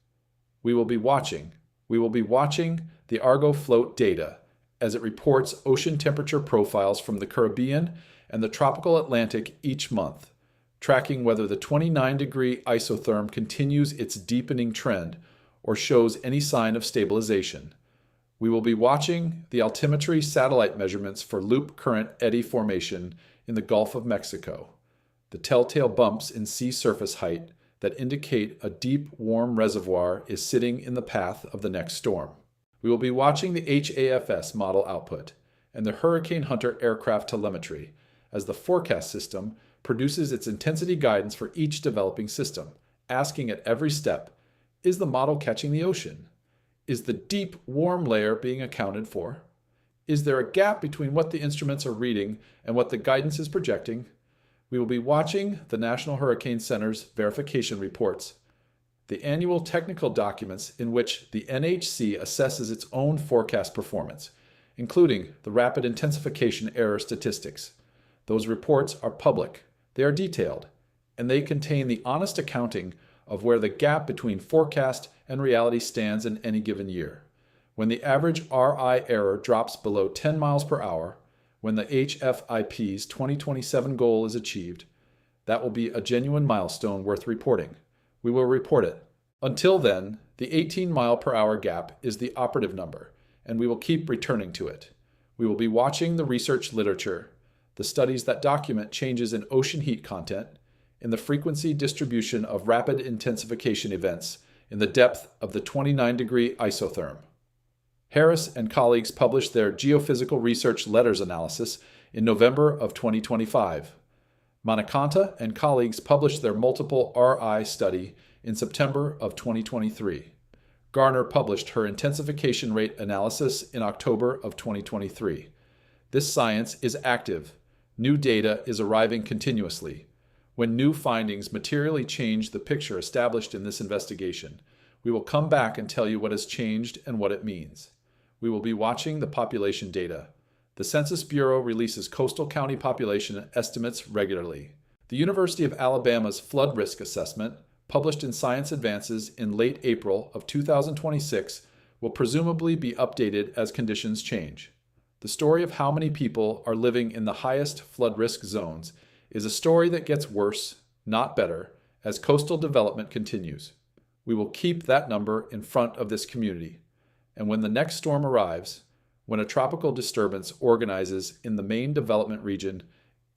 We will be watching the Argo float data as it reports ocean temperature profiles from the Caribbean and the tropical Atlantic each month, tracking whether the 29-degree isotherm continues its deepening trend or shows any sign of stabilization. We will be watching the altimetry satellite measurements for loop current eddy formation in the Gulf of Mexico, the telltale bumps in sea surface height that indicate a deep, warm reservoir is sitting in the path of the next storm. We will be watching the HAFS model output and the Hurricane Hunter aircraft telemetry as the forecast system produces its intensity guidance for each developing system, asking at every step, is the model catching the ocean? Is the deep, warm layer being accounted for? Is there a gap between what the instruments are reading and what the guidance is projecting? We will be watching the National Hurricane Center's verification reports, the annual technical documents in which the NHC assesses its own forecast performance, including the rapid intensification error statistics. Those reports are public, they are detailed, and they contain the honest accounting of where the gap between forecast and reality stands in any given year. When the average RI error drops below 10 miles per hour, when the HFIP's 2027 goal is achieved, that will be a genuine milestone worth reporting. We will report it. Until then, the 18 mile per hour gap is the operative number, and we will keep returning to it. We will be watching the research literature, the studies that document changes in ocean heat content, in the frequency distribution of rapid intensification events, in the depth of the 29-degree isotherm. Harris and colleagues published their Geophysical Research Letters analysis in November of 2025. Manakanta and colleagues published their multiple RI study in September of 2023. Garner published her intensification rate analysis in October of 2023. This science is active. New data is arriving continuously. When new findings materially change the picture established in this investigation, we will come back and tell you what has changed and what it means. We will be watching the population data. The Census Bureau releases coastal county population estimates regularly. The University of Alabama's flood risk assessment, published in Science Advances in late April of 2026, will presumably be updated as conditions change. The story of how many people are living in the highest flood risk zones is a story that gets worse, not better, as coastal development continues. We will keep that number in front of this community. And when the next storm arrives, when a tropical disturbance organizes in the main development region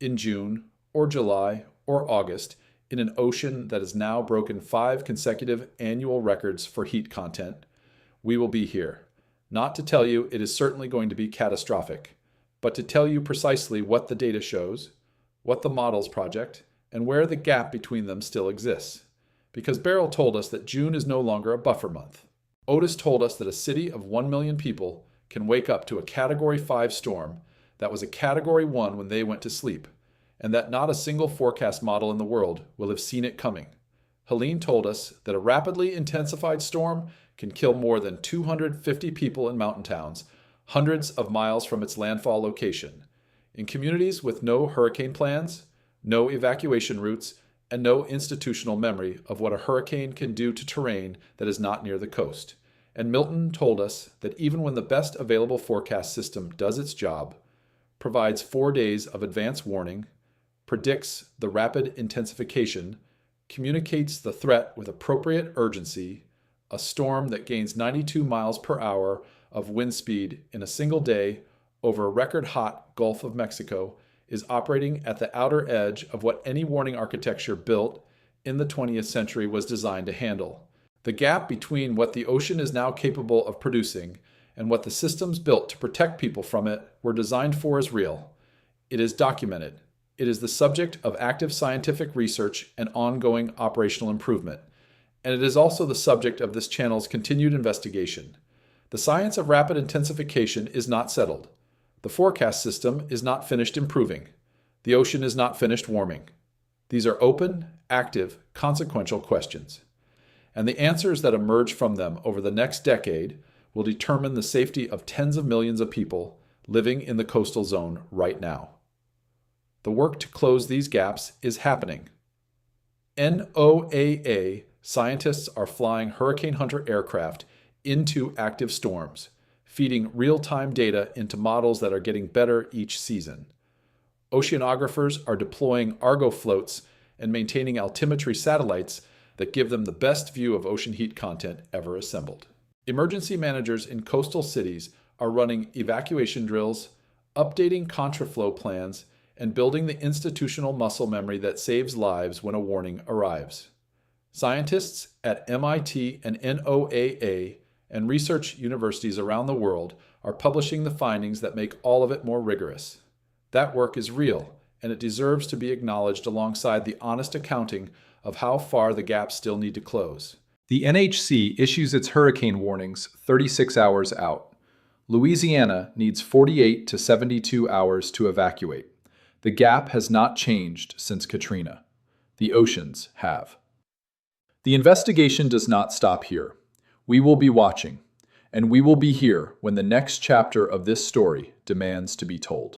in June or July or August in an ocean that has now broken 5 consecutive annual records for heat content, we will be here. Not to tell you it is certainly going to be catastrophic, but to tell you precisely what the data shows, what the models project, and where the gap between them still exists. Because Beryl told us that June is no longer a buffer month. Otis told us that a city of 1 million people can wake up to a Category 5 storm that was a Category 1 when they went to sleep, and that not a single forecast model in the world will have seen it coming. Helene told us that a rapidly intensified storm can kill more than 250 people in mountain towns, hundreds of miles from its landfall location. In communities with no hurricane plans, no evacuation routes, and no institutional memory of what a hurricane can do to terrain that is not near the coast. And Milton told us that even when the best available forecast system does its job, provides 4 days of advance warning, predicts the rapid intensification, communicates the threat with appropriate urgency, a storm that gains 92 miles per hour of wind speed in a single day over a record-hot Gulf of Mexico is operating at the outer edge of what any warning architecture built in the 20th century was designed to handle. The gap between what the ocean is now capable of producing and what the systems built to protect people from it were designed for is real. It is documented. It is the subject of active scientific research and ongoing operational improvement. And it is also the subject of this channel's continued investigation. The science of rapid intensification is not settled. The forecast system is not finished improving. The ocean is not finished warming. These are open, active, consequential questions. And the answers that emerge from them over the next decade will determine the safety of tens of millions of people, living in the coastal zone right now. The work to close these gaps is happening. NOAA scientists are flying Hurricane Hunter aircraft into active storms, feeding real-time data into models that are getting better each season. Oceanographers are deploying Argo floats and maintaining altimetry satellites that give them the best view of ocean heat content ever assembled. Emergency managers in coastal cities are running evacuation drills, updating contraflow plans, and building the institutional muscle memory that saves lives when a warning arrives. Scientists at MIT and NOAA and research universities around the world are publishing the findings that make all of it more rigorous. That work is real, and it deserves to be acknowledged alongside the honest accounting of how far the gaps still need to close. The NHC issues its hurricane warnings 36 hours out. Louisiana needs 48 to 72 hours to evacuate. The gap has not changed since Katrina. The oceans have. The investigation does not stop here. We will be watching, and we will be here when the next chapter of this story demands to be told.